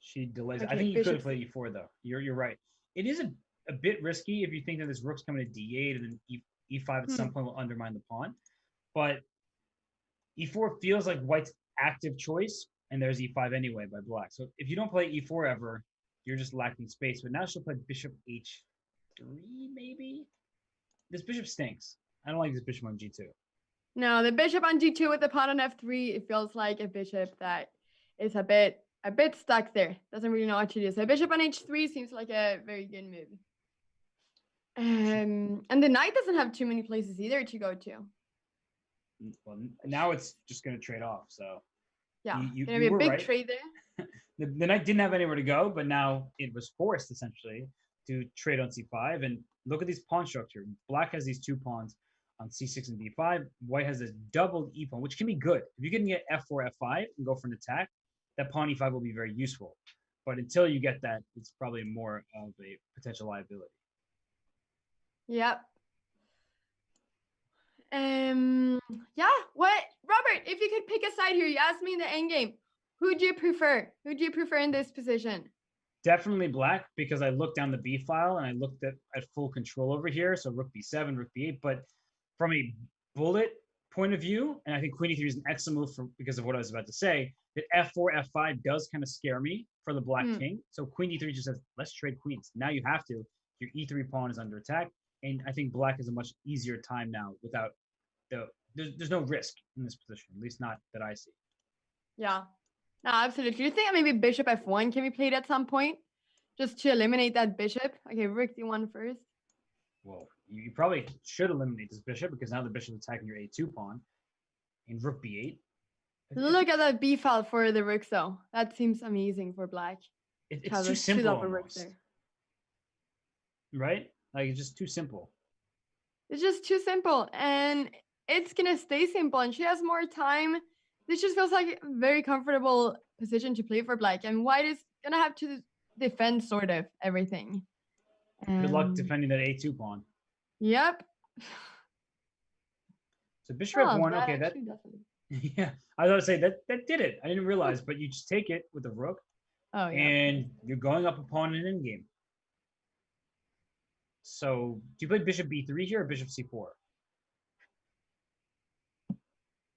She delays. Okay, I think you could have bishop played e4 though. You're right. It is a bit risky if you think that this rook's coming to d8 and then e5 at some point will undermine the pawn. But e4 feels like white's active choice, and there's e5 anyway by black. So if you don't play e4 ever, you're just lacking space. But now she'll play bishop h3 maybe. This bishop stinks. I don't like this bishop on g2. No, the bishop on g2 with the pawn on f3, it feels like a bishop that is a bit stuck there. Doesn't really know what to do. So bishop on h3 seems like a very good move. And the knight doesn't have too many places either to go to. Well, now it's just going to trade off. So yeah, you gonna be a big right. trade there. the knight didn't have anywhere to go, but now it was forced essentially to trade on c5. And look at these pawn structure. Black has these two pawns on c6 and d5. White has this doubled e pawn, which can be good. If you can get f4, f5 and go for an attack, that pawn e5 will be very useful. But until you get that, it's probably more of a potential liability. Yep. Yeah. What, Robert? If you could pick a side here, you asked me in the endgame. Who do you prefer? Who do you prefer in this position? Definitely black, because I looked down the b file and I looked at full control over here. So rook b7, rook b8. But from a bullet point of view, and I think queen e3 is an excellent move because of what I was about to say, that f4, f5 does kind of scare me for the black king. So queen e3 just says, let's trade queens. Now you have to. Your e3 pawn is under attack. And I think black has a much easier time now without there's no risk in this position, at least not that I see. Yeah. No, absolutely. Do you think maybe bishop f1 can be played at some point? Just to eliminate that bishop? Okay, rook d1 first. Well, you probably should eliminate this bishop because now the bishop is attacking your a2 pawn. And rook b8. Look at that b file for the rooks though. That seems amazing for black. It's too simple almost. Right? Like, it's just too simple. It's just too simple. And it's going to stay simple. And she has more time. This just feels like a very comfortable position to play for black. And white is going to have to defend sort of everything. Good luck defending that a2 pawn. Yep. So bishop f1, okay, that yeah, I was going to say that did it. I didn't realize, but you just take it with the rook. Oh, yeah. And you're going up a pawn in an endgame. So, do you play bishop b3 here or bishop c4?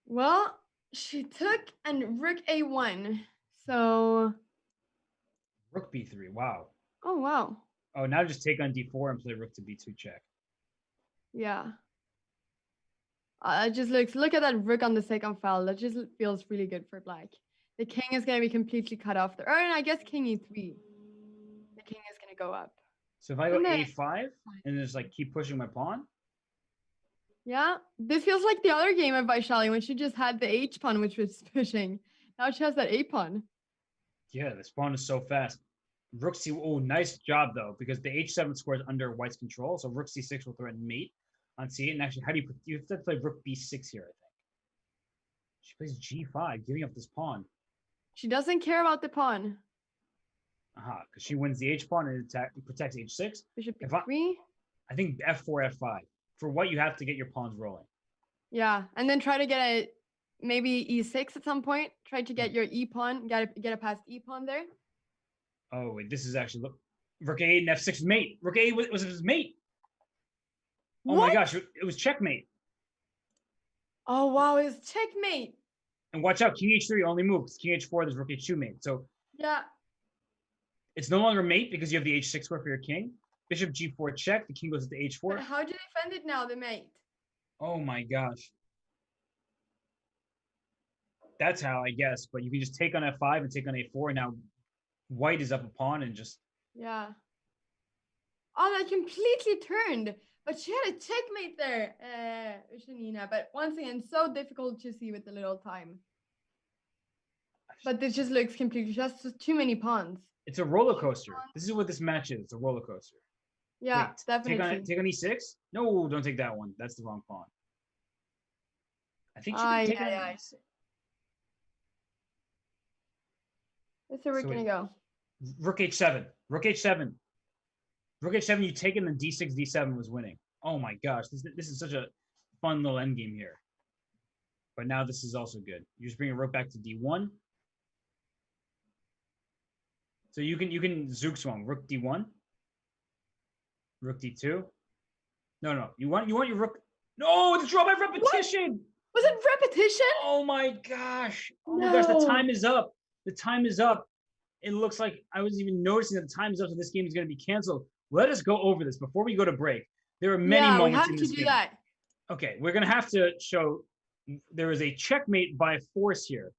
Well, she took and rook a1. So rook b3. Wow. Oh, wow. Oh, now just take on d4 and play rook to b2 check. Yeah. It just look at that rook on the second file. That just feels really good for black. The king is going to be completely cut off there. Or I guess king e3. The king is going to go up. So if I go a5 and just like keep pushing my pawn. Yeah, this feels like the other game of Vaishali when she just had the h pawn, which was pushing. Now she has that a pawn. Yeah, this pawn is so fast. Rook c. Oh, nice job though, because the h7 square is under white's control. So rook c6 will threaten mate on c8. And actually, how do you have to play rook b6 here? I think she plays g5, giving up this pawn. She doesn't care about the pawn. Because she wins the h pawn and protects h6. Bishop b3. I think f4, f5. For what you have to get your pawns rolling. Yeah, and then try to get a maybe e6 at some point. Try to get your e pawn, get a past e pawn there. Oh wait, this is actually rook a8 and f6 mate. Rook a8 was his mate. Oh my gosh, it was checkmate. Oh wow, it's checkmate. And watch out, king h3 only moves. King h4, there's rook h2 mate. So yeah, it's no longer mate because you have the h6 square for your king. Bishop g4 check. The king goes to h4. But how do you defend it now, the mate? Oh my gosh. That's how, I guess. But you can just take on f5 and take on a4. And now white is up a pawn and just... Yeah. Oh, that completely turned. But she had a checkmate there, Gunina. But once again, so difficult to see with the little time. But this just looks completely... Just too many pawns. It's a roller coaster. This is what this match is. It's a roller coaster. Yeah, wait, definitely. Take on e6? No, don't take that one. That's the wrong pawn. I think she can take on e6. Where's the rook So gonna go? rook h7, rook h7, rook h7. You take, and then d6, d7 was winning. Oh my gosh, this is such a fun little endgame here. But now this is also good. You just bring a rook back to d1. So you can zugzwang rook d1, rook d2. No, you want your rook. No, it's draw by repetition. Was it repetition? Oh my gosh. Oh my No. gosh, the time is up. The time is up. It looks like I wasn't even noticing that the time is up, so this game is going to be canceled. Let us go over this before we go to break. There are many moments in this game. We have to do that. Okay, we're going to have to show there is a checkmate by force here.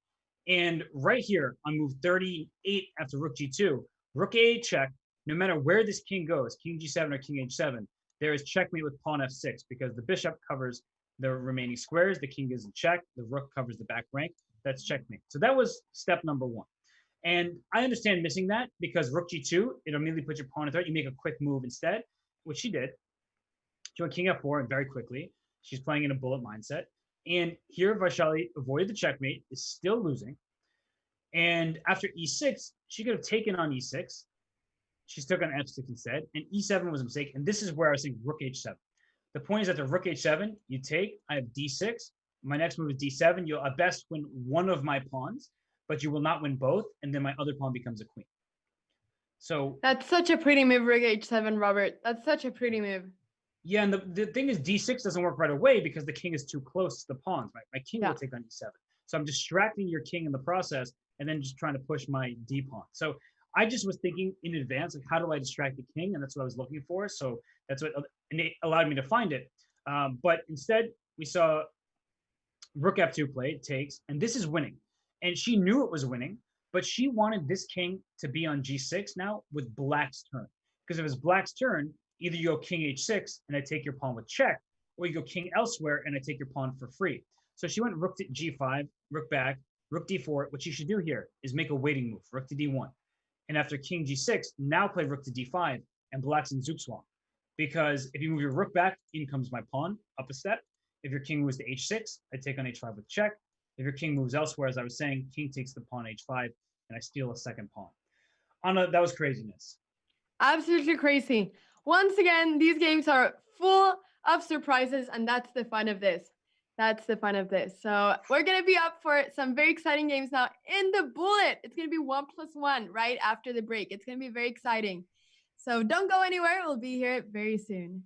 And right here on move 38 after rook g2, rook a8 check, no matter where this king goes, king g7 or king h7, there is checkmate with pawn f6 because the bishop covers the remaining squares, the king is in check, the rook covers the back rank. That's checkmate. So that was step number one. And I understand missing that because rook g2, it immediately puts your pawn in threat. You make a quick move instead, which she did. She went king f4 and very quickly. She's playing in a bullet mindset. And here Vaishali avoided the checkmate, is still losing. And after e6, she could have taken on e6. She took on f6 instead. And e7 was a mistake. And this is where I was thinking rook h7. The point is that the rook h7, you take, I have d6. My next move is d7. You'll at best win one of my pawns, but you will not win both. And then my other pawn becomes a queen. So that's such a pretty move, rook h7, Robert. That's such a pretty move. Yeah, and the thing is d6 doesn't work right away because the king is too close to the pawns. My king will take on e7. So I'm distracting your king in the process and then just trying to push my d pawn. So I just was thinking in advance, like, how do I distract the king? And that's what I was looking for. So that's what allowed me to find it. But instead, we saw rook f2 play, it takes, and this is winning. And she knew it was winning, but she wanted this king to be on g6 now with black's turn. Because if it's black's turn, either you go king h6 and I take your pawn with check, or you go king elsewhere and I take your pawn for free. So she went rook to g5, rook back, rook d4. What you should do here is make a waiting move, rook to d1. And after king g6, now play rook to d5 and black's in zugzwang. Because if you move your rook back, in comes my pawn up a step. If your king moves to h6, I take on h5 with check. If your king moves elsewhere, as I was saying, king takes the pawn h5 and I steal a second pawn. Anna, that was craziness. Absolutely crazy. Once again, these games are full of surprises, and that's the fun of this. That's the fun of this. So we're going to be up for some very exciting games now in the bullet. It's going to be 1+1 right after the break. It's going to be very exciting. So don't go anywhere. We'll be here very soon.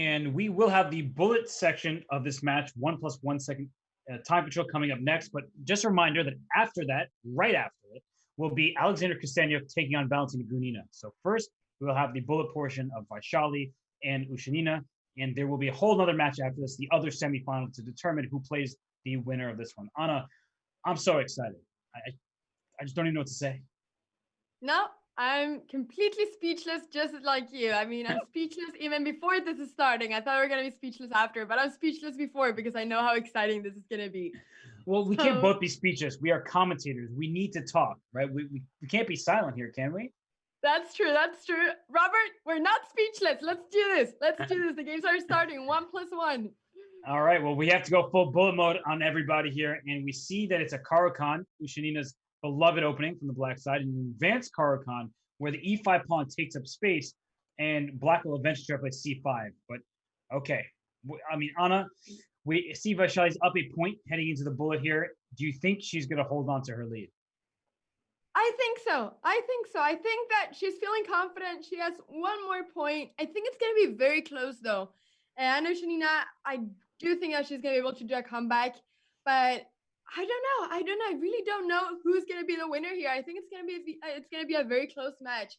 And we will have the bullet section of this match, 1+1 second time control coming up next. But just a reminder that after that, right after it, will be Alexander Kosteniuk taking on Valentina Gunina. So first, we'll have the bullet portion of Vaishali and Ushanina. And there will be a whole other match after this, the other semifinal, to determine who plays the winner of this one. Anna, I'm so excited. I just don't even know what to say. No, I'm completely speechless, just like you. I mean, I'm speechless even before this is starting. I thought we were going to be speechless after, but I'm speechless before because I know how exciting this is going to be. Well, we can't both be speechless. We are commentators. We need to talk, right? We can't be silent here, can we? That's true. That's true. Robert, we're not speechless. Let's do this. Let's do this. The games are starting. 1+1. All right. Well, we have to go full bullet mode on everybody here. And we see that it's a Caro-Kann, Ushanina's beloved opening from the black side, and advanced Caro-Kann, where the e5 pawn takes up space, and black will eventually try to play c5. But okay. I mean, Anna, we see Vaishali's up a point heading into the bullet here. Do you think she's going to hold on to her lead? I think so. I think that she's feeling confident. She has one more point. I think it's going to be very close, though. And I know Shanina, I do think that she's going to be able to do a comeback, but I don't know. I really don't know who's going to be the winner here. I think it's going to be a very close match.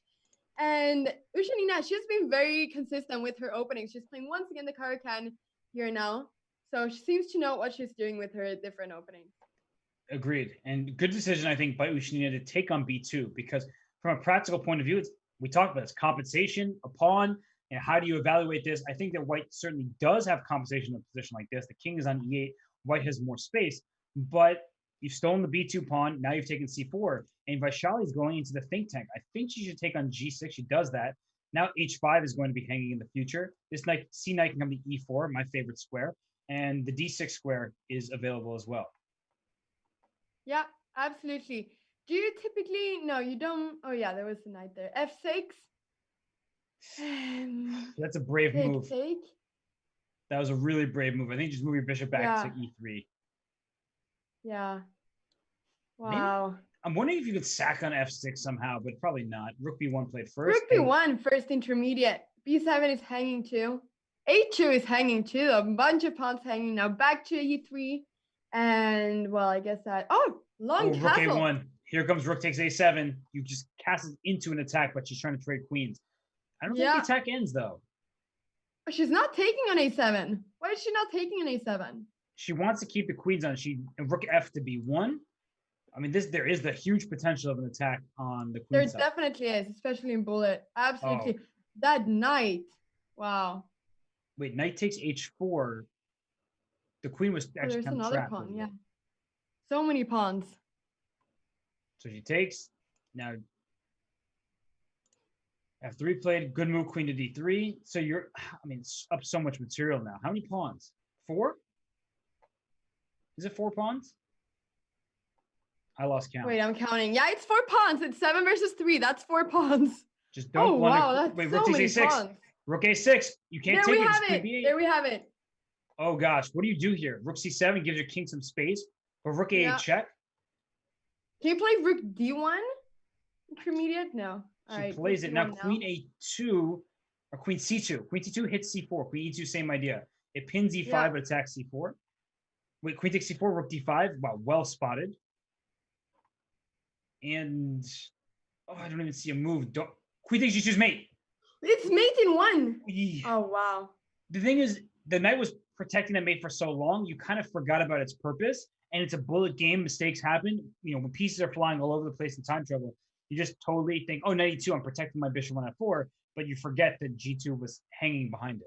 And Ushanina, she's been very consistent with her openings. She's playing once again the Caro-Kann here now. So she seems to know what she's doing with her different openings. Agreed. And good decision, I think, by Ushanina to take on b2, because from a practical point of view, we talked about this compensation, a pawn, and how do you evaluate this? I think that white certainly does have compensation in a position like this. The king is on e8. White has more space, but you've stolen the b2 pawn. Now you've taken c4. And Vaishali is going into the think tank. I think she should take on g6. She does that. Now h5 is going to be hanging in the future. This knight, c knight can come to e4, my favorite square. And the d6 square is available as well. Yeah, absolutely. Do you typically, no, you don't. Oh yeah, there was the knight there. F6. That's a brave move. Take. That was a really brave move. I think just move your bishop back to e3. Yeah. Wow. Maybe, I'm wondering if you could sack on f6 somehow, but probably not. Rook b1 played first. Rook b1 first intermediate. b7 is hanging too. a2 is hanging too. A bunch of pawns hanging now. Back to e3. And well, I guess that. Oh, long castle. Rook a1. Here comes rook takes a7. You just castle into an attack, but she's trying to trade queens. I don't think the attack ends though. She's not taking on a7. Why is she not taking on a7? She wants to keep the queens on. Rook f to b1. I mean, there is the huge potential of an attack on the queen side. There definitely is, especially in bullet. Absolutely. Oh. That knight. Wow. Wait, knight takes h4. The queen was actually there's another pawn, yeah. So many pawns. So she takes. Now, f3 played. Good move, queen to d3. So it's up so much material now. How many pawns? 4? Is it 4 pawns? I lost count. Wait, I'm counting. Yeah, it's 4 pawns. It's 7 versus 3. That's 4 pawns. Just don't want wow, that's wait, so rook many takes a6. pawns. Rook a6. You can't take it. There we have it. Oh gosh, what do you do here? Rook c7 gives your king some space, but rook a8 check. Can you play rook d1 intermediate? No. She plays it now. Queen a2 or queen c2. Queen c2 hits c4. Queen e2, same idea. It pins e5 but attacks c4. Wait, queen takes c4, rook d5. Wow, well spotted. And I don't even see a move. Queen takes g2's mate. It's mate in 1. Oh wow. The thing is, the knight was protecting that mate for so long, you kind of forgot about its purpose. And it's a bullet game. Mistakes happen. When pieces are flying all over the place in time trouble, you just totally think, oh, knight e2, I'm protecting my bishop on f4, but you forget that g2 was hanging behind it.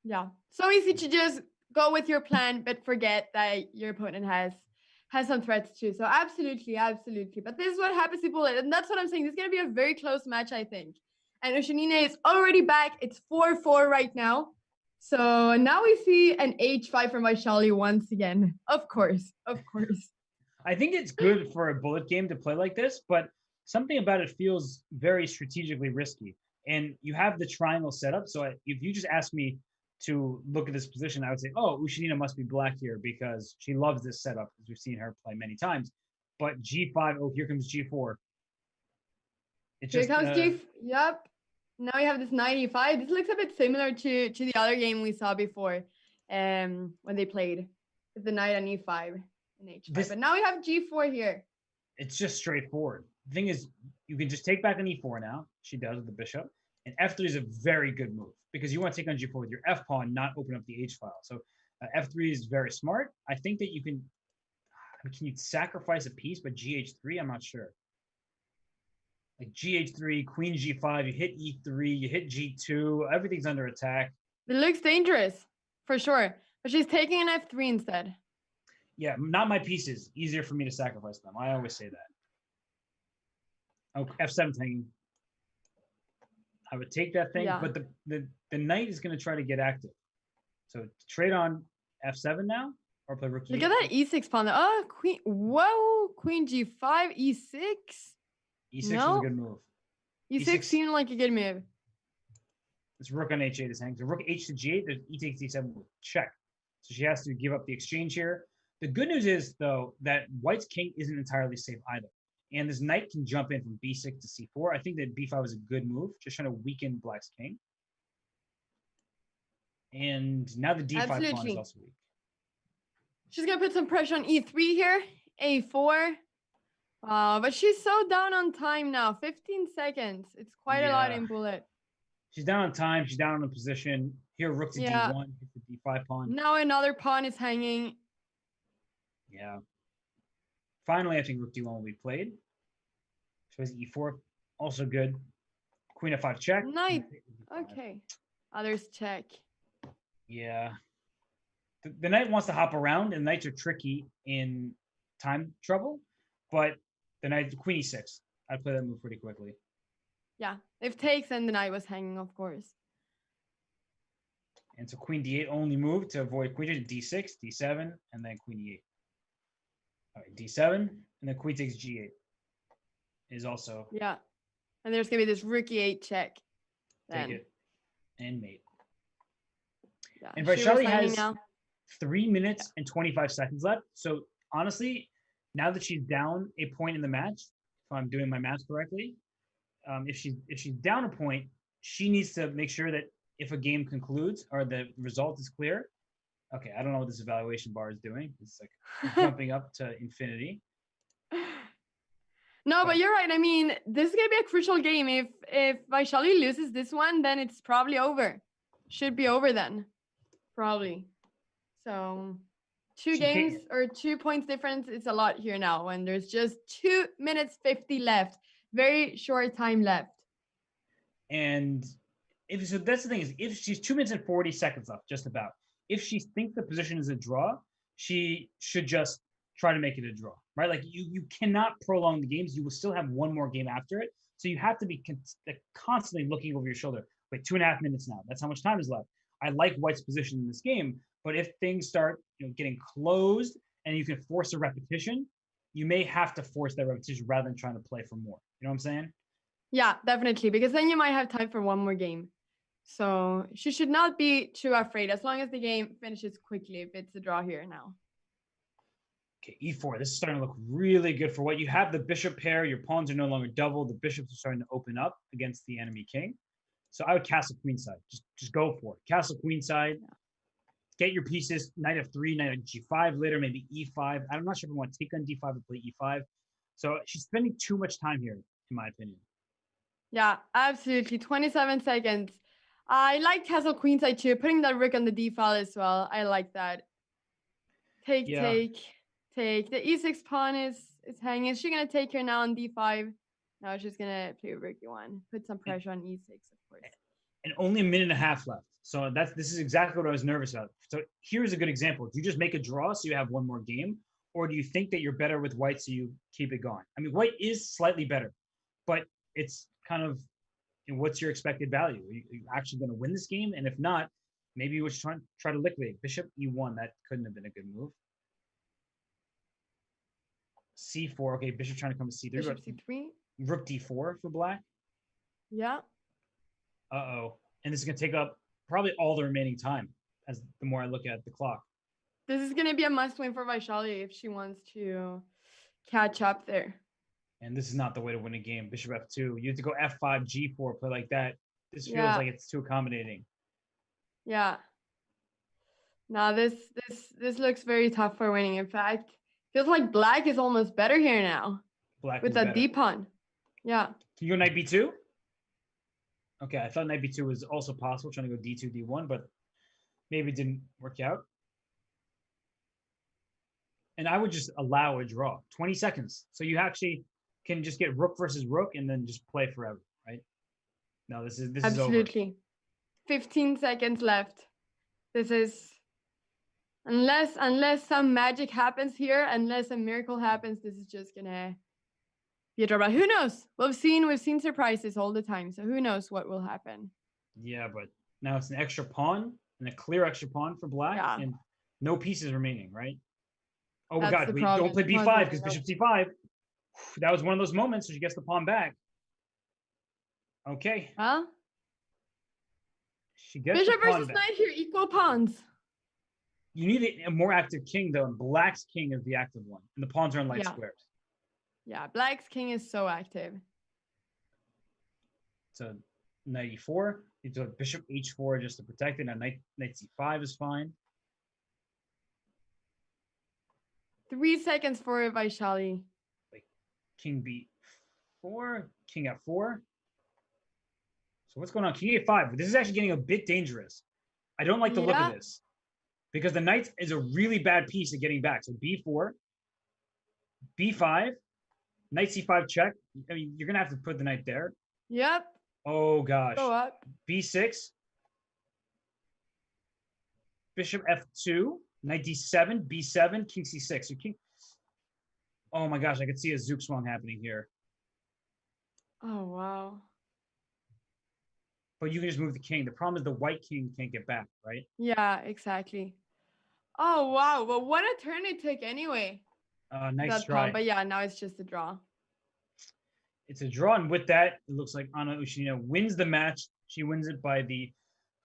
Yeah. So easy to just go with your plan, but forget that your opponent has some threats too. So absolutely. But this is what happens in bullet. And that's what I'm saying. This is going to be a very close match, I think. And Ushanina is already back. It's 4-4 right now. So now we see an h5 from Vaishali once again. Of course. I think it's good for a bullet game to play like this, but something about it feels very strategically risky. And you have the triangle set up. So if you just ask me to look at this position, I would say, oh, Ushanina must be black here because she loves this setup, as we've seen her play many times. But g5, oh, here comes g4. Here comes g4. Yep. Now we have this 95. This looks a bit similar to the other game we saw before, when they played with the knight on e5 and h5. But now we have g4 here. It's just straightforward. The thing is, you can just take back on e4 now. She does with the bishop. And f3 is a very good move because you want to take on g4 with your f pawn, not open up the h file. So f3 is very smart. I think that you can you sacrifice a piece, but gh3, I'm not sure. Like gh3, queen g5, you hit e3, you hit g2, everything's under attack. It looks dangerous, for sure. But she's taking an f3 instead. Yeah, not my pieces. Easier for me to sacrifice them. I always say that. Oh, f7 hanging. I would take that thing, but the knight is going to try to get active. So trade on f7 now, or play rook e8. Look at that e6 pawn. Oh, queen. Whoa, queen g5, e6. E6 is a good move. E6 seemed like a good move. This rook on h8 is hanging. So rook h to g8, there's e takes d7 with check. So she has to give up the exchange here. The good news is, though, that white's king isn't entirely safe either. And this knight can jump in from b6 to c4. I think that b5 is a good move, just trying to weaken black's king. And now the d5 pawn is also weak. She's going to put some pressure on e3 here, a4. But she's so down on time now. 15 seconds. It's quite a lot in bullet. She's down on time. She's down on the position. Here, rook to d1, hit the d5 pawn. Now another pawn is hanging. Yeah. Finally, I think rook d1 will be played. So it's e4, also good. Queen f5 check. Knight. Okay. Others check. Yeah. The knight wants to hop around, and knights are tricky in time trouble. But the knight, queen e6. I'd play that move pretty quickly. Yeah. If takes, then the knight was hanging, of course. And so queen d8 only move to avoid queen d6, d7, and then queen e8. All right, d7, and then queen takes g8 is also. Yeah. And there's going to be this rook e8 check. Take it. And mate. Yeah, and Vaishali has 3 minutes and 25 seconds left. So honestly, now that she's down a point in the match, if I'm doing my math correctly, if she's down a point, she needs to make sure that if a game concludes or the result is clear. Okay, I don't know what this evaluation bar is doing. It's like jumping up to infinity. No, but you're right. I mean, this is gonna be a crucial game. If Vaishali loses this one, then it's probably over. Should be over then, probably. So 2 games or 2 points difference. It's a lot here now when there's just 2 minutes 50 left. Very short time left. And so that's the thing is, if she's 2 minutes and 40 seconds left, just about. If she thinks the position is a draw, she should just try to make it a draw, right? Like you cannot prolong the games. You will still have one more game after it. So you have to be constantly looking over your shoulder. Wait, 2.5 minutes now. That's how much time is left. I like White's position in this game, but if things start getting closed and you can force a repetition, you may have to force that repetition rather than trying to play for more. You know what I'm saying? Yeah, definitely. Because then you might have time for one more game. So she should not be too afraid as long as the game finishes quickly if it's a draw here now. Okay, e4. This is starting to look really good for White. You have the bishop pair. Your pawns are no longer double. The bishops are starting to open up against the enemy king. So I would castle queenside. Just go for it. Castle queenside. Yeah. Get your pieces. Knight f3, knight g5 later, maybe e5. I'm not sure if I want to take on d5 or play e5. So she's spending too much time here, in my opinion. Yeah, absolutely. 27 seconds. I like castle queenside too. Putting that rook on the d file as well. I like that. Take. The e6 pawn is hanging. Is she gonna take her now on d5? No, she's gonna play rook e1. Put some pressure on e6, of course. And only a minute and a half left. So this is exactly what I was nervous about. So here's a good example. Do you just make a draw so you have one more game? Or do you think that you're better with White so you keep it going? I mean, White is slightly better, but it's kind of, what's your expected value? Are you actually going to win this game? And if not, maybe you should try to liquidate. Bishop e1, that couldn't have been a good move. c4, okay, bishop trying to come to c3. Bishop c3. Rook d4 for black. Yeah. Uh-oh. And this is going to take up probably all the remaining time as the more I look at the clock. This is going to be a must-win for Vaishali if she wants to catch up there. And this is not the way to win a game. Bishop f2. You have to go f5, g4, play like that. This feels Yeah. like it's too accommodating. Yeah. Now this looks very tough for winning. In fact, feels like black is almost better here now Black with is that better. D pawn. Yeah. Can you go knight b2? Okay, I thought knight b2 was also possible, trying to go d2, d1, but maybe it didn't work out. And I would just allow a draw. 20 seconds. So you actually can just get rook versus rook and then just play forever, right? No, this is over. Absolutely. 15 seconds left. This is unless some magic happens here, unless a miracle happens, this is just gonna be a draw. But who knows? We've seen surprises all the time. So who knows what will happen? Yeah, but now it's an extra pawn and a clear extra pawn for black and no pieces remaining, right? Oh my God, we don't play b5 because bishop c5. That was one of those moments. So she gets the pawn back. Okay. Huh? She gets bishop the pawn versus back. knight here, equal pawns. You need a more active king, though. And black's king is the active one, and the pawns are in light squares. Yeah, black's king is so active. So knight e4. You do a bishop h4 just to protect it. Now knight c5 is fine. 3 seconds for Vaishali. Like king b4, king f4. So what's going on? King a5. This is actually getting a bit dangerous. I don't like the look of this because the knight is a really bad piece of getting back. So b4, b5, knight c5 check. I mean, you're gonna have to put the knight there. Yep. Oh gosh. Go up. b6, bishop f2, knight d7, b7, king c6. So king. Oh my gosh, I could see a zook swung happening here. Oh wow. But you can just move the king. The problem is the white king can't get back, right? Yeah, exactly. Oh wow. Well, what a turn it took anyway. Nice try. Pawn, but yeah, now it's just a draw. It's a draw, and with that, it looks like Anna Ushina wins the match. She wins it by the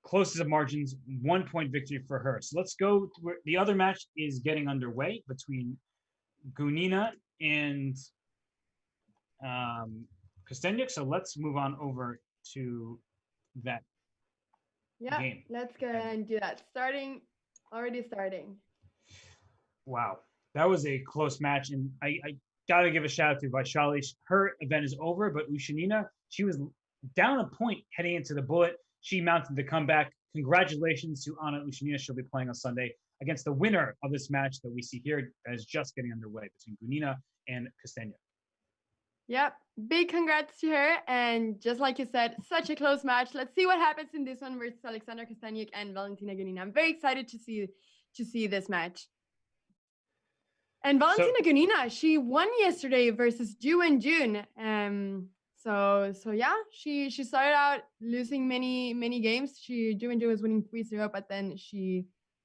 closest of margins, 1 point victory for her. So let's go. The other match is getting underway between Gunina and Kosteniuk. So let's move on over to that game. Let's go ahead and do that. Already starting. Wow, that was a close match, and I gotta give a shout out to Vaishali. Her event is over, but Ushanina, she was down a point heading into the bullet. She mounted the comeback. Congratulations to Anna Ushanina. She'll be playing on Sunday against the winner of this match that we see here that is just getting underway between Gunina and Kosteniuk. Yep, big congrats to her. And just like you said, such a close match. Let's see what happens in this one versus Alexandra Kosteniuk and Valentina Gunina. I'm very excited to see this match. And Valentina Gunina, she won yesterday versus Ju and June. So yeah, she started out losing many games. Ju and June was winning 3-0, but then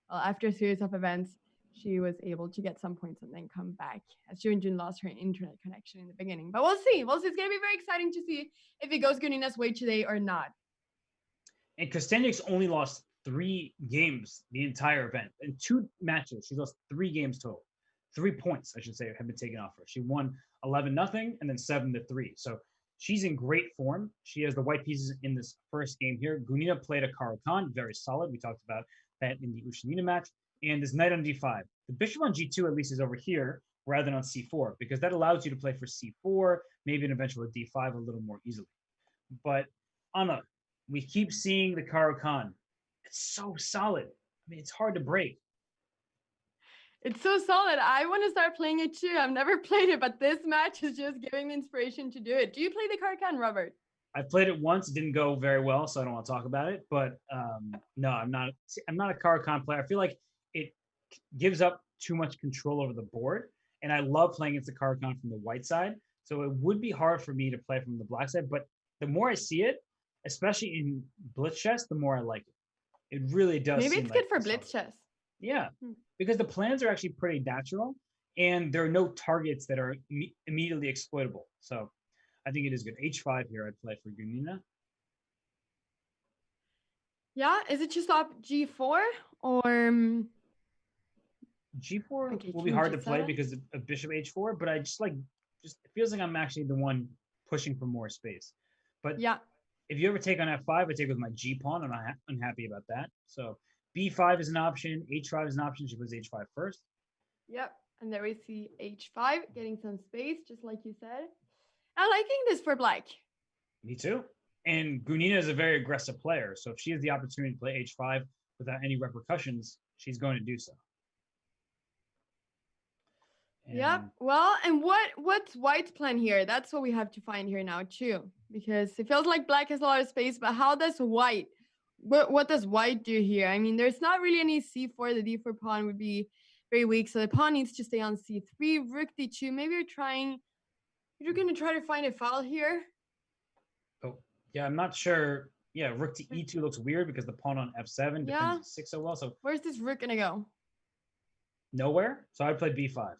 after a series of events, she was able to get some points and then come back as Ju and June lost her internet connection in the beginning. But we'll see. It's going to be very exciting to see if it goes Gunina's way today or not. And Kosteniuk's only lost 3 games the entire event. In 2 matches, she lost 3 games total. 3 points, I should say, have been taken off her. She won 11-0 and then 7-3. So she's in great form. She has the white pieces in this first game here. Gunina played a Caro-Kann, very solid. We talked about that in the Ushanina match. And this knight on d5. The bishop on g2 at least is over here rather than on c4 because that allows you to play for c4, maybe an eventual d5 a little more easily. But Anna, we keep seeing the Caro-Kann. It's so solid. I mean, it's hard to break. It's so solid. I want to start playing it too. I've never played it, but this match is just giving me inspiration to do it. Do you play the Caro-Kann, Robert? I played it once. It didn't go very well, so I don't want to talk about it. But no, I'm not a Caro-Kann player. I feel like it gives up too much control over the board, and I love playing against the Caro-Kann from the white side. So it would be hard for me to play from the black side. But the more I see it, especially in blitz chess, the more I like it. It really does. Maybe it's good for blitz chess. Yeah, because the plans are actually pretty natural, and there are no targets that are immediately exploitable. So I think it is good. H5 here, I'd play for Gunina. Yeah, is it just up G4 or G4 will be hard to play because of bishop H4, but I just it feels like I'm actually the one pushing for more space. But yeah, if you ever take on f5, I take with my g pawn. I'm not unhappy about that. So b5 is an option. h5 is an option. She plays h5 first. Yep. And there we see h5 getting some space, just like you said. I'm liking this for black. Me too. And Gunina is a very aggressive player. So if she has the opportunity to play h5 without any repercussions, she's going to do so. Yep. Well, and what's white's plan here? That's what we have to find here now too, because it feels like black has a lot of space. But how does white? What does white do here? I mean, there's not really any c4. The d4 pawn would be very weak, so the pawn needs to stay on c3. Rook d2. Maybe you're going to try to find a file here. Oh, yeah, I'm not sure. Yeah, rook to e2 looks weird because the pawn on f7 defends e6 so well. So where's this rook going to go? Nowhere. So I'd play b5.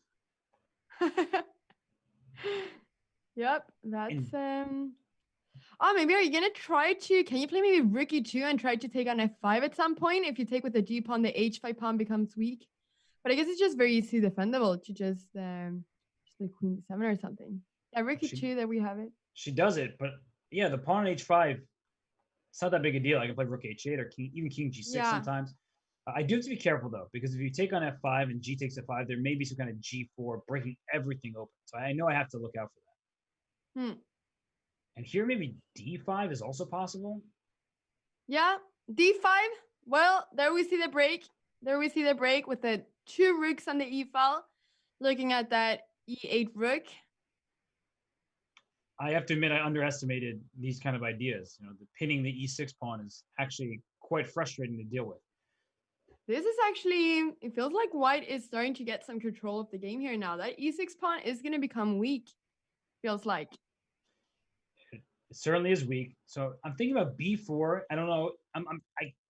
Yep, that's oh, maybe are you gonna try to? Can you play maybe rook e2 and try to take on f5 at some point? If you take with the g pawn, the h5 pawn becomes weak. But I guess it's just very easy defendable to just like queen d7 or something. Yeah, rook e2. There we have it. She does it, but yeah, the pawn on h5. It's not that big a deal. I can play rook h8 or even king g6 sometimes. I do have to be careful though, because if you take on f5 and g takes f5, there may be some kind of g4 breaking everything open. So I know I have to look out for that. And here maybe d5 is also possible. Yeah, d5. Well, there we see the break. There we see the break with the two rooks on the e file. Looking at that e8 rook. I have to admit, I underestimated these kind of ideas. You know, the pinning the e6 pawn is actually quite frustrating to deal with. This is actually, it feels like white is starting to get some control of the game here now. That e6 pawn is going to become weak, feels like. It certainly is weak. So I'm thinking about b4. I don't know. I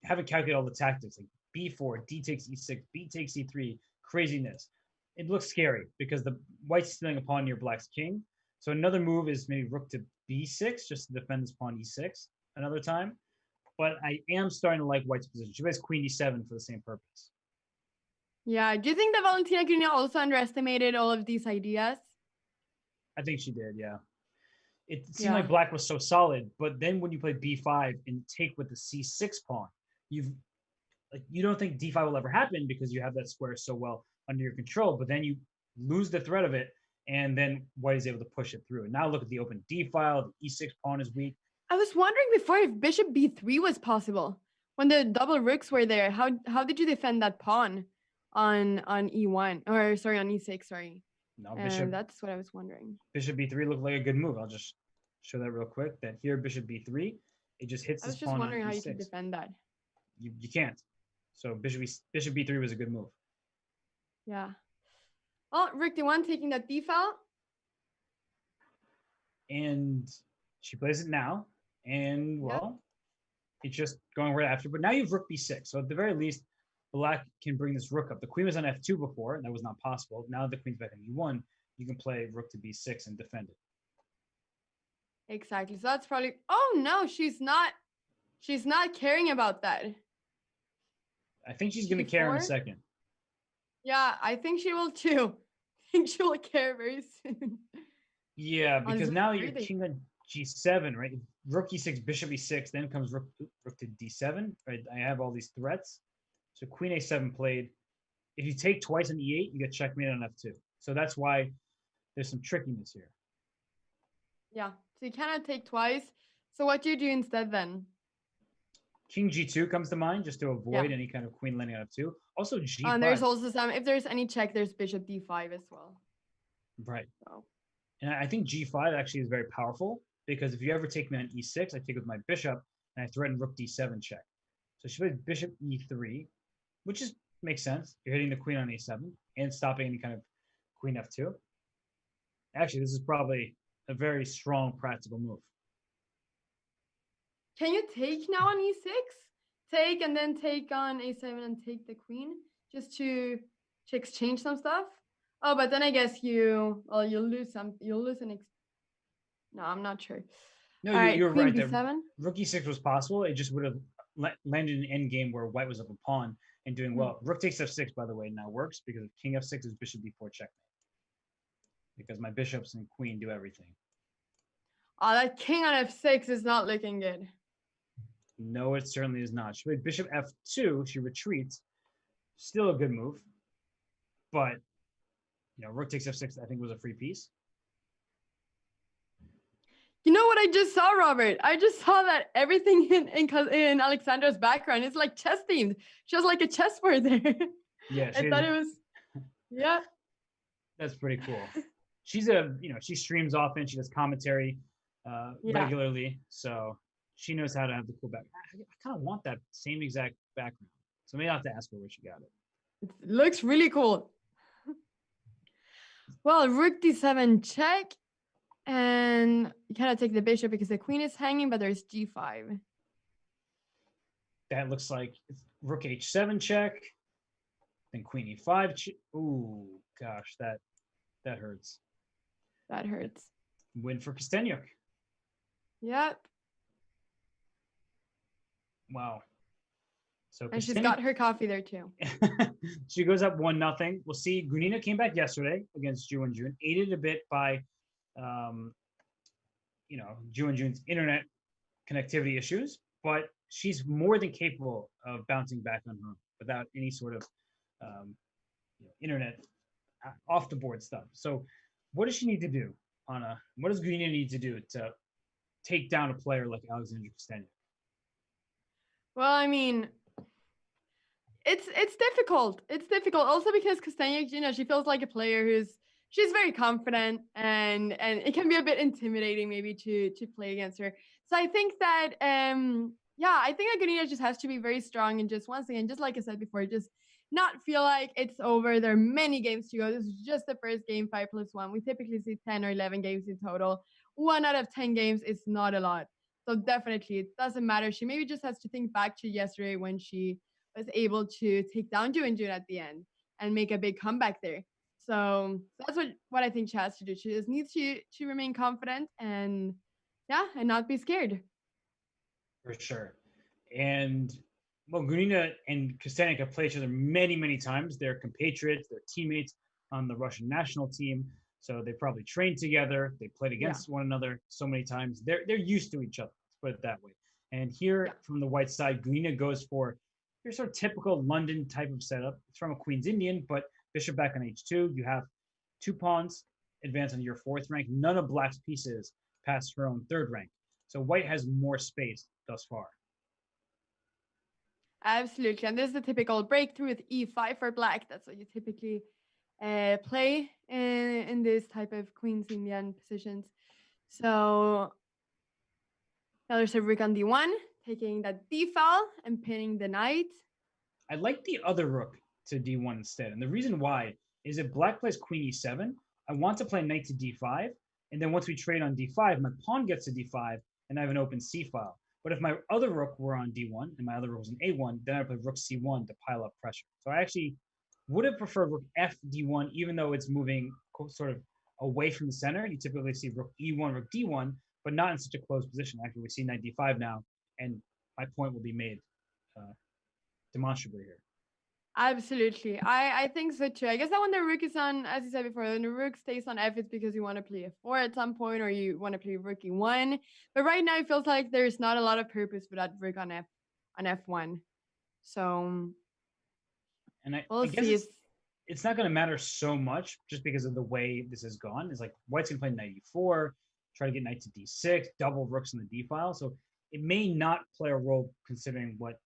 haven't calculated all the tactics. Like b4, d takes e6, b takes e3, craziness. It looks scary because the white's stealing a pawn near black's king. So another move is maybe rook to b6 just to defend this pawn e6 another time. But I am starting to like white's position. She plays queen d7 for the same purpose. Yeah. Do you think that Valentina Gunina also underestimated all of these ideas? I think she did, yeah. It seemed like black was so solid, but then when you play b5 and take with the c6 pawn, you don't think d5 will ever happen because you have that square so well under your control, but then you lose the threat of it, and then white is able to push it through. And now look at the open d file. The e6 pawn is weak. I was wondering before if bishop b3 was possible. When the double rooks were there, how did you defend that pawn on e1? Or sorry, on e6, sorry. No, bishop. That's what I was wondering. Bishop b3 looked like a good move. I'll just show that real quick. That here, bishop b3, it just hits this pawn on e6. I was just wondering how you can defend that. You can't. So bishop b3 was a good move. Yeah. Oh, rook d1 taking that d file. And she plays it now. And, well, it's just going right after. But now you have rook b6. So at the very least, black can bring this rook up. The queen was on f2 before, and that was not possible. Now the queen's back on e1. You can play rook to b6 and defend it. Exactly. So that's probably... Oh, no, she's not caring about that. I think she's going to care in a second. Yeah, I think she will too. I think she will care very soon. Yeah, because now you're king on g7, right? Rook e6, bishop e6, then comes rook to d7, right? I have all these threats. So queen a7 played. If you take twice on e8, you get checkmate on f2. So that's why there's some trickiness here. Yeah, so you cannot take twice. So what do you do instead then? King g2 comes to mind just to avoid any kind of queen landing on f2. Also g5. And there's also some, if there's any check, there's bishop d5 as well. Right. So. And I think g5 actually is very powerful because if you ever take me on e6, I take with my bishop and I threaten rook d7 check. So she plays bishop e3, which makes sense. You're hitting the queen on a7 and stopping any kind of queen f2. Actually, this is probably a very strong practical move. Can you take now on e6? Take and then take on a7 and take the queen just to exchange some stuff? Oh, but then I guess you'll lose some. You'll lose an. No, I'm not sure. No, you're right. Rook e6 was possible. It just would have landed an endgame where white was up a pawn and doing well. Rook takes f6, by the way, now works because if king f6 is bishop d4 checkmate. Because my bishops and queen do everything. Oh, that king on f6 is not looking good. No, it certainly is not. She played bishop f2. She retreats. Still a good move, but rook takes f6. I think was a free piece. You know what I just saw, Robert? I just saw that everything in Alexandra's background is like chess themed. She has like a chessboard there. Yeah, I thought it was. Yeah. That's pretty cool. She's she streams often. She does commentary regularly, so she knows how to have the cool back. I kind of want that same exact background, so maybe I'll have to ask her where she got it. It looks really cool. Well, rook d7 check, and you cannot take the bishop because the queen is hanging, but there's g5. That looks like rook h7 check, then queen e5. Ooh, gosh, that hurts. That hurts. Win for Kosteniuk. Yep. Wow. So and she's got her coffee there too. She goes up 1-0. We'll see. Gunina came back yesterday against Ju and Jun, aided a bit by, Ju and Jun's internet connectivity issues, but she's more than capable of bouncing back on her without any sort of internet off the board stuff. So, what does she need to do, Anna? What does Gunina need to do to take down a player like Alexandra Kosteniuk? Well, I mean, it's difficult. It's difficult also because Kosteniuk, she feels like a player she's very confident and it can be a bit intimidating maybe to play against her. So I think that I think that Gunina just has to be very strong and just once again, just like I said before, just not feel like it's over. There are many games to go. This is just the first game, 5+1. We typically see 10 or 11 games in total. 1 out of 10 games is not a lot. So definitely, it doesn't matter. She maybe just has to think back to yesterday when she was able to take down Ju and Jun at the end and make a big comeback there. So that's what I think she has to do. She just needs to remain confident and not be scared. For sure. And well, Gunina and Kosteniuk have played each other many, many times. They're compatriots, they're teammates on the Russian national team. So they probably trained together. They played against one another so many times. They're used to each other. Let's put it that way. And here from the white side, Gunina goes for your sort of typical London type of setup. It's from a Queen's Indian, but bishop back on h2. You have 2 pawns advance on your 4th rank. None of Black's pieces past her own 3rd rank. So White has more space thus far. Absolutely. And this is the typical breakthrough with e5 for Black. That's what you typically play in this type of Queen's Indian positions. So now there's a rook on d1, taking that d file and pinning the knight. I like the other rook to d1 instead. And the reason why is if Black plays queen e7, I want to play knight to d5. And then once we trade on d5, my pawn gets to d5, and I have an open c file. But if my other rook were on d1 and my other rook was on a1, then I play rook c1 to pile up pressure. So I actually would have preferred rook f d1, even though it's moving sort of away from the center. You typically see rook e1, rook d1, but not in such a close position. Actually, we see knight d5 now, and my point will be made demonstrably here. Absolutely. I think so too. I guess that when the rook is on, as you said before, when the rook stays on f, it's because you want to play f4 at some point or you want to play rook e1. But right now it feels like there's not a lot of purpose for that rook on f1. So and I guess it's not going to matter so much just because of the way this has gone. It's like White's going to play knight e4, try to get knight to d6, double rooks in the d file. So it may not play a role considering what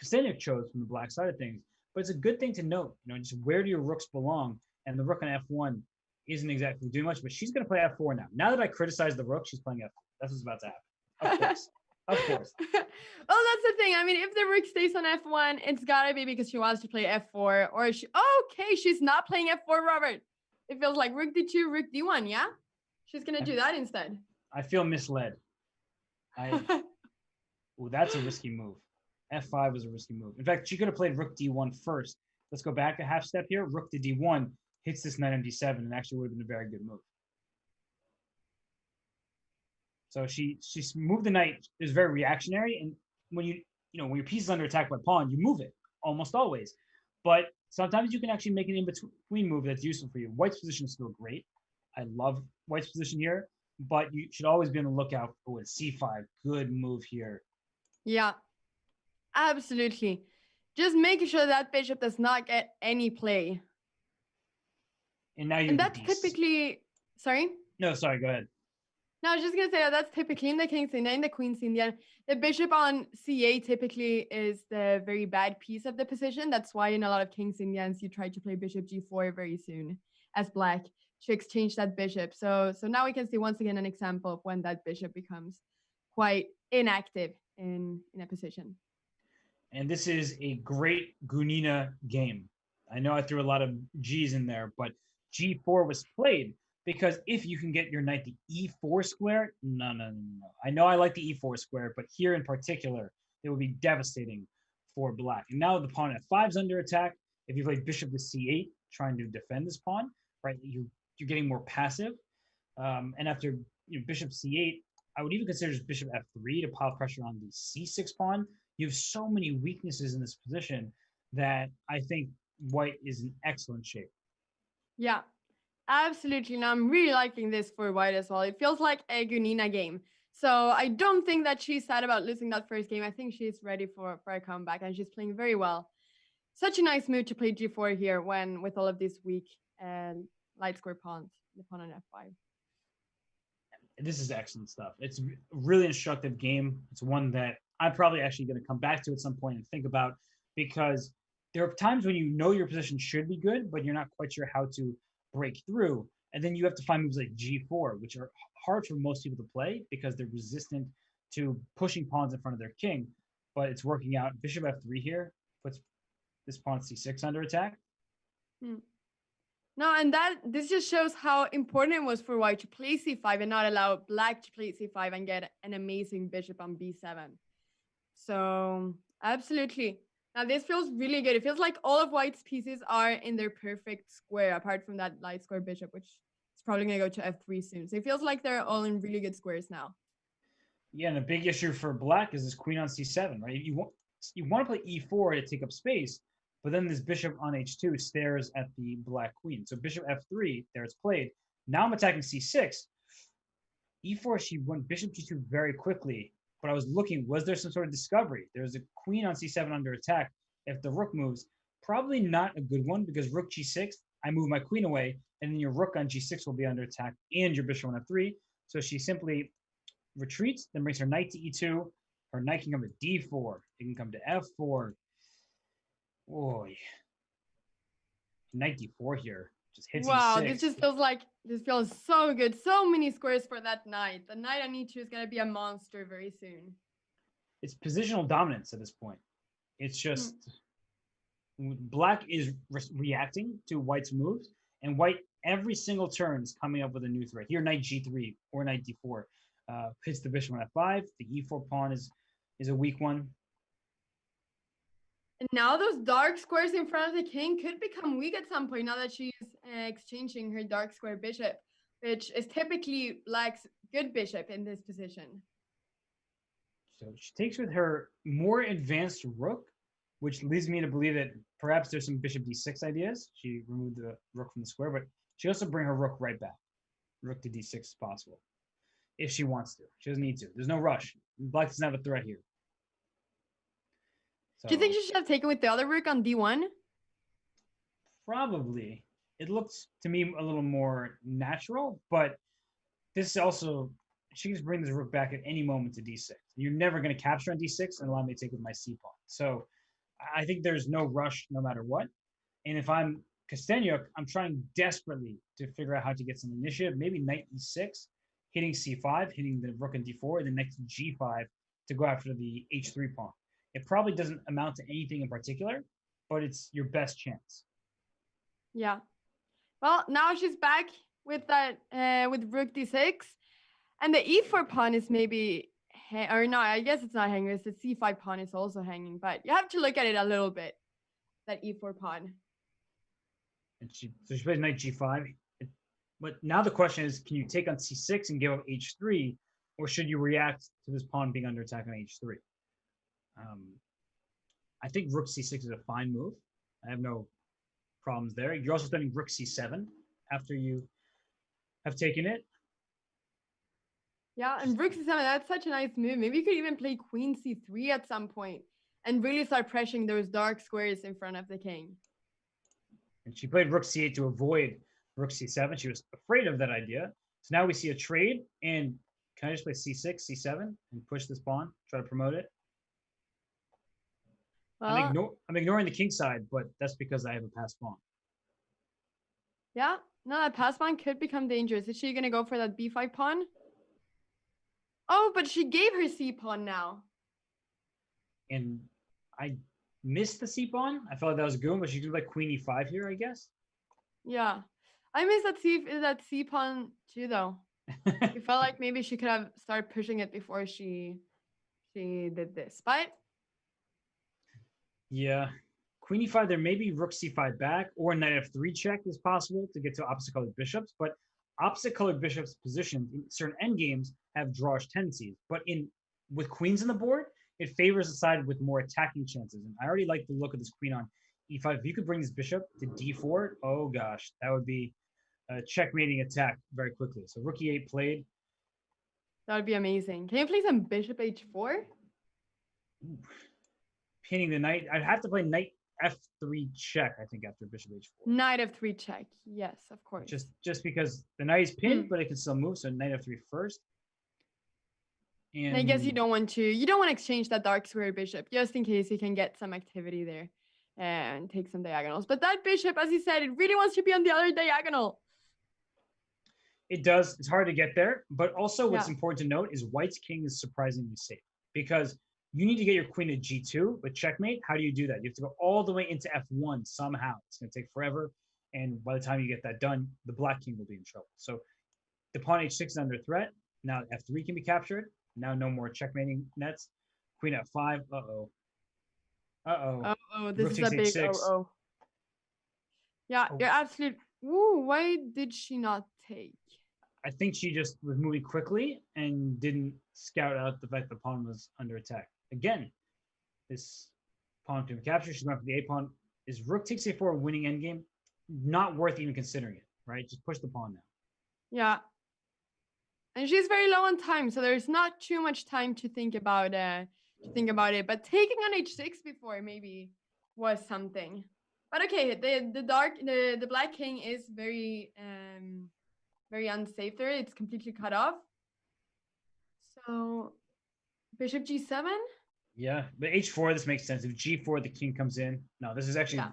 Kosteniuk chose from the Black side of things. But it's a good thing to note, just where do your rooks belong? And the rook on f1 isn't exactly doing much, but she's going to play f4 now. Now that I criticize the rook, she's playing f4. That's what's about to happen. Of course. Of course. Well, that's the thing. I mean, if the rook stays on f1, it's got to be because she wants to play f4. Or she's not playing f4, Robert. It feels like rook d2, rook d1, yeah? She's going to do that instead. I feel misled. That's a risky move. f5 was a risky move. In fact, she could have played rook d1 first. Let's go back a half step here. Rook to d1 hits this knight on d7 and actually would have been a very good move. So she moved the knight. It was very reactionary. And when when your piece is under attack by pawn, you move it almost always. But sometimes you can actually make an in-between move that's useful for you. White's position is still great. I love White's position here. but you should always be on the lookout for a c5. Good move here. Yeah, absolutely. Just making sure that bishop does not get any play. And now you And have the that's d. typically, sorry? No, sorry, go ahead. No, I was just gonna say that's typically in the King's Indian, in the Queen's Indian. The bishop on c8 typically is the very bad piece of the position. That's why in a lot of King's Indians you try to play bishop g4 very soon as black to exchange that bishop. So now we can see once again an example of when that bishop becomes quite inactive in a position. And this is a great Gunina game. I know I threw a lot of G's in there, but G4 was played because if you can get your knight the E4 square, no. I know I like the E4 square, but here in particular, it would be devastating for black. And now the pawn F5 is under attack. If you play bishop to C8, trying to defend this pawn, right, you're getting more passive. And after bishop C8, I would even consider bishop F3 to pile pressure on the C6 pawn. You have so many weaknesses in this position that I think white is in excellent shape. Yeah, absolutely. Now I'm really liking this for white as well. It feels like a Gunina game. So I don't think that she's sad about losing that first game. I think she's ready for a comeback and she's playing very well. Such a nice move to play g4 here when with all of these weak light square pawns, the pawn on f5. This is excellent stuff. It's a really instructive game. It's one that I'm probably actually going to come back to at some point and think about because there are times when you know your position should be good, but you're not quite sure how to break through. And then you have to find moves like G4, which are hard for most people to play because they're resistant to pushing pawns in front of their king. But it's working out. Bishop F3 here puts this pawn C6 under attack. Hmm. No, and this just shows how important it was for white to play c5 and not allow black to play c5 and get an amazing bishop on b7. So absolutely. Now this feels really good. It feels like all of white's pieces are in their perfect square, apart from that light square bishop, which is probably gonna go to f3 soon. So it feels like they're all in really good squares now. Yeah, and a big issue for black is this queen on c7, right? You want to play e4 to take up space, but then this bishop on h2 stares at the black queen. So bishop f3, there it's played. Now I'm attacking c6. e4, she went bishop g2 very quickly, but I was looking, was there some sort of discovery? There's a queen on c7 under attack. If the rook moves, probably not a good one because rook g6, I move my queen away, and then your rook on g6 will be under attack and your bishop on f3. So she simply retreats, then brings her knight to e2. Her knight can come to d4. It can come to f4. Boy, knight d4 here just hits Wow, e6. this feels so good. So many squares for that knight. The knight on e2 is gonna be a monster very soon. It's positional dominance at this point. It's just black is reacting to white's moves, and white every single turn is coming up with a new threat. Here, knight g3 or knight d4 hits the bishop on f5. The e4 pawn is a weak one. And now those dark squares in front of the king could become weak at some point now that she's exchanging her dark square bishop, which is typically black's good bishop in this position. So she takes with her more advanced rook, which leads me to believe that perhaps there's some bishop d6 ideas. She removed the rook from the square, but she also bring her rook right back. Rook to d6 is possible if she wants to. She doesn't need to. There's no rush. Black doesn't have a threat here. So, do you think she should have taken with the other rook on d1? Probably. It looks to me a little more natural, but this also, she can just bring this rook back at any moment to d6. You're never going to capture on d6 and allow me to take with my c pawn. So I think there's no rush no matter what. And if I'm Kosteniuk, I'm trying desperately to figure out how to get some initiative. Maybe knight e6, hitting c5, hitting the rook and d4, and then next g5 to go after the h3 pawn. It probably doesn't amount to anything in particular, but it's your best chance. Yeah. Well, now she's back with that with rook d6, and the e4 pawn is maybe or no, I guess it's not hanging. It's the c5 pawn is also hanging, but you have to look at it a little bit. That e4 pawn. And she plays knight g5. But now the question is, can you take on c6 and give up h3, or should you react to this pawn being under attack on h3? I think rook c6 is a fine move. I have no problems there. You're also spending rook c7 after you have taken it. Yeah, and rook c7, that's such a nice move. Maybe you could even play queen c3 at some point and really start pressuring those dark squares in front of the king. And she played rook c8 to avoid rook c7. She was afraid of that idea. So now we see a trade. And can I just play c6, c7, and push this pawn, try to promote it? Well, I'm ignoring the king side, but that's because I have a passed pawn. yeah, no, that pass pawn could become dangerous. Is she going to go for that b5 pawn? Oh, but she gave her c pawn now. And I missed the c pawn. I felt like that was good, but she could like queen e5 here, I guess. Yeah, I miss that c pawn too, though. I felt like maybe she could have started pushing it before she did this, but yeah, queen e5. There may be rook c5 back, or knight f3 check is possible to get to opposite colored bishops. But opposite colored bishops positioned in certain endgames have drawish tendencies. But in with queens on the board, it favors the side with more attacking chances. And I already like the look of this queen on e5. If you could bring this bishop to d4, oh gosh, that would be a checkmating attack very quickly. So rook e8 played. that would be amazing. Can you play some bishop h4? Ooh, pinning the knight. I'd have to play knight f3 check, I think, after bishop h4. Knight f3 check. Yes, of course. Just because the knight is pinned, but it can still move. So knight f3 first. And I guess you don't want to exchange that dark square bishop just in case you can get some activity there and take some diagonals. But that bishop, as you said, it really wants to be on the other diagonal. It does. It's hard to get there. But also what's important to note is white's king is surprisingly safe because you need to get your queen to g2, but checkmate, how do you do that? You have to go all the way into f1 somehow. It's going to take forever. And by the time you get that done, the black king will be in trouble. So the pawn h6 is under threat. Now f3 can be captured. Now no more checkmating nets. Queen f5. Uh-oh. Uh-oh. Oh, this is a big uh-oh. Yeah, you're absolutely... Ooh, why did she not take? I think she just was moving quickly and didn't scout out the fact the pawn was under attack. Again, this pawn can be captured. She's going for the a pawn. Is rook takes a4 a winning endgame? Not worth even considering it, right? Just push the pawn now. Yeah. And she's very low on time, so there's not too much time to think about it. But taking on h6 before maybe was something. But okay, the black king is very very unsafe there. It's completely cut off. So bishop g7. Yeah, but h4 this makes sense. If g4 the king comes in. No, this is actually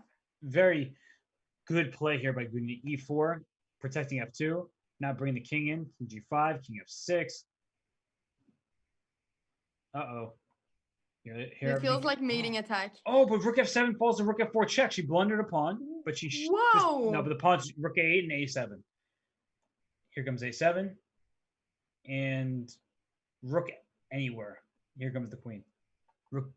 very good play here by Gunina. e4 protecting f2. Now bring the king in. King g5, king f6. Uh-oh. Here it feels like mating attack. Oh, but rook f7 falls to rook f4 check. She blundered a pawn, but she... Whoa! No, but the pawn's rook a8 and a7. Here comes a7. And rook anywhere. Here comes the queen. Rook.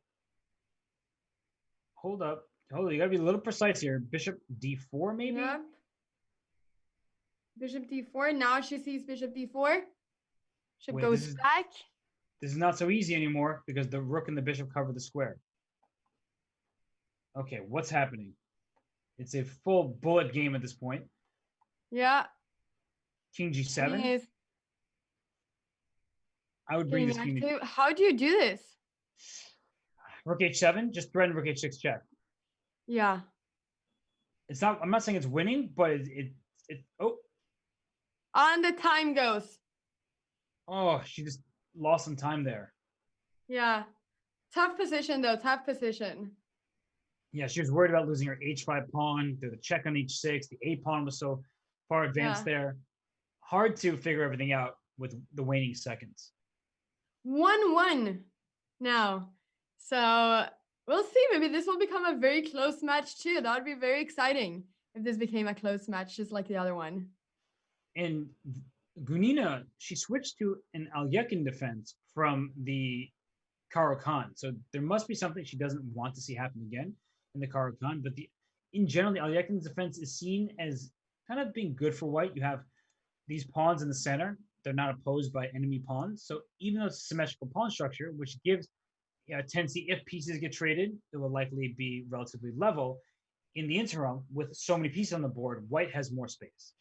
Hold up. Hold on. You got to be a little precise here. Bishop d4, maybe? Yep. Bishop d4. Now she sees bishop d4. Bishop goes back. This is not so easy anymore because the rook and the bishop cover the square. Okay, what's happening? It's a full bullet game at this point. Yeah. King g7. I would bring this king to... How do you do this? Rook h7, just threaten rook h6 check. Yeah. It's not... I'm not saying it's winning, but it oh. On the time goes. Oh, she just lost some time there. Yeah. Tough position, though. Tough position. Yeah, she was worried about losing her h5 pawn. There's a check on h6. The a pawn was so far advanced there. Hard to figure everything out with the waning seconds. 1-1 now. So we'll see. Maybe this will become a very close match, too. That would be very exciting if this became a close match, just like the other one. And Gunina, she switched to an Alyekin defense from the Caro-Kann. So there must be something she doesn't want to see happen again in the Caro-Kann. But in general, the Alyekin defense is seen as kind of being good for white. You have these pawns in the center. They're not opposed by enemy pawns. So even though it's a symmetrical pawn structure, which gives a tendency, if pieces get traded, it will likely be relatively level. In the interim, with so many pieces on the board, white has more space.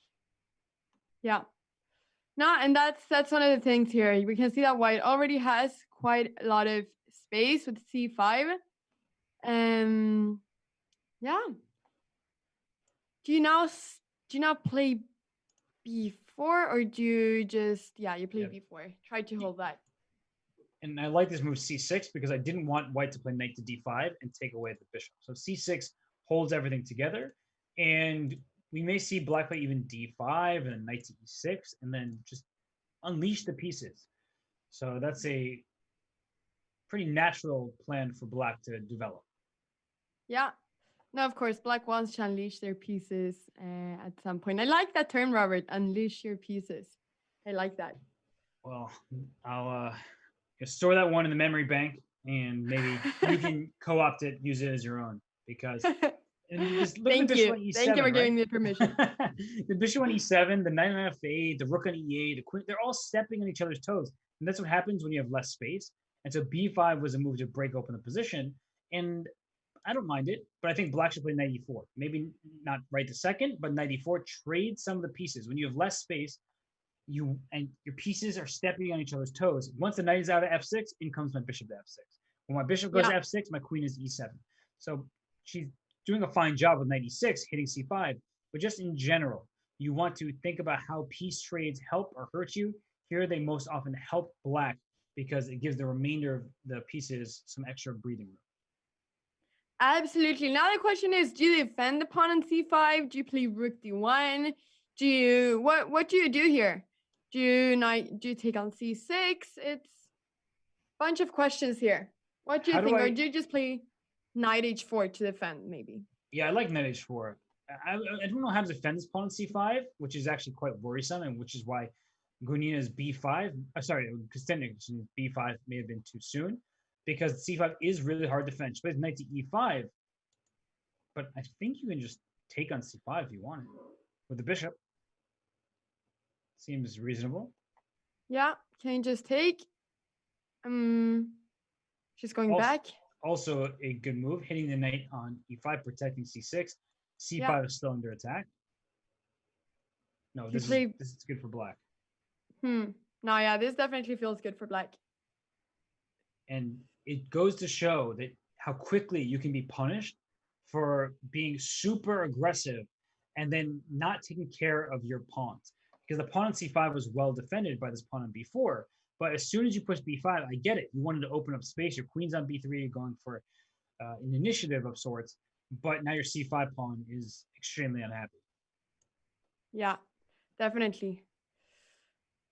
Yeah. No, and that's one of the things here. We can see that white already has quite a lot of space with c5. Yeah. Do you now do you now play b4 or do you just you play Yeah. b4? Try to hold that. And I like this move c6 because I didn't want white to play knight to d5 and take away the bishop. So c6 holds everything together, and we may see black play even d5 and then knight to e6 and then just unleash the pieces. So that's a pretty natural plan for black to develop. Yeah. No, of course, black wants to unleash their pieces at some point. I like that term, Robert. Unleash your pieces. I like that. Well, I'll store that one in the memory bank, and maybe you can co-opt it, use it as your own. Because and just look at the bishop on e7, Thank you for right? giving me permission. The bishop on e7, the knight on f8, the rook on e8, the queen—they're all stepping on each other's toes, and that's what happens when you have less space. And so b5 was a move to break open the position, and I don't mind it, but I think black should play knight e4. Maybe not right the second, but knight e4, trade some of the pieces. When you have less space, your pieces are stepping on each other's toes. Once the knight is out of f6, in comes my bishop to f6. When my bishop goes to f6, my queen is e7. So she's doing a fine job with knight e6, hitting c5. But just in general, you want to think about how piece trades help or hurt you. Here, they most often help black because it gives the remainder of the pieces some extra breathing room. Absolutely. Now the question is, do you defend the pawn on c5? Do you play rook d1? Do you what do you do here? Do you take on c6? It's a bunch of questions here. What do you think? Or do you just play knight h4 to defend, maybe? Yeah, I like knight h4. I don't know how to defend this pawn on c5, which is actually quite worrisome, and which is why Gunina's b5, Kosteniuk's b5 may have been too soon, because c5 is really hard to defend. She plays knight to e5, but I think you can just take on c5 if you want it with the bishop. Seems reasonable. Yeah, can you just take? She's going back. Also a good move, hitting the knight on e5, protecting c6. c5 is still under attack. No, this is good for black. No, yeah, this definitely feels good for black. And it goes to show that how quickly you can be punished for being super aggressive and then not taking care of your pawns. Because the pawn on c5 was well defended by this pawn on b4. But as soon as you push b5, I get it. You wanted to open up space. Your queen's on b3, you're going for an initiative of sorts. But now your c5 pawn is extremely unhappy. Yeah, definitely.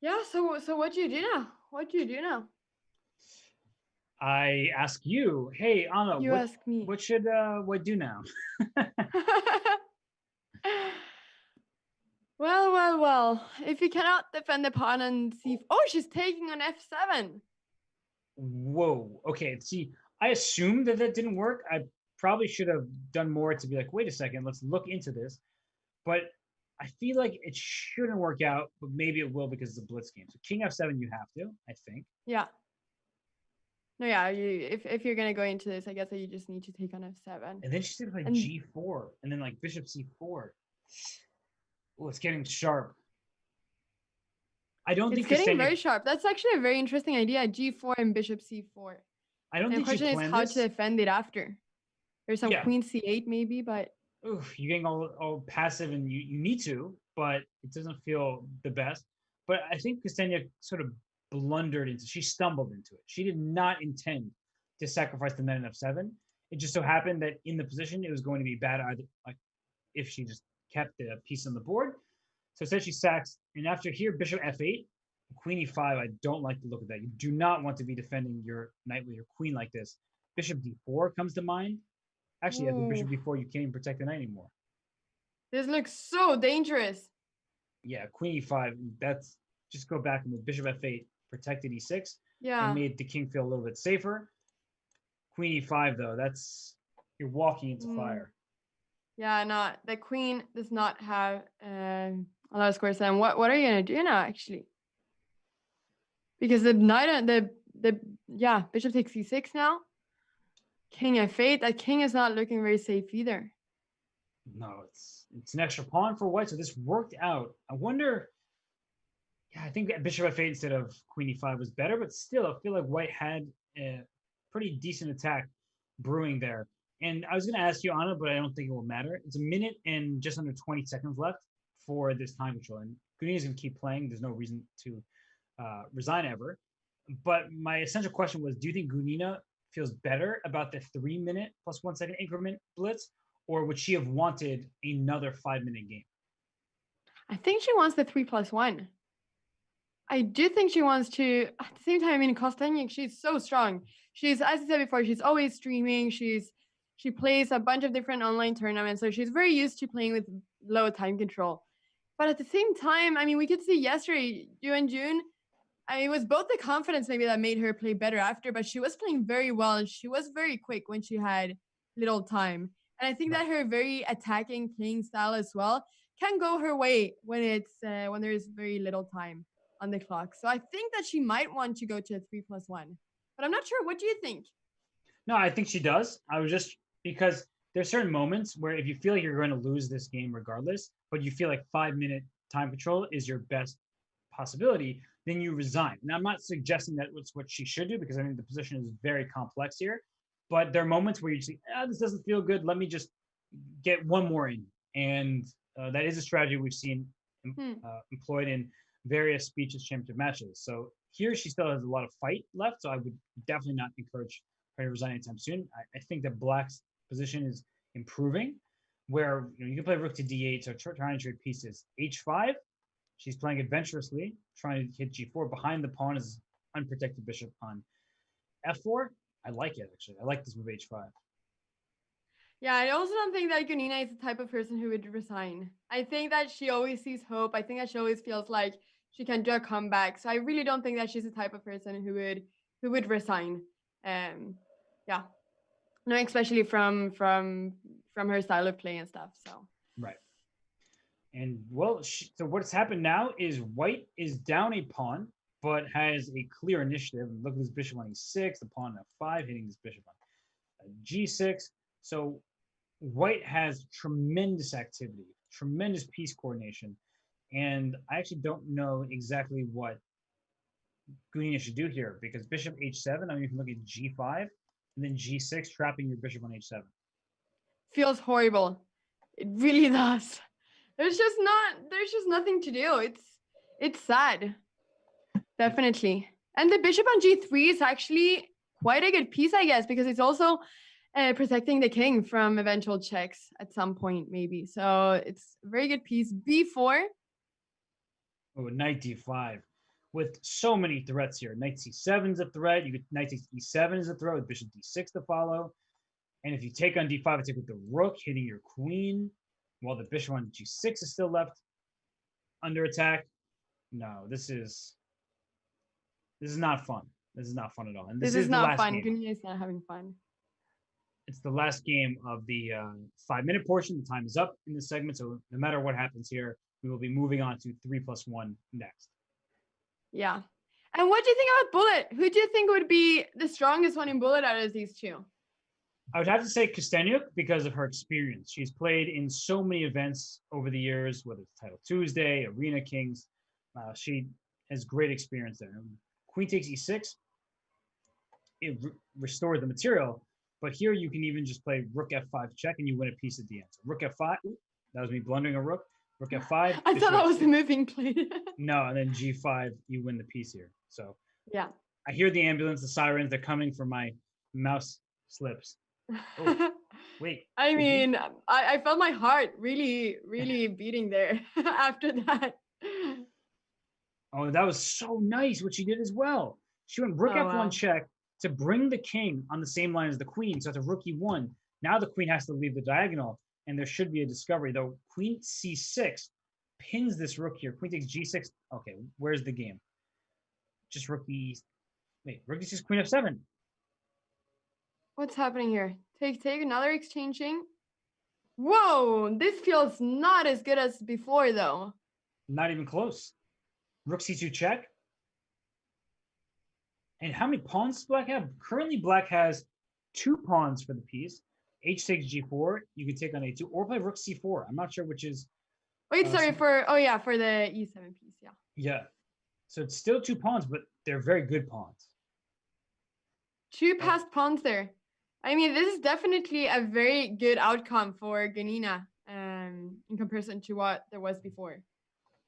Yeah, so what do you do now? What do you do now? I ask you, hey Anna, you ask me. What should what do now? Well. If you cannot defend the pawn on c, she's taking on f7. Whoa. Okay. See, I assumed that didn't work. I probably should have done more to be like, wait a second, let's look into this. But I feel like it shouldn't work out, but maybe it will because it's a blitz game. So king f7, you have to, I think. Yeah. No, yeah. If you're gonna go into this, I guess that you just need to take on f7. And then she's gonna play g4, and then like bishop c4. Oh, it's getting sharp. I don't think it's getting very sharp. That's actually a very interesting idea. G4 and bishop c4. I don't think the question is how to defend it after. There's some queen c8 maybe, but oof, you're getting all passive, and you need to, but it doesn't feel the best. But I think Kosteniuk sort of she stumbled into it. She did not intend to sacrifice the knight on f7. It just so happened that in the position it was going to be bad either, like if she just kept the piece on the board. So instead she sacks, and after here bishop f8, queen e5. I don't like the look of that. You do not want to be defending your knight with your queen like this. Bishop d4 comes to mind. Actually, after bishop d4, you can't even protect the knight anymore. This looks so dangerous. Yeah, queen e5. That's just go back and move bishop f8, protected e6. Yeah. And made the king feel a little bit safer. Queen e5, though, you're walking into fire. Yeah, no, the queen does not have a lot of squares. And what are you gonna do now, actually? Because the knight, bishop takes c6 now. King f8. That king is not looking very safe either. No, it's an extra pawn for white. So this worked out. I wonder Yeah, I think bishop f8 instead of queen e5 was better, but still, I feel like white had a pretty decent attack brewing there. And I was going to ask you, Anna, but I don't think it will matter. It's a minute and just under 20 seconds left for this time control. And Gunina's going to keep playing. There's no reason to resign ever. But my essential question was, do you think Gunina feels better about the 3 minute plus 1 second increment blitz, or would she have wanted another 5 minute game? I think she wants the 3+1. I do think she wants to. At the same time, I mean, Kosteniuk, she's so strong. She's, as I said before, she's always streaming. She plays a bunch of different online tournaments, so she's very used to playing with low time control. But at the same time, I mean, we could see yesterday, Yuan Jun. I mean, it was both the confidence maybe that made her play better after, but she was playing very well and she was very quick when she had little time. And I think Right. that her very attacking playing style as well can go her way when there's very little time on the clock. So I think that she might want to go to a 3+1, but I'm not sure. What do you think? No, I think she does. I was just because there's certain moments where if you feel like you're going to lose this game regardless, but you feel like 5 minute time control is your best possibility, then you resign. Now, I'm not suggesting that it's what she should do because I think the position is very complex here. But there are moments where you see, this doesn't feel good. Let me just get one more in. And that is a strategy we've seen employed in various speeches championship matches. So here she still has a lot of fight left. So I would definitely not encourage her to resign anytime soon. I think that Black's position is improving, where you can play rook to d8, so trying to trade pieces. h5, she's playing adventurously, trying to hit g4. Behind the pawn is unprotected bishop on f4. I like it, actually. I like this move h5. Yeah, I also don't think that Gunina is the type of person who would resign. I think that she always sees hope. I think that she always feels like she can do a comeback. So I really don't think that she's the type of person who would resign. Um, yeah, no, especially from her style of play and stuff. So Right. And well, so what's happened now is white is down a pawn, but has a clear initiative. And look at this bishop on e6, the pawn on f5, hitting this bishop on g6. So white has tremendous activity, tremendous piece coordination. And I actually don't know exactly what Gunina should do here because bishop h7, I mean, you can look at g5 and then g6, trapping your bishop on h7. feels horrible. It really does. There's just nothing to do. It's sad. Definitely. And the bishop on g3 is actually quite a good piece, I guess, because it's also protecting the king from eventual checks at some point, maybe. So it's a very good piece. b4. Oh, knight d5 with so many threats here. Knight c7 is a threat. You get knight takes e7 is a threat with bishop d6 to follow. And if you take on d5, I take with the rook, hitting your queen, while the bishop on g6 is still left under attack. No, this is not fun. This is not fun at all. And this This is is the not last fun. game. Gunina is not having fun. It's the last game of the 5 minute portion. The time is up in this segment. So no matter what happens here, we will be moving on to 3+1 next. Yeah. And what do you think about Bullet? Who do you think would be the strongest one in Bullet out of these two? I would have to say Kosteniuk because of her experience. She's played in so many events over the years, whether it's Title Tuesday, Arena Kings. She has great experience there. Queen takes e6, it restores the material, but here you can even just play rook f5 check and you win a piece at the end. So rook f5, that was me blundering a rook. Rook f5. I thought that was the move being played. No, and then g5, you win the piece here. So yeah. I hear the ambulance, the sirens, they're coming for my mouse slips. Oh, wait. I mean, I felt my heart really, really beating there after that. Oh, that was so nice what she did as well. She went rook f1 wow. check to bring the king on the same line as the queen. So it's a rook e1. Now the queen has to leave the diagonal, and there should be a discovery, though. Queen c6 pins this rook here. Queen takes g6. Okay, where's the game? Just rook e. Wait, rook e6, queen f7. What's happening here? Take another exchanging. Whoa, this feels not as good as before, though. Not even close. Rook c2 check. And how many pawns does Black have? Currently, Black has 2 pawns for the piece. H takes g4. You can take on a2 or play rook c4. I'm not sure which is. Wait, sorry, for the e7 piece, yeah. Yeah. So it's still 2 pawns, but they're very good pawns. Two passed pawns there. I mean, this is definitely a very good outcome for Gunina in comparison to what there was before.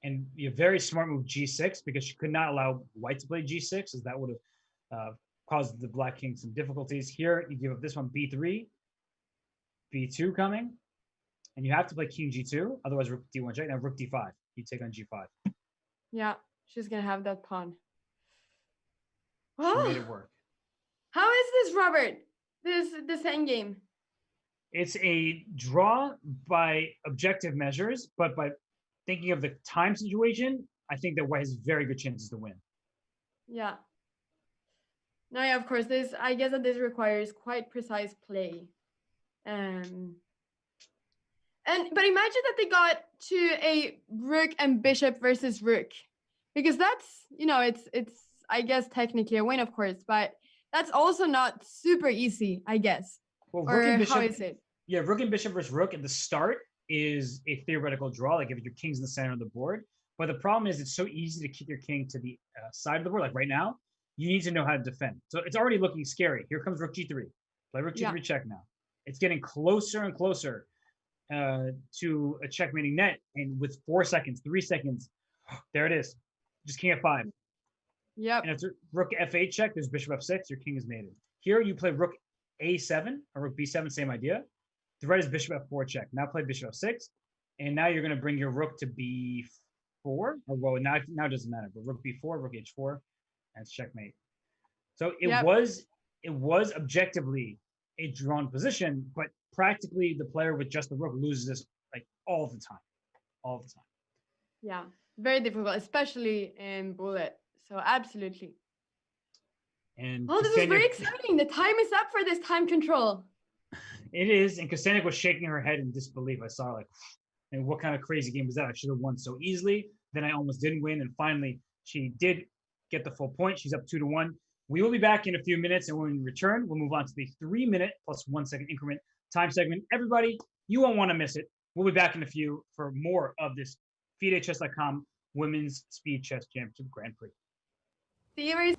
And a very smart move G6 because she could not allow white to play G6, as that would have caused the black king some difficulties. Here, you give up this one B3, B2 coming, and you have to play king G2, otherwise rook D1 check. Now rook D5, you take on G5. Yeah, she's gonna have that pawn. She made it work. How is this, Robert? This endgame? It's a draw by objective measures, but by thinking of the time situation, I think that white has very good chances to win. Yeah. No, yeah, of course. I guess that this requires quite precise play. But imagine that they got to a rook and bishop versus rook, because that's, it's I guess technically a win, of course, but that's also not super easy, I guess. Well, or rook and bishop, how is it? Yeah, rook and bishop versus rook at the start is a theoretical draw, like if your king's in the center of the board. But the problem is it's so easy to kick your king to the side of the board. Like right now, you need to know how to defend. So it's already looking scary. Here comes rook G3. Play rook G3 check now. It's getting closer and closer to a checkmating net. And with 4 seconds, 3 seconds, there it is. Just king F5. Yep. And after rook F8 check, there's bishop F6. Your king is mated. Here you play rook A7 or rook B7, same idea. The red is bishop F4 check. Now play bishop F6. And now you're going to bring your rook to B4. Or, well, now it doesn't matter. But rook B4, rook H4, and it's checkmate. So it was objectively a drawn position, but practically the player with just the rook loses this like all the time. All the time. Yeah, very difficult, especially in bullet. So absolutely. And this is very exciting. The time is up for this time control. It is, and Kosteniuk was shaking her head in disbelief. I saw like, and what kind of crazy game was that? I should have won so easily. Then I almost didn't win, and finally she did get the full point. She's up 2-1. We will be back in a few minutes, and when we return, we'll move on to the 3-minute plus 1 second increment time segment. Everybody, you won't want to miss it. We'll be back in a few for more of this FIDE Chess.com Women's Speed Chess Championship Grand Prix. See you very soon.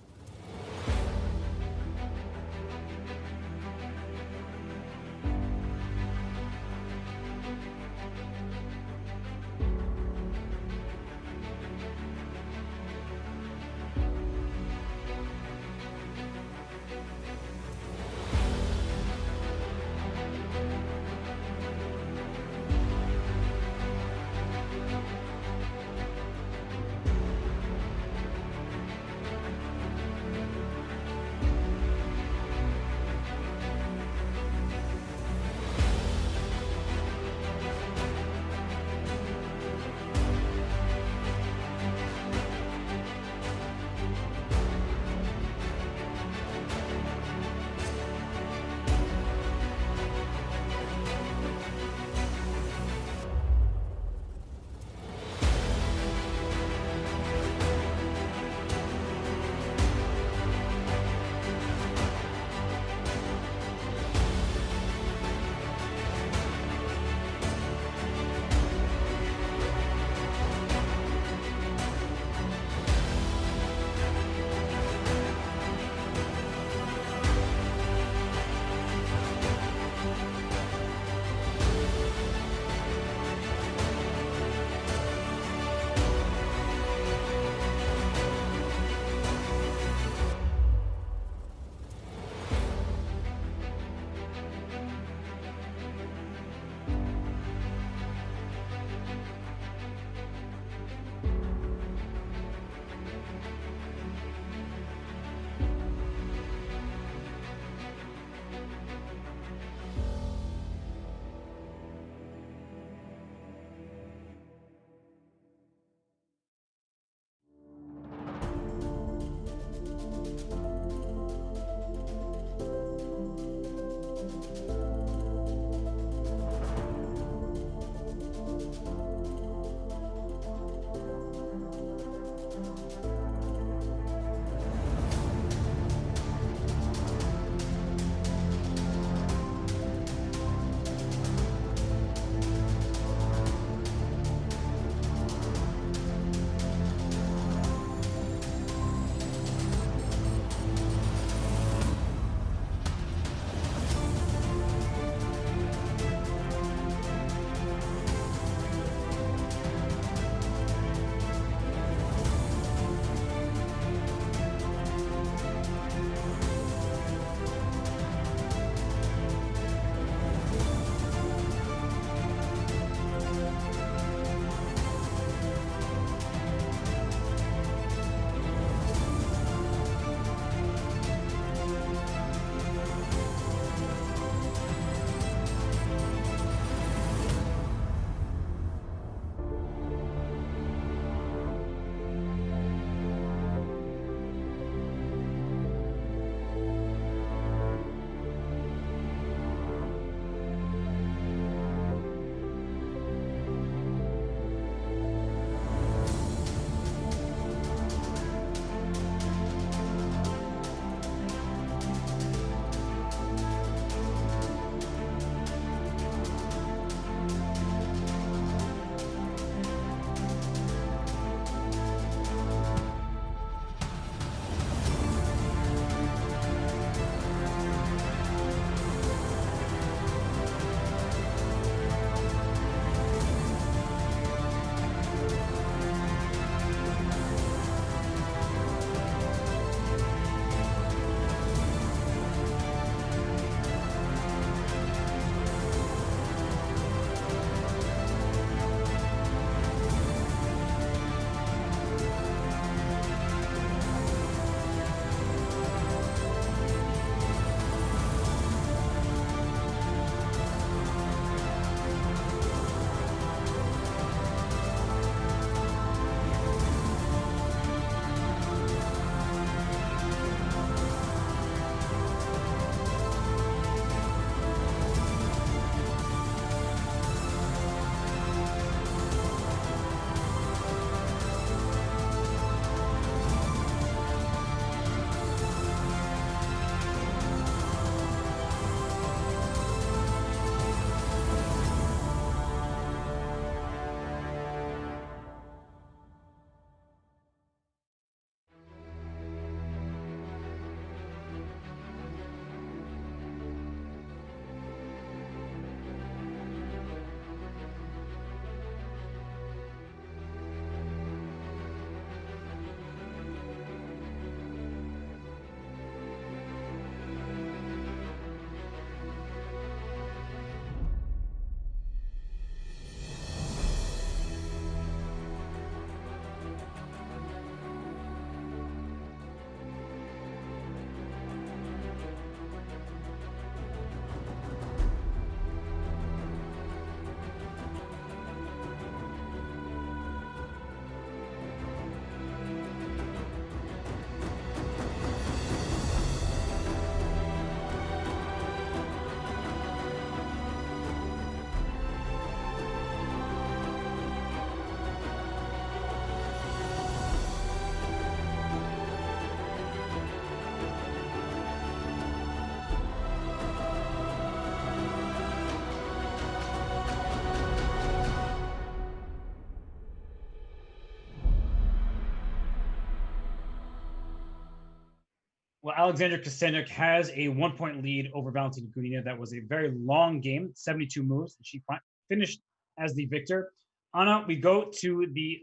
Alexander Kosteniuk has a 1 point lead over Valentina Gunina. That was a very long game, 72 moves. She finished as the victor. Anna, we go to the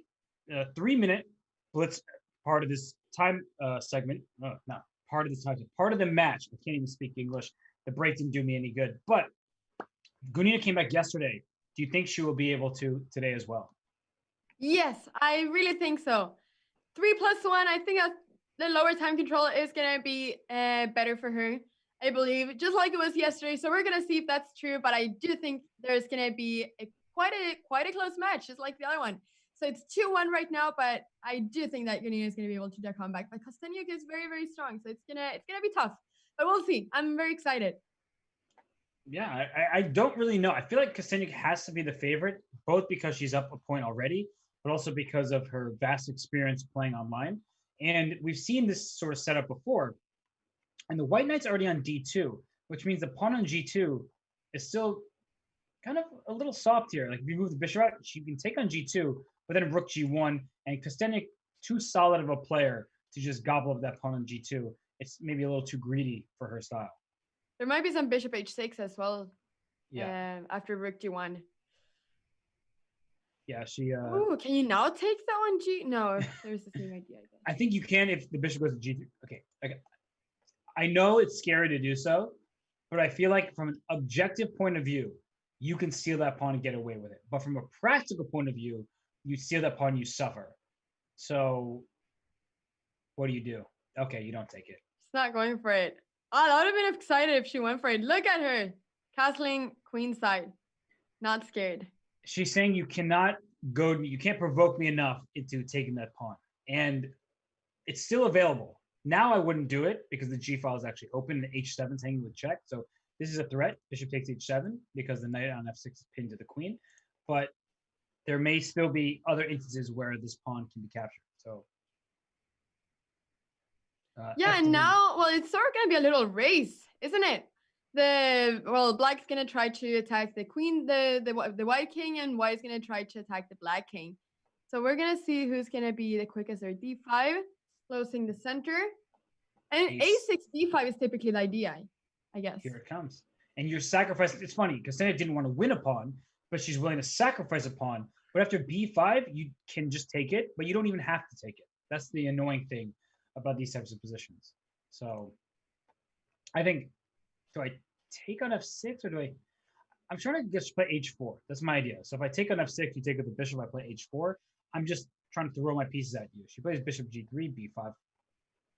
3-minute blitz part of this time segment. No, not part of this time. Part of the match. I can't even speak English. The break didn't do me any good. But Gunina came back yesterday. Do you think she will be able to today as well? Yes, I really think so. 3+1. I think that the lower time control is gonna be better for her. I believe, just like it was yesterday. So we're gonna see if that's true. But I do think there's gonna be quite a close match, just like the other one. So it's 2-1 right now, but I do think that Gunina is gonna be able to come back. But Kosteniuk is very, very strong, so it's gonna be tough. But we'll see. I'm very excited. Yeah, I don't really know. I feel like Kosteniuk has to be the favorite, both because she's up a point already, but also because of her vast experience playing online. And we've seen this sort of setup before. And the white knight's already on d2, which means the pawn on g2 is still kind of a little soft here. Like if you move the bishop out, she can take on g2, but then rook g1, and Kosteniuk too solid of a player to just gobble up that pawn on g2. It's maybe a little too greedy for her style. There might be some bishop h6 as well. Yeah. After rook g1. Yeah, she. Ooh, can you now take that one g? No, there's the same idea. I think you can if the bishop goes to g3. Okay. I know it's scary to do so, but I feel like from an objective point of view, you can steal that pawn and get away with it. But from a practical point of view, you steal that pawn, you suffer. So what do? Okay, you don't take it. She's not going for it. Oh, I would have been excited if she went for it. Look at her. Castling queenside. Not scared. She's saying you can't provoke me enough into taking that pawn. And it's still available. Now I wouldn't do it because the g file is actually open and h7 is hanging with check. So this is a threat. Bishop takes h7 because the knight on f6 is pinned to the queen. But there may still be other instances where this pawn can be captured. So yeah, F3. and now, well, it's sort of going to be a little race, isn't it? Black's going to try to attack the queen, the white king, and white's going to try to attack the black king. So we're going to see who's going to be the quickest or d5, closing the center. And a6, d5 is typically the idea, I guess. Here it comes. And you're sacrificing. It's funny because Senna didn't want to win a pawn, but she's willing to sacrifice a pawn. But after b5, you can just take it, but you don't even have to take it. That's the annoying thing about these types of positions. So I think, do I take on f6 or do I? I'm trying to just play h4. That's my idea. So if I take on f6, you take with the bishop, I play h4. I'm just trying to throw my pieces at you. She plays bishop g3, b5.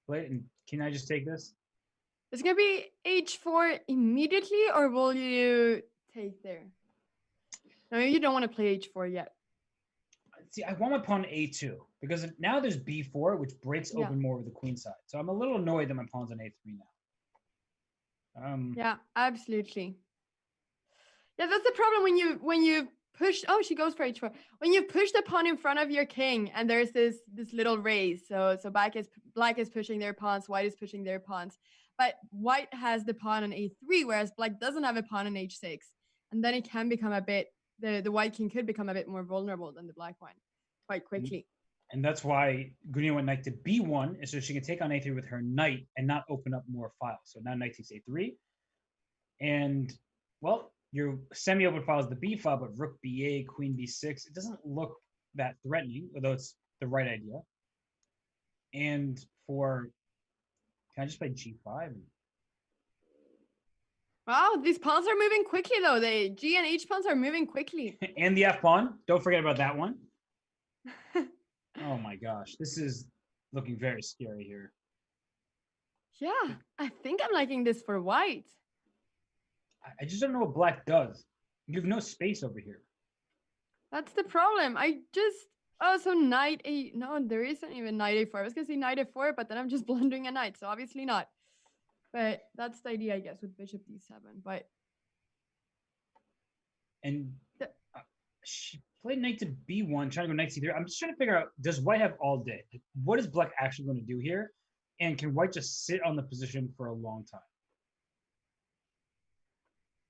Play it, and can I just take this? It's going to be h4 immediately, or will you take there? No, you don't want to play h4 yet. See, I want my pawn a2 because now there's b4, which breaks open more with the queen side. So I'm a little annoyed that my pawn's on a3 now. Yeah, absolutely. Yeah, that's the problem when you push. Oh, she goes for h4. When you push the pawn in front of your king, and there's this little raise. So black is pushing their pawns, white is pushing their pawns, but white has the pawn on a3, whereas black doesn't have a pawn on h6, and then it can become a bit. The white king could become a bit more vulnerable than the black one quite quickly. And that's why Gunina went knight to b1, and so she can take on a3 with her knight and not open up more files. So now knight takes a3. And, well, your semi-open file is the b file, but rook ba, queen b6. It doesn't look that threatening, although it's the right idea. And can I just play g5? Wow, these pawns are moving quickly, though. The G and H pawns are moving quickly. And the F pawn. Don't forget about that one. Oh, my gosh. This is looking very scary here. Yeah, I think I'm liking this for white. I just don't know what black does. You have no space over here. That's the problem. So knight a... No, there isn't even knight a4. I was going to say knight a4, but then I'm just blundering a knight, so obviously not. But that's the idea, I guess, with bishop d7. But she played knight to b1, trying to go knight c3. I'm just trying to figure out, does white have all day? What is black actually going to do here? And can white just sit on the position for a long time?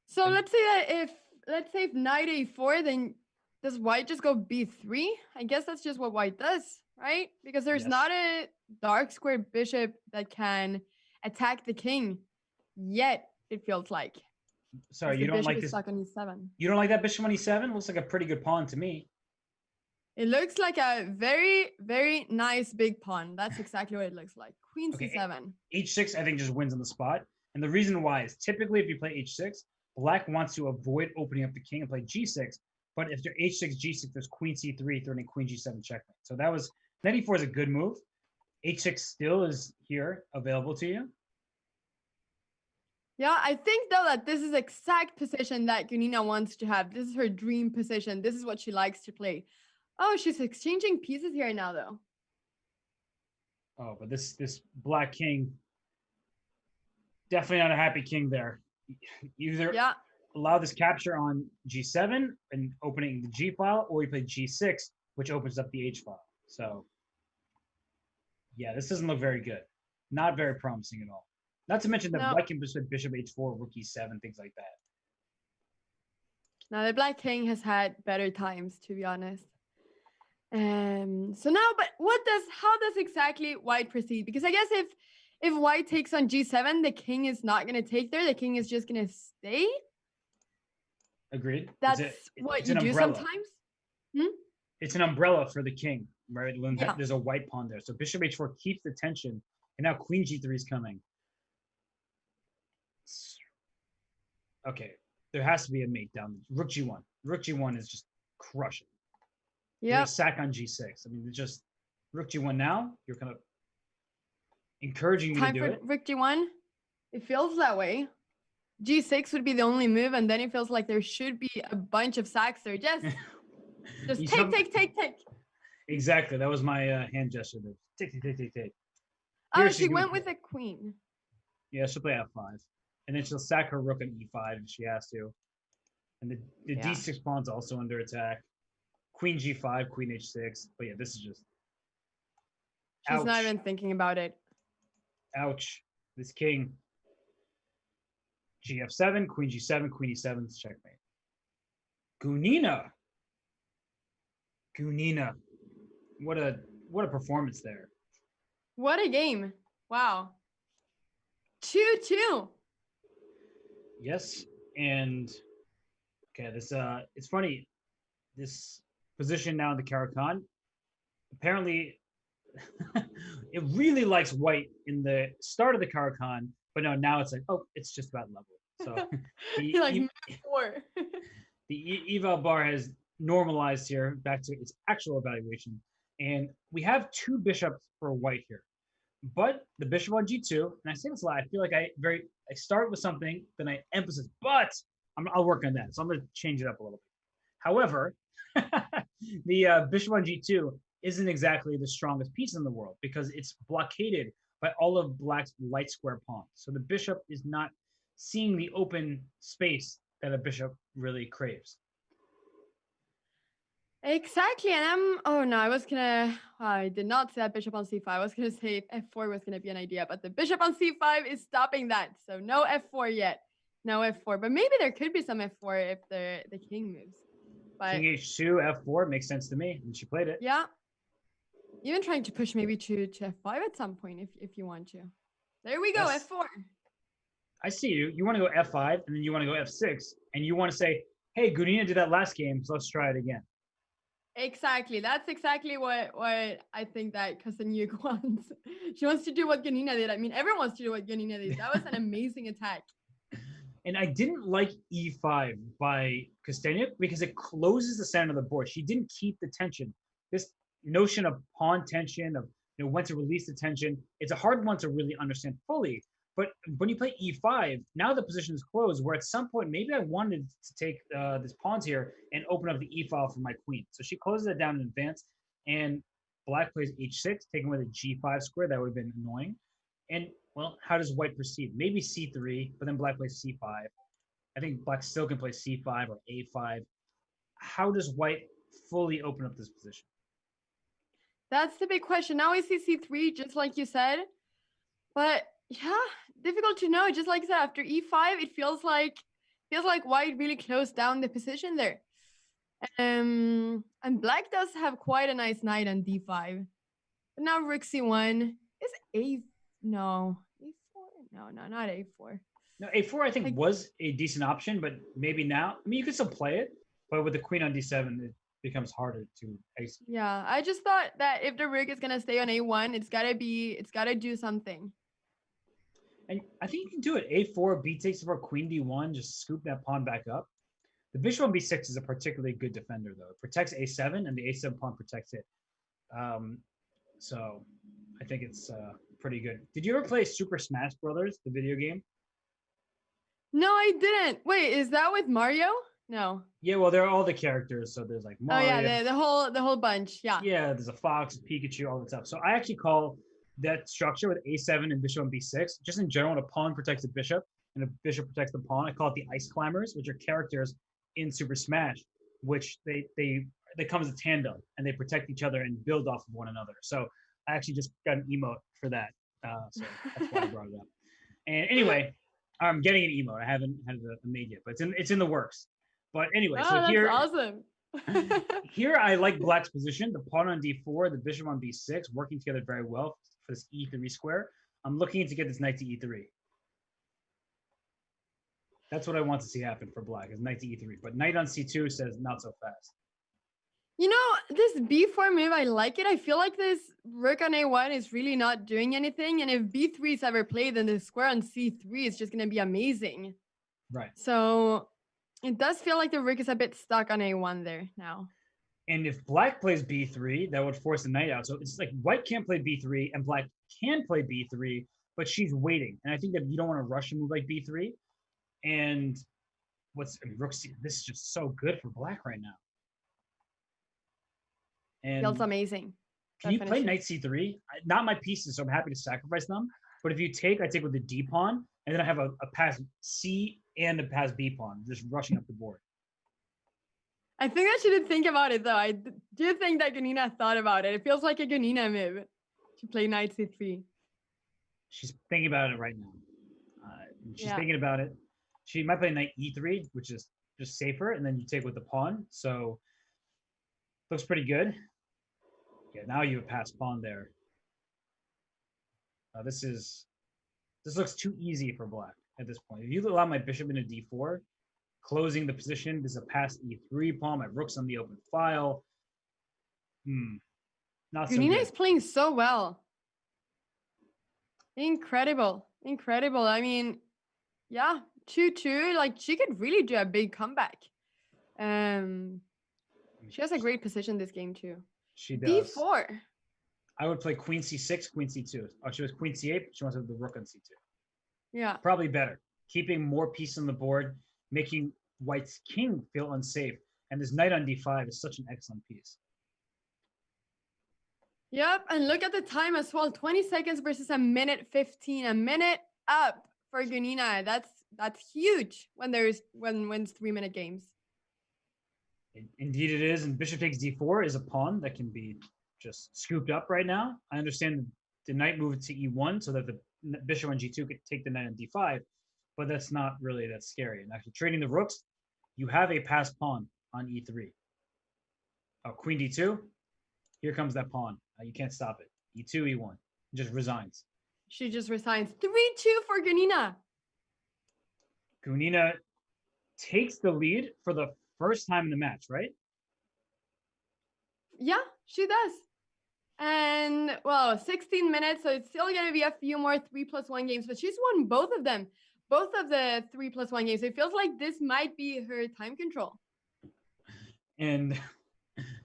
So let's say if knight a4, then does white just go b3? I guess that's just what white does, right? Because there's not a dark square bishop that can... attack the king yet, it feels like. Sorry, you don't like this? Stuck on e7. You don't like that bishop on e7? Looks like a pretty good pawn to me. It looks like a very, very nice big pawn. That's exactly what it looks like. Queen c7. H6, I think, just wins on the spot. And the reason why is typically if you play h6, black wants to avoid opening up the king and play g6. But if they're h6, g6, there's queen c3, threatening queen g7 checkmate. So that was, knight e4 is a good move. h6 still is here available to you. Yeah, I think, though, that this is exact position that Gunina wants to have. This is her dream position. This is what she likes to play. Oh, she's exchanging pieces here now, though. Oh, but this black king, definitely not a happy king there. Either allow this capture on g7 and opening the g file, or you play g6, which opens up the h file. So, yeah, this doesn't look very good. Not very promising at all. Not to mention that black can play bishop h4, rook e7, things like that. Now, the black king has had better times, to be honest. So now, but how does exactly white proceed? Because I guess if white takes on g7, the king is not going to take there. The king is just going to stay. Agreed. That's what you do sometimes. It's an umbrella for the king, right? When there's a white pawn there. So bishop h4 keeps the tension, and now queen g3 is coming. Okay, there has to be a mate down. Rook g1. Rook g1 is just crushing. Yeah. Sack on g6. I mean, it's just rook g1 now. You're kind of encouraging me to do it. Time for rook g1. It feels that way. G6 would be the only move, and then it feels like there should be a bunch of sacks there. Just take. Exactly. That was my hand gesture. Take. Oh, she went with a queen. Yeah, she'll play f5. And then she'll sack her rook on e5 if she has to. And the d6 pawn's also under attack. Queen g5, queen h6. But yeah, this is just... She's not even thinking about it. Ouch. This king. gf7, queen g7, queen e7, checkmate. Gunina. What a performance there. What a game. Wow. 2-2. Yes. And okay, this it's funny. This position now in the Caro-Kann, apparently it really likes white in the start of the Caro-Kann, but no, now it's like, oh, it's just about level. So the eval bar has normalized here back to its actual evaluation. And we have two bishops for white here. But the bishop on g2, and I say this a lot, I feel like I start with something, then I emphasize, but I'll work on that. So I'm going to change it up a little bit. However, the bishop on g2 isn't exactly the strongest piece in the world because it's blockaded by all of black's light square pawns. So the bishop is not seeing the open space that a bishop really craves. Exactly, and I did not say that bishop on c5. I was gonna say if f4 was gonna be an idea, but the bishop on c5 is stopping that. So no f4 yet, no f4. But maybe there could be some f4 if the king moves. But king h2, f4 makes sense to me, and she played it. Yeah, even trying to push maybe to f5 at some point if you want to. There we go, f4. I see you. You want to go f5, and then you want to go f6, and you want to say, hey, Gunina did that last game, so let's try it again. Exactly. That's exactly what I think that Kosteniuk wants. She wants to do what Gunina did. I mean, everyone wants to do what Gunina did. That was an amazing attack. And I didn't like e5 by Kosteniuk because it closes the center of the board. She didn't keep the tension. This notion of pawn tension, of when to release the tension, it's a hard one to really understand fully. But when you play e5, now the position is closed, where at some point, maybe I wanted to take this pawns here and open up the e file for my queen. So she closes it down in advance, and black plays h6, taking away the g5 square. That would have been annoying. And, well, how does white proceed? Maybe c3, but then black plays c5. I think black still can play c5 or a5. How does white fully open up this position? That's the big question. Now we see c3, just like you said. But yeah, difficult to know. Just like I said, after e5, it feels like white really closed down the position there. And black does have quite a nice knight on d5. But now rook c1 is a4. not a4. No, a4 I think Like, was a decent option, but maybe now. I mean, you could still play it, but with the queen on d7, it becomes harder to execute. yeah, I just thought that if the rook is gonna stay on a1, it's gotta do something. And I think you can do it. A4, b takes over queen d1, just scoop that pawn back up. The bishop on b6 is a particularly good defender, though. It protects a7, and the a7 pawn protects it. Um, so I think it's pretty good. Did you ever play Super Smash Brothers, the video game? No, I didn't. Wait, is that with Mario? No. Yeah, well, there are all the characters. So there's like Oh yeah, Mario. the whole bunch. Yeah. Yeah, there's a fox, Pikachu, all that stuff. So I actually call that structure with a7 and bishop on b6, just in general, when a pawn protects a bishop and a bishop protects the pawn, I call it the ice climbers, which are characters in Super Smash, which they come as a tandem and they protect each other and build off of one another. So I actually just got an emote for that. So that's why I brought it up. And anyway, I'm getting an emote. I haven't had it made yet, but it's in the works. But anyway, Oh, so that's here awesome. here I like black's position. The pawn on d4, the bishop on b6, working together very well for this e3 square. I'm looking to get this knight to e3. That's what I want to see happen for black, is knight to e3. But knight on c2 says not so fast. You know, this b4 move, I like it. I feel like this rook on a1 is really not doing anything. And if b3 is ever played, then the square on c3 is just going to be amazing. Right. So it does feel like the rook is a bit stuck on a1 there now. And if black plays b3, that would force the knight out. So it's like white can't play b3 and black can play b3, but she's waiting. And I think that you don't want to rush a move like b3. And rook c, this is just so good for black right now. And feels amazing. Can you play knight c3? Not my pieces, so I'm happy to sacrifice them. But if you take, I take with the d pawn, and then I have a pass c and a pass b pawn, just rushing up the board. I think I shouldn't think about it, though. I do think that Gunina thought about it. It feels like a Gunina move to play knight c3. She's thinking about it right now. She's thinking about it. She might play knight e3, which is just safer, and then you take with the pawn. So looks pretty good. Yeah, now you have passed pawn there. This looks too easy for black at this point. If you allow my bishop into d4, closing the position, this is a pass e3 pawn. My rook's on the open file. Not so good. Gunina is playing so well. Incredible. I mean, yeah, 2-2. Like, she could really do a big comeback. She has a great position this game too. She does. d4. I would play queen c6, queen c2. Oh, she was queen c8. She wants to have the rook on c2. Yeah. Probably better. Keeping more pieces on the board, making white's king feel unsafe. And this knight on d5 is such an excellent piece. Yep, and look at the time as well. 20 seconds versus a minute 15. A minute up for Gunina. That's huge when it's 3-minute games. Indeed it is. And bishop takes d4 is a pawn that can be just scooped up right now. I understand the knight moved to e1 so that the bishop on g2 could take the knight on d5, but that's not really that scary. And actually trading the rooks, you have a passed pawn on e3. Queen d2, here comes that pawn. You can't stop it. e2, e1, it just resigns. She just resigns. 3-2 for Gunina. Gunina takes the lead for the first time in the match, right? Yeah, she does. And, well, 16 minutes, so it's still going to be a few more 3+1 games, but she's won both of them. Both of the 3+1 games. It feels like this might be her time control. And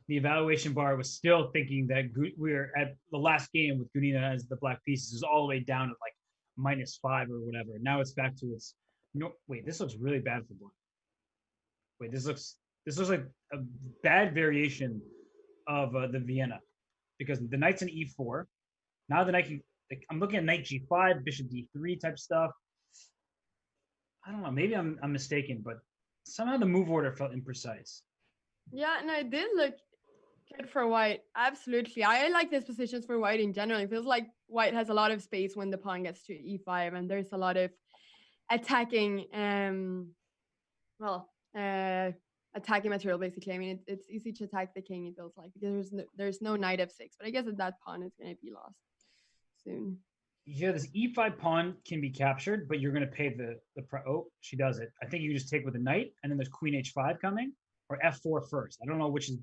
the evaluation bar was still thinking that we're at the last game with Gunina as the black pieces is all the way down at like -5 or whatever. Now it's back to its wait, this looks really bad for black. Wait, this looks like a bad variation of the Vienna, because the knight's in e4. Now the knight can, I'm looking at knight g5, bishop d3 type stuff. I don't know, maybe I'm mistaken, but somehow the move order felt imprecise. Yeah, no, it did look good for white. Absolutely. I like these positions for white in general. It feels like white has a lot of space when the pawn gets to e5, and there's a lot of attacking attacking material, basically. I mean, it's easy to attack the king, it feels like, because there's no knight f6, but I guess that pawn is going to be lost soon. Yeah, this e5 pawn can be captured, but you're going to pay oh, she does it. I think you just take with the knight, and then there's queen h5 coming, or f4 first. I don't know which is,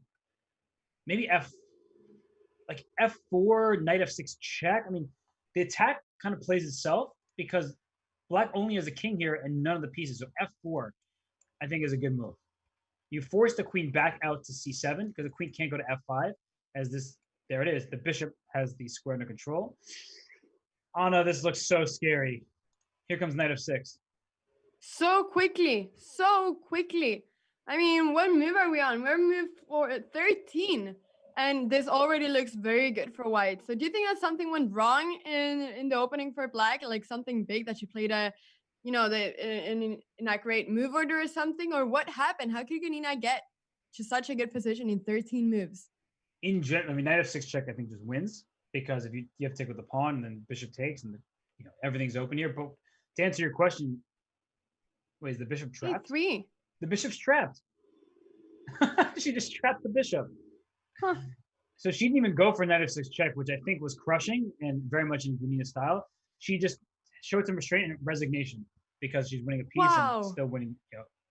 maybe like f4, knight f6 check. I mean, the attack kind of plays itself because black only has a king here and none of the pieces. So f4, I think, is a good move. You force the queen back out to c7 because the queen can't go to f5 as this, there it is. The bishop has the square under control. Oh no, this looks so scary. Here comes knight f6. So quickly, so quickly. I mean, what move are we on? We're move for 13. And this already looks very good for white. So do you think that something went wrong in the opening for black? Like something big that she played a, you know, an inaccurate move order or something? Or what happened? How could Gunina get to such a good position in 13 moves? In general, I mean, knight f6 check, I think, just wins because if you have to take with the pawn and then bishop takes and everything's open here. But to answer your question, wait, is the bishop trapped? A3. The bishop's trapped. She just trapped the bishop. Huh. So she didn't even go for knight f6 check, which I think was crushing and very much in Gunina style. She just showed some restraint and resignation because she's winning a piece and still winning,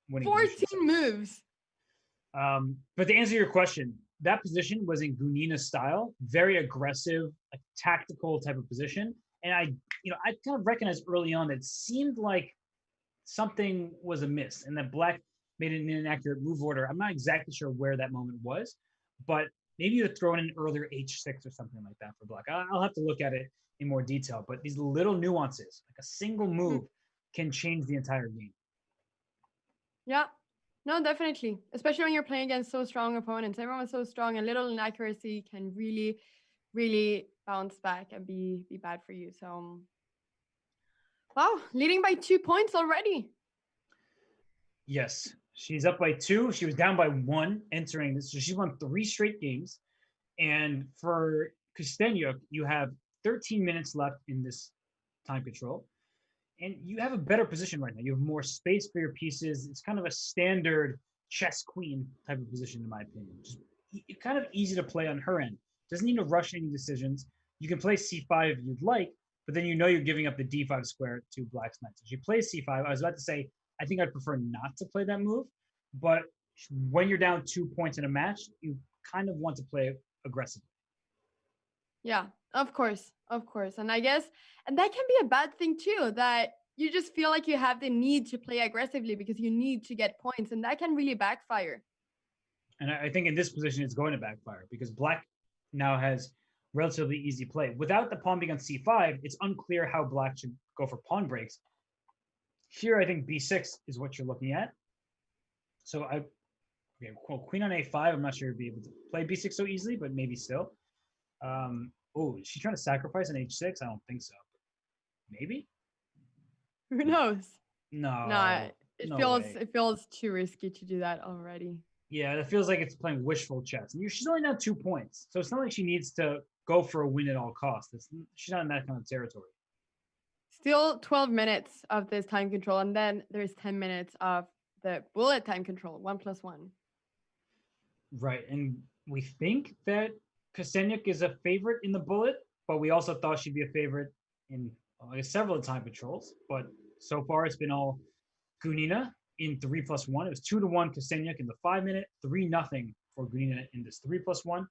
winning 14 position, moves. But to answer your question, that position was in Gunina style, very aggressive, a tactical type of position. And I kind of recognized early on that it seemed like something was amiss and that black made an inaccurate move order. I'm not exactly sure where that moment was, but maybe you throw in an earlier h6 or something like that for black. I'll have to look at it in more detail, but these little nuances, like a single move, can change the entire game. Yeah. No, definitely. Especially when you're playing against so strong opponents. Everyone's so strong. A little inaccuracy can really, really bounce back and be bad for you. So, wow, leading by 2 points already. Yes, she's up by 2. She was down by 1 entering this. So she won 3 straight games. And for Kosteniuk, you have 13 minutes left in this time control. And you have a better position right now. You have more space for your pieces. It's kind of a standard chess queen type of position, in my opinion. Just kind of easy to play on her end. Doesn't need to rush any decisions. You can play c5 if you'd like, but then you're giving up the d5 square to black's knight. So she plays c5. I was about to say, I think I'd prefer not to play that move, but when you're down 2 points in a match, you kind of want to play aggressively. Yeah, of course. Of course. And I guess, and that can be a bad thing too, that you just feel like you have the need to play aggressively because you need to get points, and that can really backfire. And I think in this position, it's going to backfire because black now has relatively easy play. Without the pawn being on c5, it's unclear how black should go for pawn breaks. Here, I think b6 is what you're looking at. So queen on a5. I'm not sure you'd be able to play b6 so easily, but maybe still. Oh, is she trying to sacrifice an h6? I don't think so. Maybe. Who knows? No. It feels too risky to do that already. Yeah, it feels like it's playing wishful chess. And she's only down 2 points, so it's not like she needs to go for a win at all costs. She's not in that kind of territory. Still 12 minutes of this time control, and then there's 10 minutes of the bullet time control, 1+1. Right, and we think that Kosteniuk is a favorite in the bullet, but we also thought she'd be a favorite in several time controls. But so far, it's been all Gunina in 3+1. It was 2-1 Kosteniuk in the 5 minute, 3-0 for Gunina in this 3+1.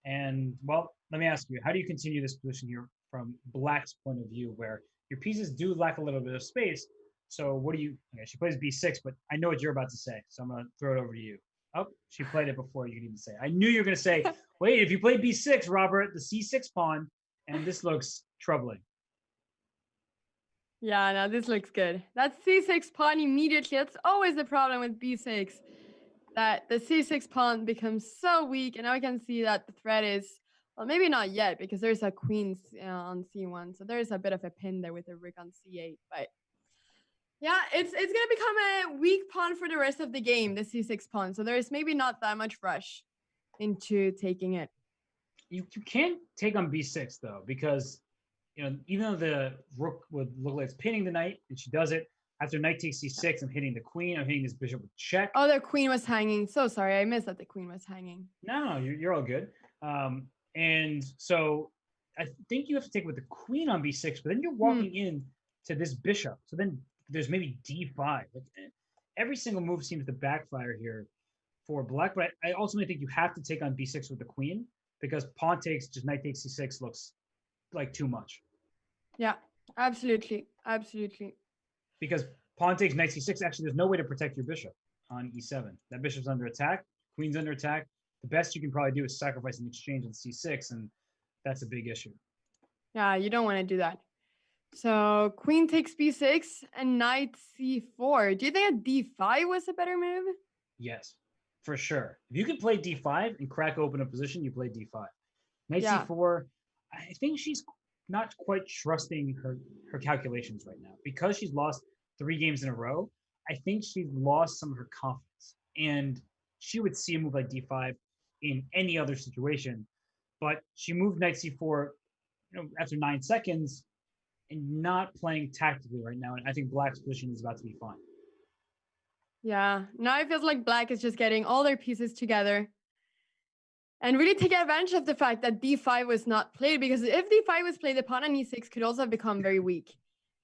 And well, let me ask you, how do you continue this position here from black's point of view, where your pieces do lack a little bit of space? So what do you? Okay, she plays b6, but I know what you're about to say, so I'm gonna throw it over to you. Oh, she played it before you could even say it. I knew you were gonna say, wait, if you play b6, Robert, the c6 pawn, and this looks troubling. Yeah, no, this looks good. That c6 pawn immediately, that's always the problem with b6, that the c6 pawn becomes so weak, and now I can see that the threat is, well, maybe not yet, because there's a queen on c1, so there's a bit of a pin there with a rook on c8, but yeah, it's going to become a weak pawn for the rest of the game, the c6 pawn, so there's maybe not that much rush into taking it. You can't take on b6, though, because even though the rook would look like it's pinning the knight, and she does it, after knight takes c6, I'm hitting the queen, I'm hitting this bishop with check. Oh, the queen was hanging. So sorry, I missed that the queen was hanging. No, you're all good. And so I think you have to take with the queen on b6, but then you're Hmm. walking in to this bishop. So then there's maybe d5. Like, every single move seems to backfire here for black, but I ultimately think you have to take on b6 with the queen because pawn takes, just knight takes c6 looks like too much. Yeah, absolutely. Absolutely. Because pawn takes knight c6, actually, there's no way to protect your bishop on e7. That bishop's under attack, queen's under attack. The best you can probably do is sacrifice an exchange on c6, and that's a big issue. Yeah, you don't want to do that. So queen takes b6 and knight c4. Do you think a d5 was a better move? Yes, for sure. If you can play d5 and crack open a position, you play d5. Knight Yeah. c4, I think she's not quite trusting her calculations right now because she's lost 3 games in a row. I think she's lost some of her confidence, and she would see a move like d5 in any other situation. But she moved knight c4, after 9 seconds, and not playing tactically right now. And I think Black's position is about to be fine. Yeah. Now it feels like black is just getting all their pieces together and really take advantage of the fact that d5 was not played, because if d5 was played, the pawn on e6 could also have become very weak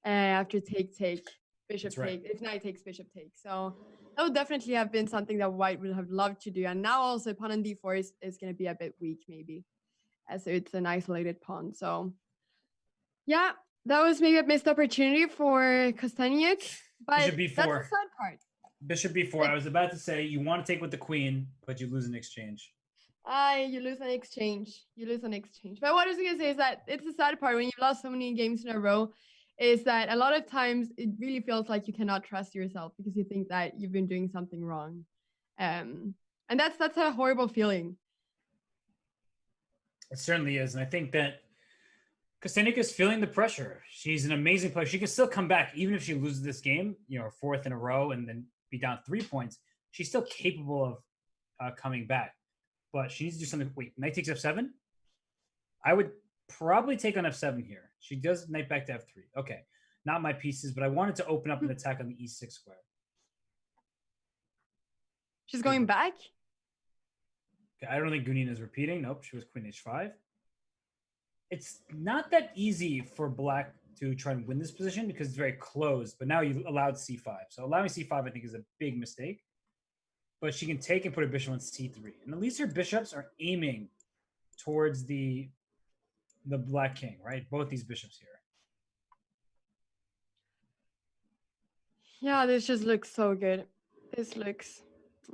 after take, bishop That's right. take, if knight takes, bishop take. So that would definitely have been something that white would have loved to do. And now also pawn on d4 is going to be a bit weak maybe, as it's an isolated pawn. So yeah, that was maybe a missed opportunity for Kosteniuk, but Bishop that's the b4. sad part. Bishop b4. I was about to say you want to take with the queen, but you lose an exchange. You lose an exchange. You lose an exchange. But what I was gonna say is that it's the sad part when you've lost so many games in a row, is that a lot of times it really feels like you cannot trust yourself because you think that you've been doing something wrong. And that's a horrible feeling. It certainly is. And I think that Kosteniuk is feeling the pressure. She's an amazing player. She can still come back, even if she loses this game, fourth in a row and then be down 3 points. She's still capable of coming back. But she needs to do something. Wait, knight takes f7? I would probably take on f7 here. She does knight back to f3. Okay, not my pieces, but I wanted to open up an attack on the e6 square. She's going back? Okay, I don't think Gunina is repeating. Nope, she was queen h5. It's not that easy for black to try and win this position because it's very closed, but now you've allowed c5. So allowing c5, I think, is a big mistake. But she can take and put her bishop on c3. And at least her bishops are aiming towards the black king, right? Both these bishops here. Yeah, this just looks so good. This looks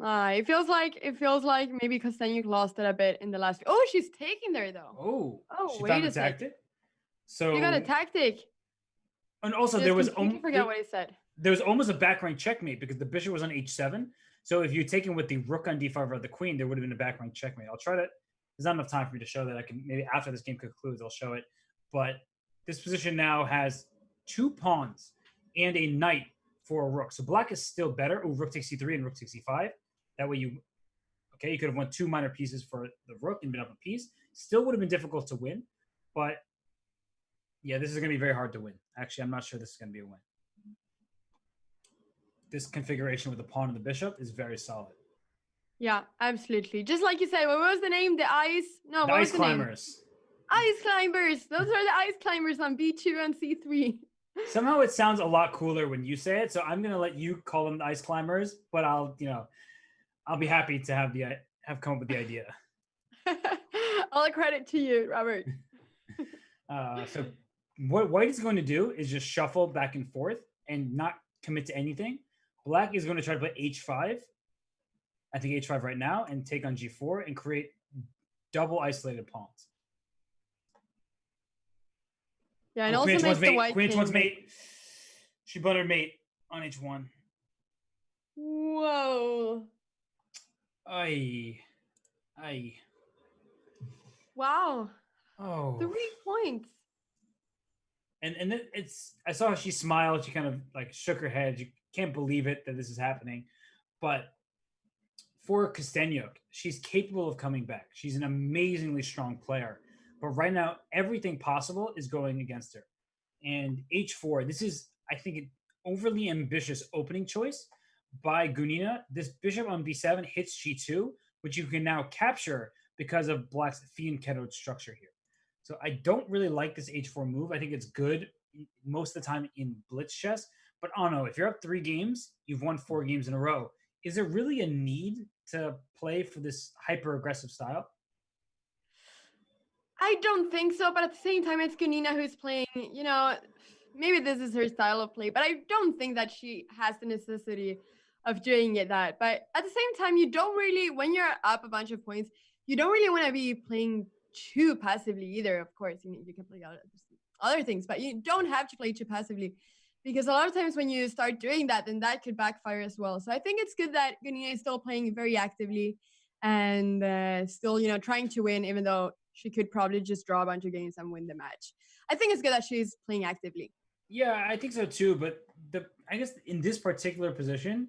it feels like maybe Kosteniuk lost it a bit in the last. Oh, she's taking there though. Oh, she wait found a the sec. tactic. So You got a tactic. And also, there was forget what I said. There was almost a back rank checkmate because the bishop was on h7. So if you're taking with the rook on d5 or the queen, there would have been a back rank checkmate. I'll try to. There's not enough time for me to show that. I can maybe after this game concludes, I'll show it. But this position now has 2 pawns and a knight for a rook. So black is still better. Oh, rook takes c3 and rook takes c5. That way you could have won 2 minor pieces for the rook and been up a piece. Still would have been difficult to win, but yeah, this is going to be very hard to win. Actually, I'm not sure this is going to be a win. This configuration with the pawn and the bishop is very solid. Yeah, absolutely. Just like you said, what was the name? The ice? No, the what ice was the climbers. Name? Ice climbers. Those are the ice climbers on b2 and c3. Somehow it sounds a lot cooler when you say it, so I'm going to let you call them the ice climbers, but I'll be happy to have come up with the idea. All the credit to you, Robert. So what white is going to do is just shuffle back and forth and not commit to anything. Black is going to try to play h5. I think h5 right now and take on g4 and create double isolated pawns. Yeah, and also makes the white queen h1's mate. She blundered mate on h1. Whoa. Aye. Wow. Oh. 3 points. And it's I saw how she smiled. She kind of like shook her head. You can't believe it that this is happening. But for Kosteniuk, she's capable of coming back. She's an amazingly strong player. But right now, everything possible is going against her. And h4, this is, I think, an overly ambitious opening choice by Gunina. This bishop on b7 hits g2, which you can now capture because of black's fianchettoed structure here. So I don't really like this h4 move. I think it's good most of the time in blitz chess. But I don't know, if you're up 3 games, you've won 4 games in a row. Is there really a need to play for this hyper aggressive style? I don't think so, but at the same time, it's Gunina who's playing, maybe this is her style of play, but I don't think that she has the necessity of doing it that. But at the same time, you don't really, when you're up a bunch of points, you don't really want to be playing too passively either. Of course, you can play other things, but you don't have to play too passively because a lot of times when you start doing that, then that could backfire as well. So I think it's good that Gunina is still playing very actively and still, trying to win, even though she could probably just draw a bunch of games and win the match. I think it's good that she's playing actively. Yeah, I think so too. But I guess in this particular position,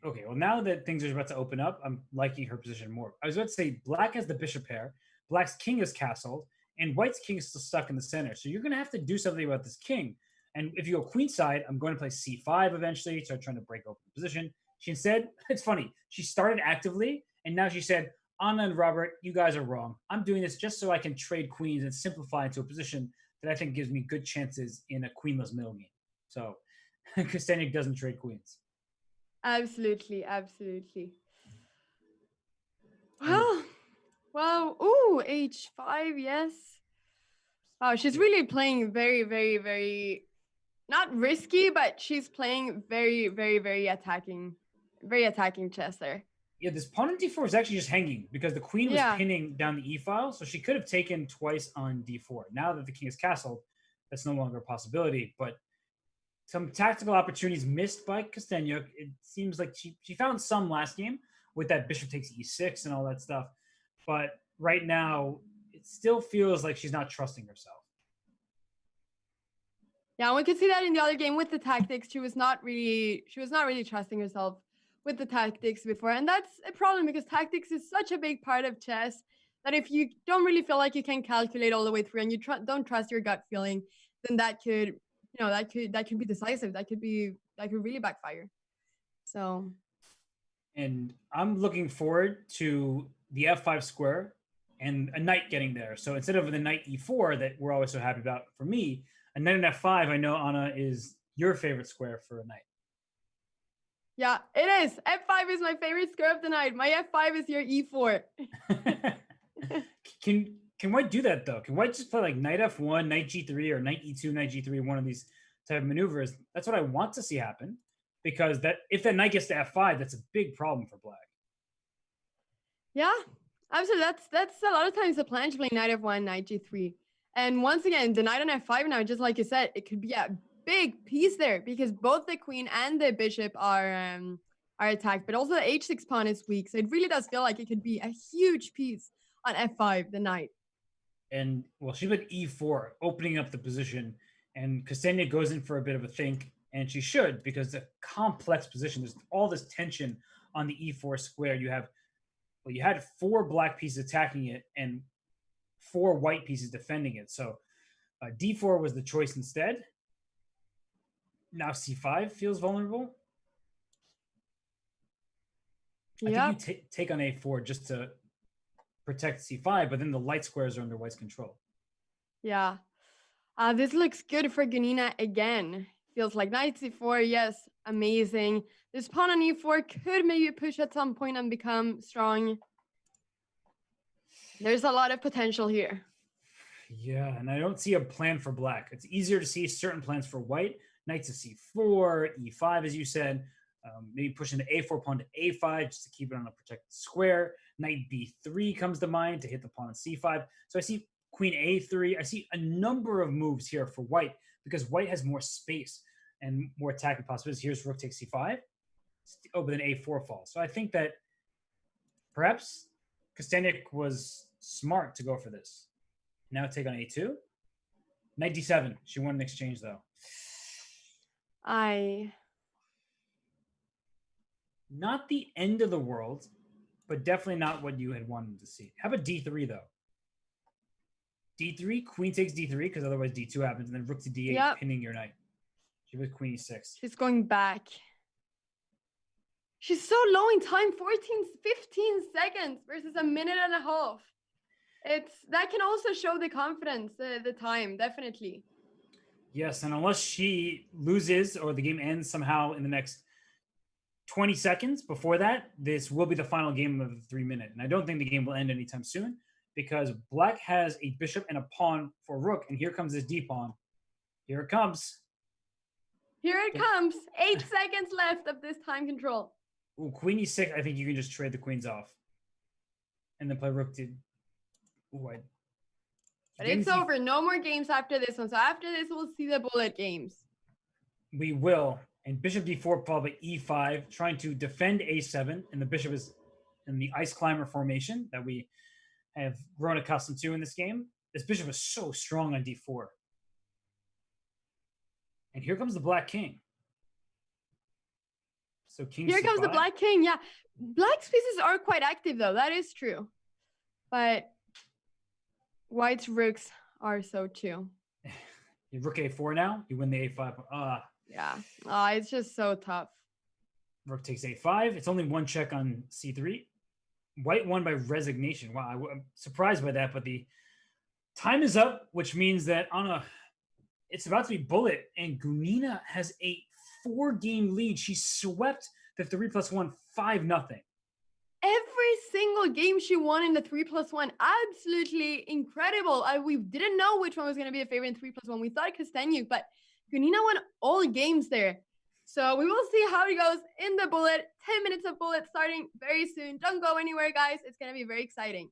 okay, well now that things are about to open up, I'm liking her position more. I was about to say Black has the bishop pair, Black's king is castled, and White's king is still stuck in the center. So you're gonna have to do something about this king. And if you go queenside, I'm going to play c5 eventually, start trying to break open the position. She instead, it's funny, she started actively, and now she said, Anna and Robert, you guys are wrong. I'm doing this just so I can trade queens and simplify into a position that I think gives me good chances in a queenless middle game. So Kosteniuk doesn't trade queens. Absolutely, absolutely. And the, Well, ooh, h5, yes. Wow, she's really playing very, very, very not risky, but she's playing very, very, very attacking chess there. yeah, this pawn on d4 is actually just hanging because the queen was Yeah. pinning down the e file, so she could have taken twice on d4. Now that the king is castled, that's no longer a possibility. But some tactical opportunities missed by Kosteniuk. It seems like she found some last game with that bishop takes e6 and all that stuff. But right now, it still feels like she's not trusting herself. Yeah, we could see that in the other game with the tactics. She was not really trusting herself with the tactics before. And that's a problem because tactics is such a big part of chess that if you don't really feel like you can calculate all the way through and you don't trust your gut feeling, then that could, that could be decisive. That could really backfire. So And I'm looking forward to the f5 square and a knight getting there. So instead of the knight e4 that we're always so happy about for me, a knight on f5, I know, Anna, is your favorite square for a knight. Yeah, it is. F5 is my favorite square of the night. My F5 is your E4. Can White do that though? Can White just play like knight f1, knight g3, or knight e2, knight g3, one of these type of maneuvers? That's what I want to see happen, because that if that knight gets to f5, that's a big problem for Black. Yeah, absolutely. That's a lot of times the plan to play knight f1, knight g3. And once again, the knight on f5 now, just like you said, it could be a big piece there because both the queen and the bishop are attacked, but also the h6 pawn is weak. So it really does feel like it could be a huge piece on f5, the knight. And well, she played e4, opening up the position, and Kosteniuk goes in for a bit of a think, and she should, because it's a complex position. There's all this tension on the e4 square. You had 4 black pieces attacking it and 4 white pieces defending it. So d4 was the choice instead. Now c5 feels vulnerable. I think you take on a4 just to protect c5, but then the light squares are under white's control. Yeah. This looks good for Gunina again. Feels like knight c4, yes, amazing. This pawn on e4 could maybe push at some point and become strong. There's a lot of potential here. Yeah, and I don't see a plan for Black. It's easier to see certain plans for White. Knight to c4, e5, as you said. Maybe pushing the a4 pawn to a5 just to keep it on a protected square. Knight b3 comes to mind to hit the pawn on c5. So I see queen a3. I see a number of moves here for White because White has more space and more attacking possibilities. Here's rook takes c5. Oh, but then a4 falls. So I think that perhaps Kosteniuk was smart to go for this. Now take on a2. Knight d7. She won an exchange, though. Not the end of the world, but definitely not what you had wanted to see. How about d3, though? d3, queen takes d3, because otherwise d2 happens, and then rook to d8, pinning your knight. She was queen e6. She's going back. She's so low in time, 15 seconds versus a minute and a half. That can also show the confidence, the time, definitely. Yes, and unless she loses or the game ends somehow in the next 20 seconds before that, this will be the final game of the 3 minute. And I don't think the game will end anytime soon because black has a bishop and a pawn for rook. And here comes this d pawn. Here it comes. Here it comes. 8 seconds left of this time control. Ooh, queen e6. I think you can just trade the queens off. And then play rook to. Ooh, but it's over. No more games after this one. So after this, we'll see the bullet games. We will. And bishop d4 followed by e5, trying to defend a7. And the bishop is in the ice climber formation that we have grown accustomed to in this game. This bishop is so strong on d4. And here comes the black king. So king here c5. comes the black king. Yeah, black's pieces are quite active though. That is true, but white's rooks are so too. You rook a4 now. You win the a5. Yeah. It's just so tough. Rook takes a5. It's only one check on c3. White won by resignation. Wow, I'm surprised by that. But the time is up, which means that it's about to be bullet, and Gunina has a 4-game lead. She swept the 3+1 5-0. Every single game she won in the 3+1, absolutely incredible. We didn't know which one was going to be a favorite in 3+1. We thought Kosteniuk, but Gunina won all games there. So we will see how it goes in the bullet. 10 minutes of bullet starting very soon. Don't go anywhere, guys. It's going to be very exciting.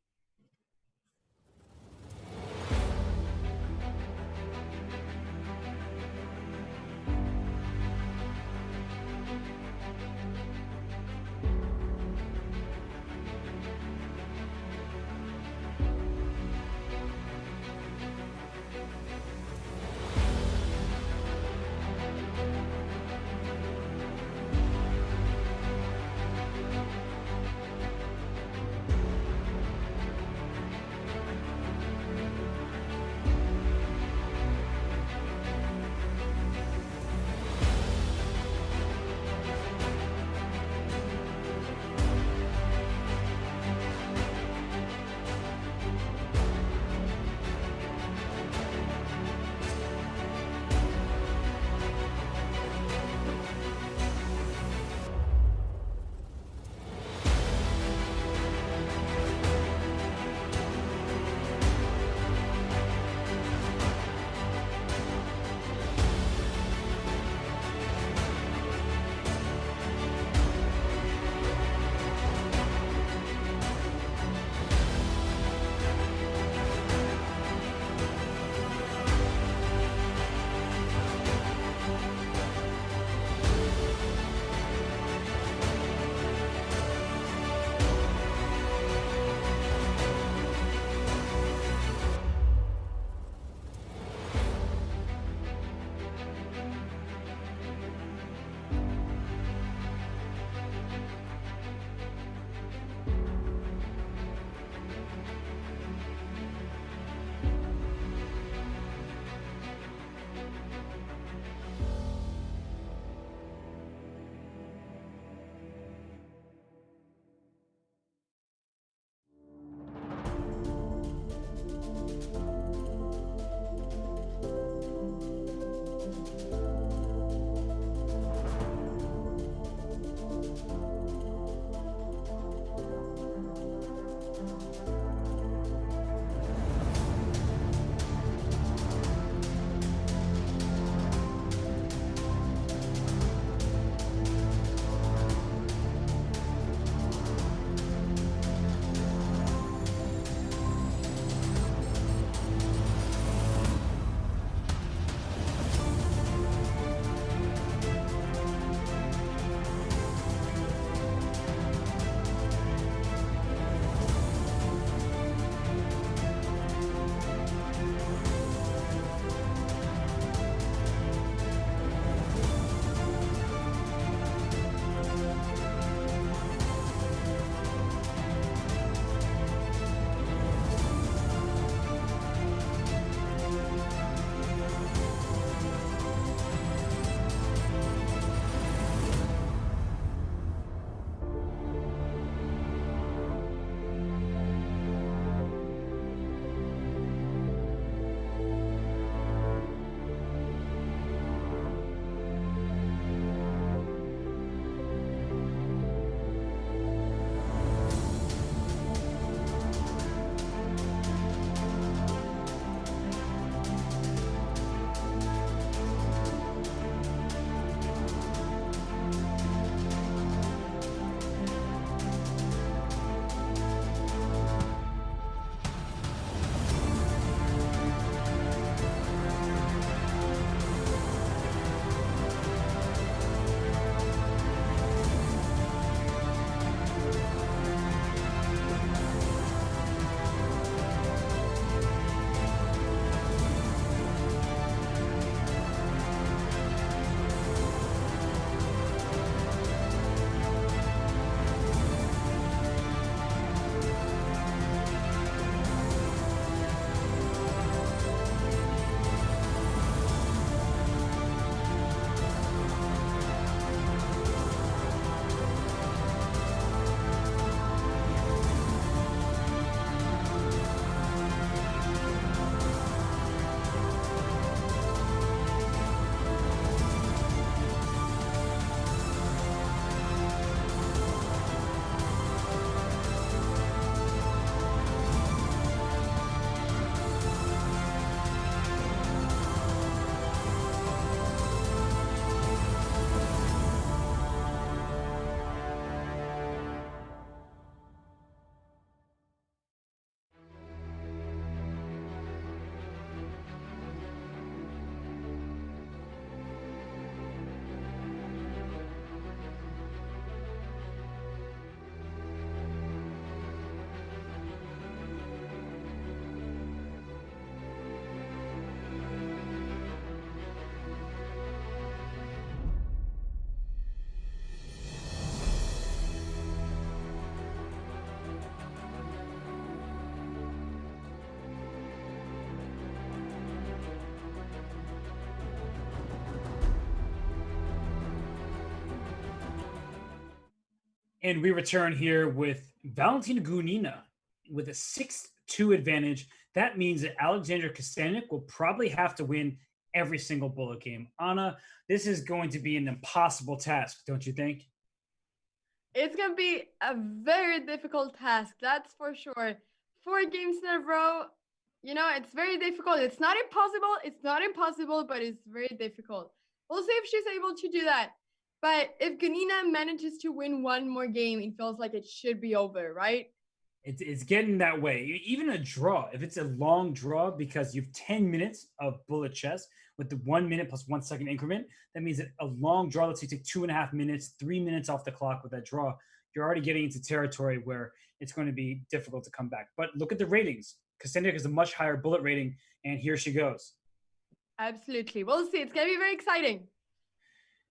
And we return here with Valentina Gunina with a 6-2 advantage. That means that Alexandra Kosteniuk will probably have to win every single bullet game. Anna, this is going to be an impossible task, don't you think? It's going to be a very difficult task, that's for sure. 4 games in a row, it's very difficult. It's not impossible. It's not impossible, but it's very difficult. We'll see if she's able to do that. But if Gunina manages to win one more game, it feels like it should be over, right? It's getting that way. Even a draw, if it's a long draw, because you have 10 minutes of bullet chess with the 1 minute plus 1 second increment, that means that a long draw, let's say you take 2.5 minutes, 3 minutes off the clock with that draw, you're already getting into territory where it's going to be difficult to come back. But look at the ratings. Kosteniuk has a much higher bullet rating, and here she goes. Absolutely. We'll see. It's going to be very exciting.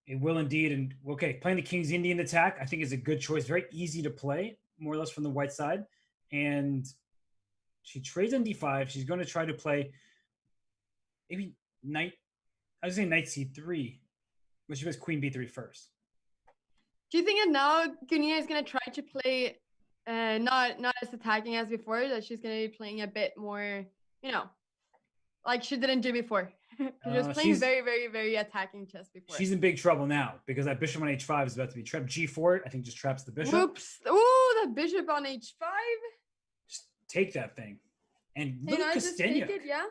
It will indeed. And okay, playing the King's Indian attack, I think is a good choice. Very easy to play, more or less from the white side. And she trades on d5. She's going to try to play maybe knight. I was saying knight c3, but she was queen b3 first. Do you think that now Gunina is going to try to play not as attacking as before, that she's going to be playing a bit more, like she didn't do before? She was playing very, very, very attacking chess before. She's in big trouble now because that bishop on h5 is about to be trapped. g4, I think, just traps the bishop. Oops. Ooh, the bishop on h5. Just take that thing. And look at just take it, yeah?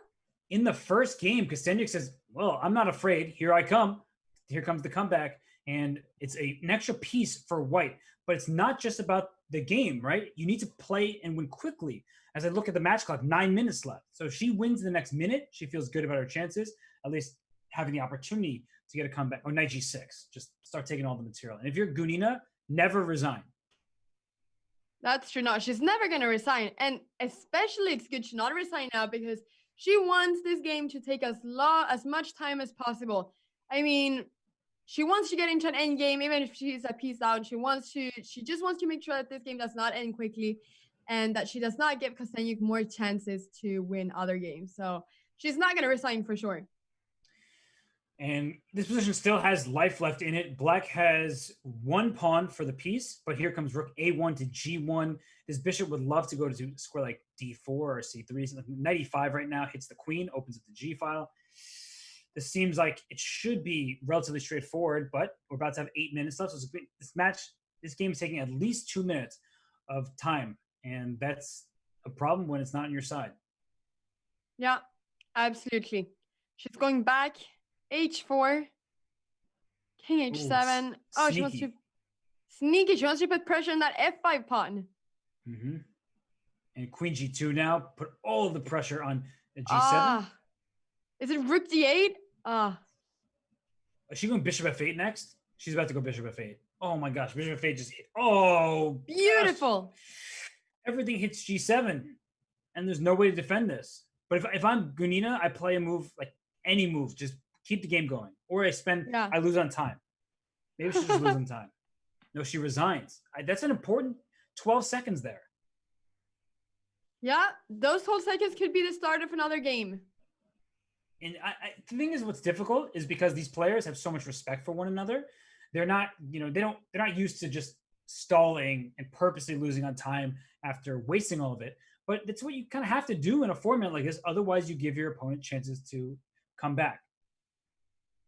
In the first game, Kosteniuk says, well, I'm not afraid. Here I come. Here comes the comeback. And it's an extra piece for white. But it's not just about the game, right? You need to play and win quickly. As I look at the match clock, 9 minutes left. So if she wins the next minute, she feels good about her chances, at least having the opportunity to get a comeback. Or knight g6. Just start taking all the material. And if you're Gunina, never resign. That's true. No, she's never going to resign. And especially it's good to not resign now because she wants this game to take as much time as possible. I mean, she wants to get into an end game, even if she's a piece down. She just wants to make sure that this game does not end quickly and that she does not give Kosteniuk more chances to win other games. So she's not going to resign for sure. And this position still has life left in it. Black has one pawn for the piece, but here comes rook a1 to g1. This bishop would love to go to square like d4 or c3. So knight e5 right now hits the queen, opens up the g file. This seems like it should be relatively straightforward, but we're about to have 8 minutes left. So this game is taking at least 2 minutes of time, and that's a problem when it's not on your side. Yeah, absolutely. She's going back. h4, king h7. Oh, she wants to sneaky. She wants to put pressure on that f5 pawn. Mm-hmm. And queen g2 now. Put all the pressure on the g7. Is it rook d8? Is she going bishop f8 next? She's about to go bishop f8. Oh my gosh, bishop f8 just hit. Oh, beautiful. Gosh. Everything hits g7, and there's no way to defend this. But if I'm Gunina, I play a move, like any move, just keep the game going. Or I lose on time. Maybe she just lose on time. No, she resigns. That's an important 12 seconds there. Yeah, those 12 seconds could be the start of another game. And the thing is, what's difficult is because these players have so much respect for one another. They're not, they're not used to just stalling and purposely losing on time after wasting all of it. But that's what you kind of have to do in a format like this. Otherwise, you give your opponent chances to come back.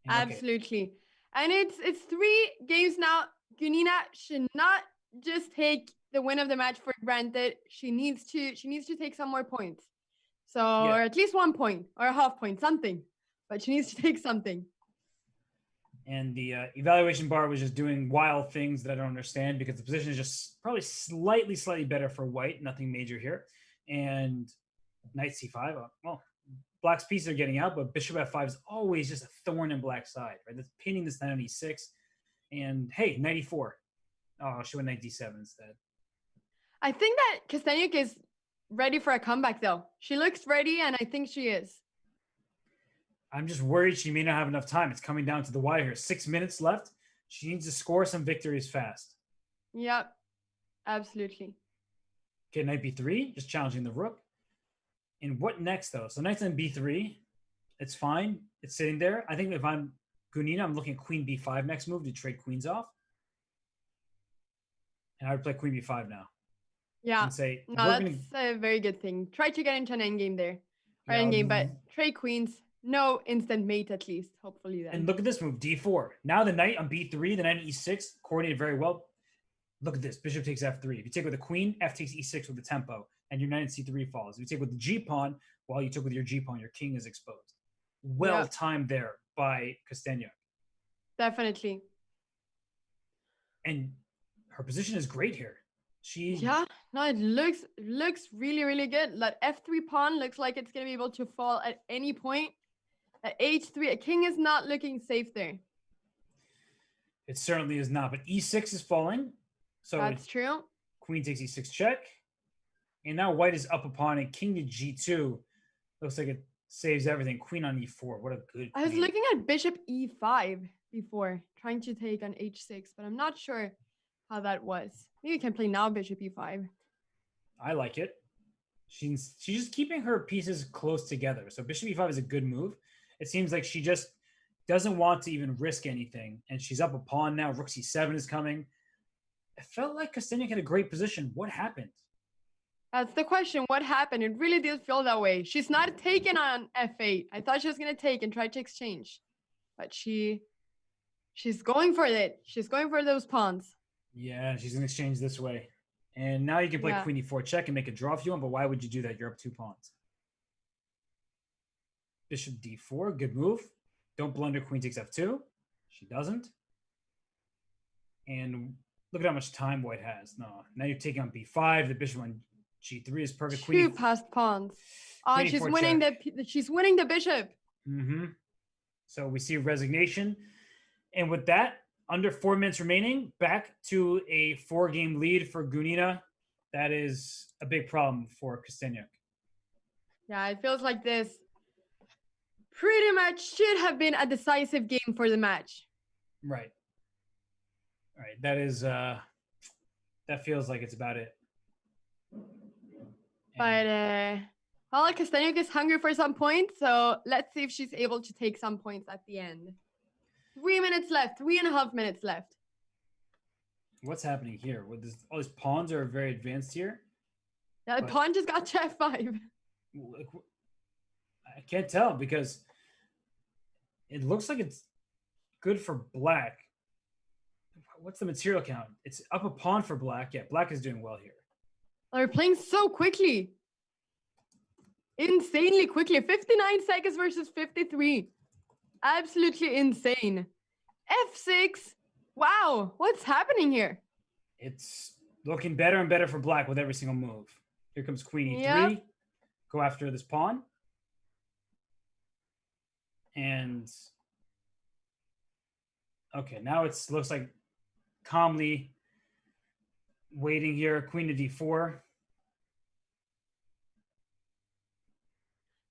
And absolutely. And it's 3 games now. Gunina should not just take the win of the match for granted. She needs to take some more points. So, or at least 1 point or a half point, something. But she needs to take something. And the evaluation bar was just doing wild things that I don't understand because the position is just probably slightly better for white. Nothing major here. And knight c5. Well, black's pieces are getting out, but bishop f5 is always just a thorn in black's side, right? That's pinning this knight on e6. And hey, knight e4. Oh, she went knight d7 instead. I think that Kosteniuk is ready for a comeback, though. She looks ready, and I think she is. I'm just worried she may not have enough time. It's coming down to the wire here. 6 minutes left. She needs to score some victories fast. Yep, absolutely. Okay, knight b3, just challenging the rook. And what next, though? So knight's on b3. It's fine. It's sitting there. I think if I'm Gunina, I'm looking at queen b5 next move to trade queens off. And I would play queen b5 now Yeah. and say, No, we're that's going to, a very good thing. Try to get into an endgame there. Or yeah, endgame, but trade queens. No instant mate at least. Hopefully and then. look at this move, d4. Now the knight on b3, the knight on e6, coordinated very well. Look at this, bishop takes f3. If you take with a queen, f takes e6 with the tempo, and your knight in c3 falls. If you take with the g-pawn, while you took with your g-pawn, your king is exposed. Well Yep. timed there by Kosteniuk. Definitely. And her position is great here. Yeah, no, it looks really, really good. That f3 pawn looks like it's gonna be able to fall at any point. At h3, a king is not looking safe there. It certainly is not, but e6 is falling. So That's true. queen takes e6 check. And now white is up a pawn, and king to g2. Looks like it saves everything. Queen on e4. What a good queen. I was looking at bishop e5 before, trying to take on h6, but I'm not sure how that was. Maybe you can play now bishop e5. I like it. She's just keeping her pieces close together. So bishop e5 is a good move. It seems like she just doesn't want to even risk anything. And she's up a pawn now. Rook c7 is coming. It felt like Kosteniuk had a great position. What happened? That's the question. What happened? It really did feel that way. She's not taken on f8. I thought she was going to take and try to exchange. But she's going for it. She's going for those pawns. Yeah, she's going to exchange this way. And now you can play queen e4 check and make a draw if you want, but why would you do that? You're up 2 pawns. Bishop d4, good move. Don't blunder queen takes f2. She doesn't. And look at how much time white has. No, now you're taking on b5. The bishop on g3 is perfect. Two passed pawns. Oh, she's winning the bishop. Mm-hmm. So we see resignation. And with that, under 4 minutes remaining, back to a 4-game lead for Gunina. That is a big problem for Kosteniuk. Yeah, it feels like this pretty much should have been a decisive game for the match. Right. All right. That is that feels like it's about it. But well, Kosteniuk is hungry for some points, so let's see if she's able to take some points at the end. 3 minutes left, 3.5 minutes left. What's happening here? With this, all these pawns are very advanced here. Yeah, the pawn just got to f5. I can't tell because it looks like it's good for black. What's the material count? It's up a pawn for black. Yeah, black is doing well here. They're playing so quickly. Insanely quickly. 59 seconds versus 53. Absolutely insane. F6. Wow, what's happening here? It's looking better and better for black with every single move. Here comes queen e3. Yep. Go after this pawn. And okay, now it looks like calmly waiting here. Queen to d4.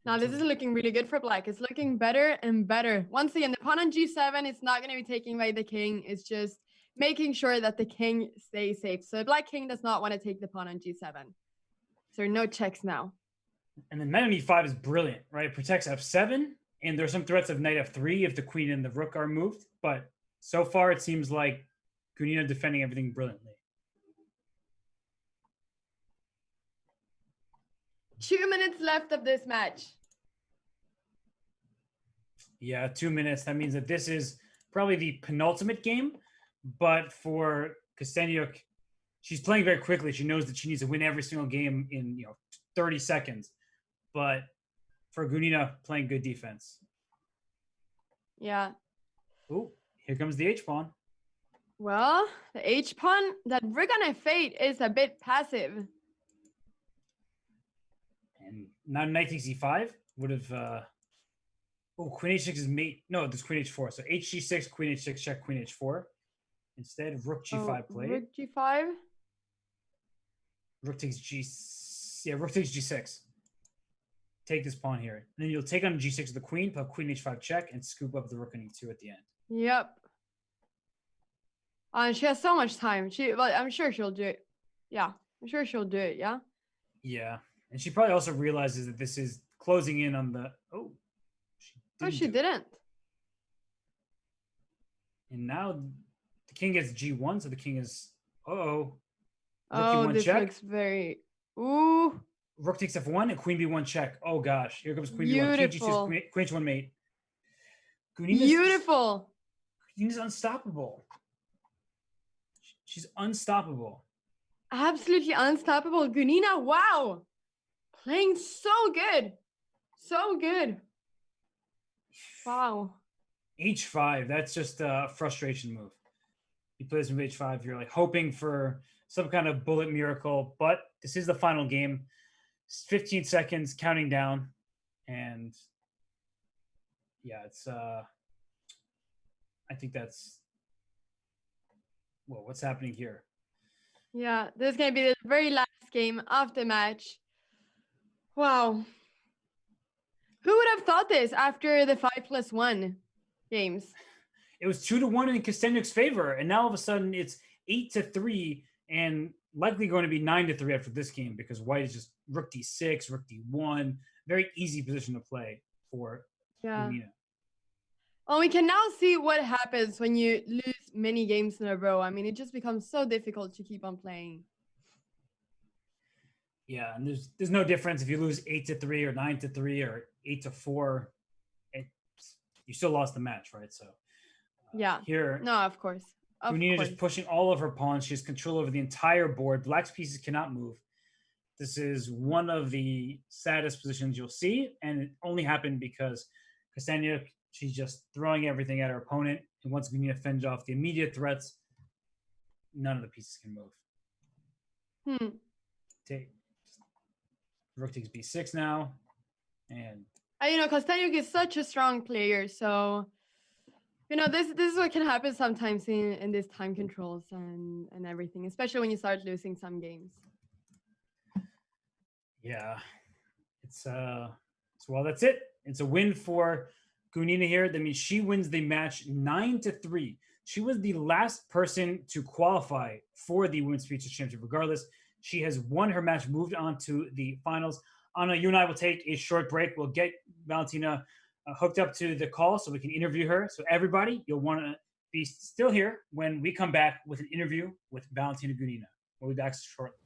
Now, this is looking really good for black. It's looking better and better. Once again, the pawn on g7, it's not going to be taken by the king. It's just making sure that the king stays safe. So the black king does not want to take the pawn on g7. So there are no checks now. And then knight on e5 is brilliant, right? It protects f7, and there's some threats of knight f3 if the queen and the rook are moved. But so far, it seems like Gunina defending everything brilliantly. 2 minutes left of this match. Yeah, 2 minutes. That means that this is probably the penultimate game. But for Kosteniuk, she's playing very quickly. She knows that she needs to win every single game in 30 seconds. But for Gunina, playing good defense. Yeah. Oh, here comes the H-pawn. Well, the H-pawn, that rook on f8 is a bit passive. And now knight takes e5 would have... queen h6 is mate. No, there's queen h4. So hg6, queen h6, check, queen h4. Instead, rook g5 played. Rook g5? Rook takes rook takes g6. Take this pawn here. And then you'll take on g6 with the queen, put queen h5 check, and scoop up the rook on e2 at the end. Yep. And she has so much time. I'm sure she'll do it. Yeah, I'm sure she'll do it, yeah? Yeah. And she probably also realizes that this is closing in on the... She didn't. And now the king gets g1, so the king is... Rook Oh, d1 this check. looks very. Ooh, Rook takes f1 and queen b1 check. Oh gosh, here comes queen b1. King g2 is beautiful. queen h1 mate. Gunina's Beautiful. Gunina's unstoppable. She's unstoppable. Absolutely unstoppable. Gunina, wow. Playing so good. So good. Wow. h5. That's just a frustration move. He plays with h5. You're like hoping for some kind of bullet miracle, but this is the final game. 15 seconds, counting down, and yeah, it's. I think that's. Well, what's happening here? Yeah, this is going to be the very last game of the match. Wow. Who would have thought this after the 5+1 games? It was 2-1 in Kosteniuk's favor, and now all of a sudden it's 8-3, and likely going to be 9-3 after this game because White is just Rook d6, Rook d1, very easy position to play for Yeah. Gunina. Well, we can now see what happens when you lose many games in a row. I mean, it just becomes so difficult to keep on playing. Yeah, and there's no difference if you lose 8-3 or 9-3 or 8-4. You still lost the match, right? So yeah. Here, no, of course. Gunina just pushing all of her pawns. She has control over the entire board. Black's pieces cannot move. This is one of the saddest positions you'll see, and it only happened because Kosteniuk, she's just throwing everything at her opponent, and once Gunina fends off the immediate threats, none of the pieces can move. Take Rook takes b6 now, and Kosteniuk is such a strong player, so this is what can happen sometimes in these time controls and everything, especially when you start losing some games. Yeah, it's well, that's it. It's a win for Gunina here. That means she wins the match 9-3. She was the last person to qualify for the Women's Futures Championship. Regardless, she has won her match, moved on to the finals. Anna, you and I will take a short break. We'll get Valentina hooked up to the call so we can interview her. So everybody, you'll want to be still here when we come back with an interview with Valentina Gunina. We'll be back shortly.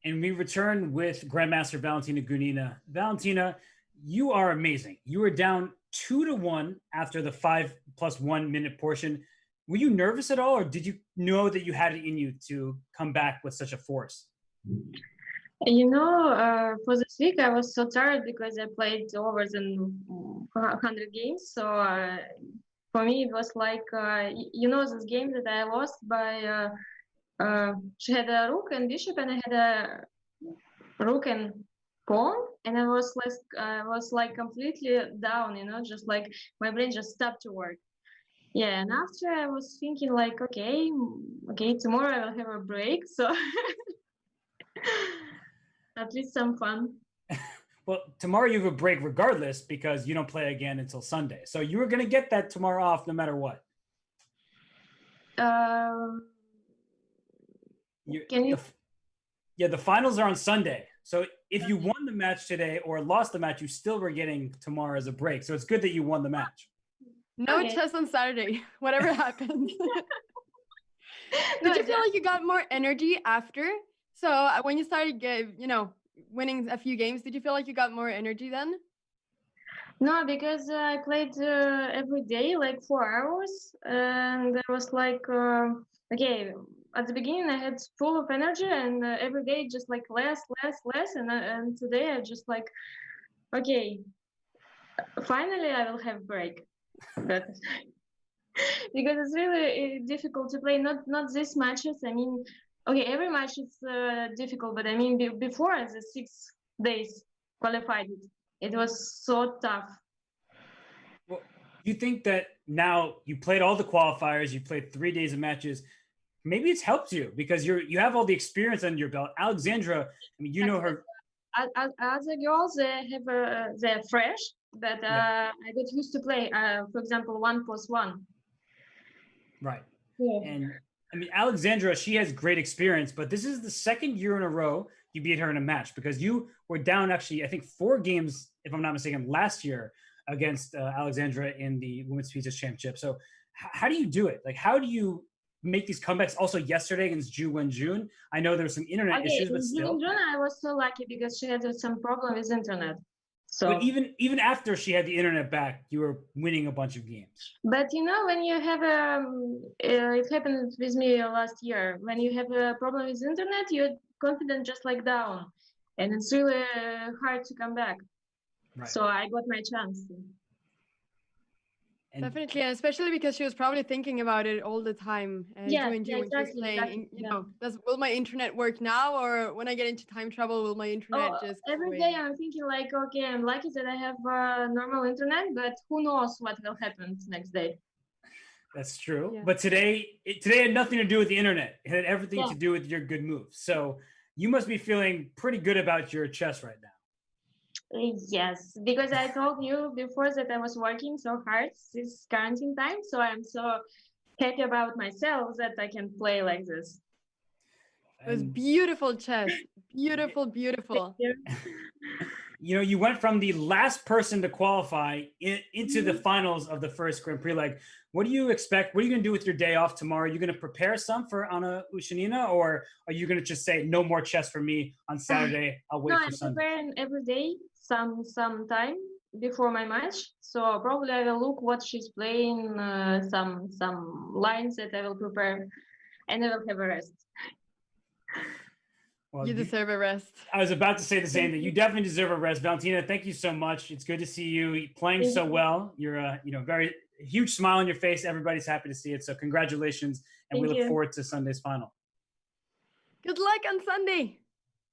And we return with Grandmaster Valentina Gunina. Valentina, you are amazing. You were down 2-1 after the 5+1 minute portion. Were you nervous at all, or did you know that you had it in you to come back with such a force? For this week I was so tired because I played over than 100 games. So for me it was like, this game that I lost by, she had a rook and bishop, and I had a rook and pawn, and I was like completely down, just like my brain just stopped to work. Yeah, and after I was thinking like, okay, tomorrow I will have a break, so at least some fun. Well, tomorrow you have a break regardless because you don't play again until Sunday. So you were going to get that tomorrow off no matter what. The finals are on Sunday. So if you won the match today or lost the match, you still were getting tomorrow as a break. So it's good that you won the match. No chess on Saturday, whatever happens. Did you feel like you got more energy after? So when you started, winning a few games, did you feel like you got more energy then? No, because I played every day, like 4 hours, and I was like, okay. At the beginning, I had full of energy, and every day just like less, and today I just like, okay, finally I will have break. But because it's really difficult to play not these matches. I mean, okay, every match is difficult, but I mean before the 6 days qualified, it was so tough. Well, you think that now you played all the qualifiers, you played 3 days of matches. Maybe it's helped you because you have all the experience under your belt. Alexandra, I mean, you know her. Other girls, they're fresh, but I got used to play. For example, 1+1. Right. Yeah. And I mean, Alexandra, she has great experience, but this is the second year in a row you beat her in a match because you were down actually, I think 4 games, if I'm not mistaken, last year against Alexandra in the Women's Pizza Championship. So how do you do it? Like, how do you make these comebacks? Also yesterday against June. I know there were some internet issues, but still. June, I was so lucky because she had some problem with internet. So, but even after she had the internet back, you were winning a bunch of games. But when you have it happened with me last year. When you have a problem with internet, your confidence just like down, and it's really hard to come back. Right. So I got my chance. And definitely, and especially because she was probably thinking about it all the time. When she was playing, will my internet work now, or when I get into time trouble, will my internet just every day I'm thinking like, okay, I'm lucky that I have normal internet, but who knows what will happen next day. That's true. Yeah. But today had nothing to do with the internet. It had everything to do with your good moves. So you must be feeling pretty good about your chess right now. Yes, because I told you before that I was working so hard this quarantine time, so I'm so happy about myself that I can play like this. It was beautiful chess. Beautiful. You went from the last person to qualify into the finals of the first Grand Prix leg. What do you expect? What are you going to do with your day off tomorrow? Are you going to prepare some for Anna Ushanina, or are you going to just say no more chess for me on Saturday? I'll wait for Sunday. I'm preparing every day some time before my match. So probably I will look what she's playing, some lines that I will prepare, and I will have a rest. Well, you deserve a rest. I was about to say the same thing. You definitely deserve a rest, Valentina. Thank you so much. It's good to see you playing so well. You're very huge smile on your face. Everybody's happy to see it. So congratulations, and we look forward to Sunday's final. Good luck on Sunday.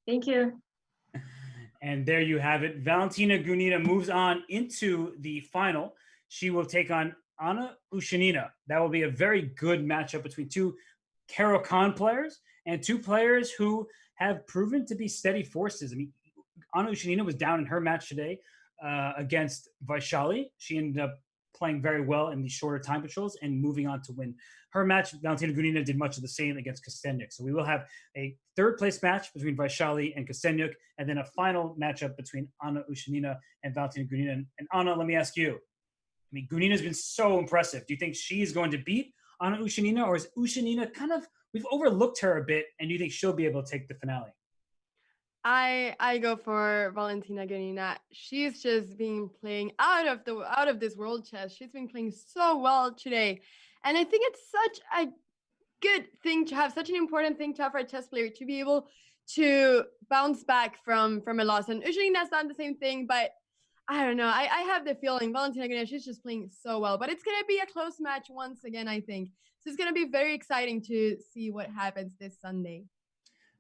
Thank you. And there you have it. Valentina Gunina moves on into the final. She will take on Anna Ushanina. That will be a very good matchup between 2 Caro-Kann players and 2 players who have proven to be steady forces. I mean, Anna Ushanina was down in her match today against Vaishali. She ended up playing very well in the shorter time controls and moving on to win her match. Valentina Gunina did much of the same against Kosteniuk. So we will have a 3rd place match between Vaishali and Kosteniuk, and then a final matchup between Anna Ushanina and Valentina Gunina. And Anna, let me ask you. I mean, Gunina's been so impressive. Do you think she is going to beat Anna Ushanina, or is Ushanina we've overlooked her a bit, and do you think she'll be able to take the finale? I go for Valentina Gunina. She's just been playing out of this world chess. She's been playing so well today. And I think it's such a good thing to have, such an important thing to have for a chess player to be able to bounce back from a loss. And Eugenia's done the same thing, but I don't know. I have the feeling Valentina Gunina, she's just playing so well. But it's gonna be a close match once again, I think. So it's gonna be very exciting to see what happens this Sunday.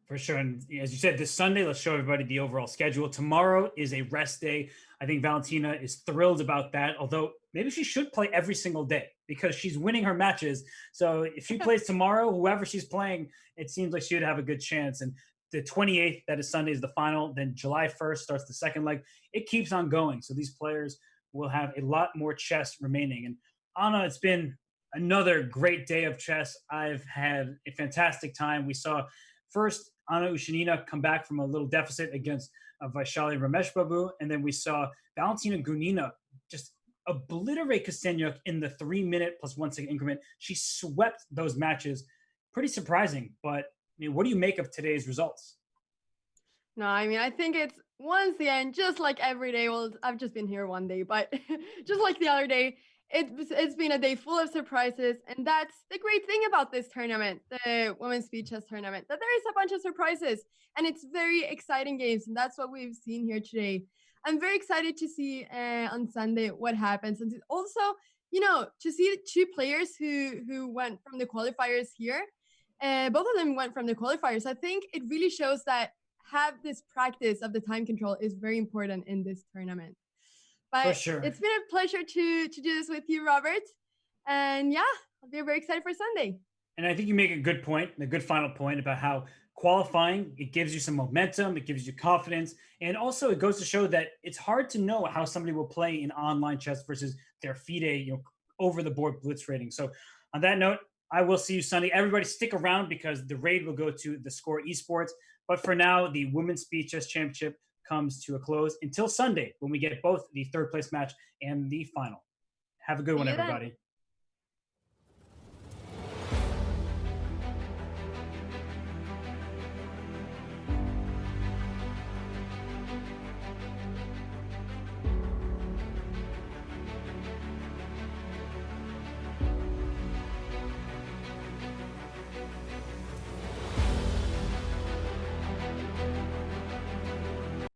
For sure. And as you said, this Sunday, let's show everybody the overall schedule. Tomorrow is a rest day. I think Valentina is thrilled about that, although maybe she should play every single day because she's winning her matches. So if she plays tomorrow, whoever she's playing, it seems like she would have a good chance. And the 28th, that is Sunday, is the final. Then July 1st starts the second leg. It keeps on going. So these players will have a lot more chess remaining. And Anna, it's been another great day of chess. I've had a fantastic time. We saw first Anna Ushanina come back from a little deficit against Vaishali Rameshbabu, and then we saw Valentina Gunina just obliterate Kosteniuk in the 3-minute plus 1 second increment. She swept those matches. Pretty surprising, but I mean, what do you make of today's results? No, I mean, I think it's once again, just like every day. Well, I've just been here one day, but just like the other day, it's been a day full of surprises, and that's the great thing about this tournament, the Women's Speed Chess Tournament, that there is a bunch of surprises, and it's very exciting games, and that's what we've seen here today. I'm very excited to see on Sunday what happens, and also, to see two players who went from the qualifiers here. Both of them went from the qualifiers. I think it really shows that have this practice of the time control is very important in this tournament. But For sure. It's been a pleasure to do this with you, Robert. And yeah, I'll be very excited for Sunday. And I think you make a good point, a good final point about how qualifying, it gives you some momentum, it gives you confidence, and also it goes to show that it's hard to know how somebody will play in online chess versus their FIDE, over the board blitz rating. So on that note, I will see you Sunday. Everybody stick around because the raid will go to the Score Esports. But for now, the Women's Speed Chess Championship comes to a close until Sunday when we get both the third place match and the final. Have a good one, everybody.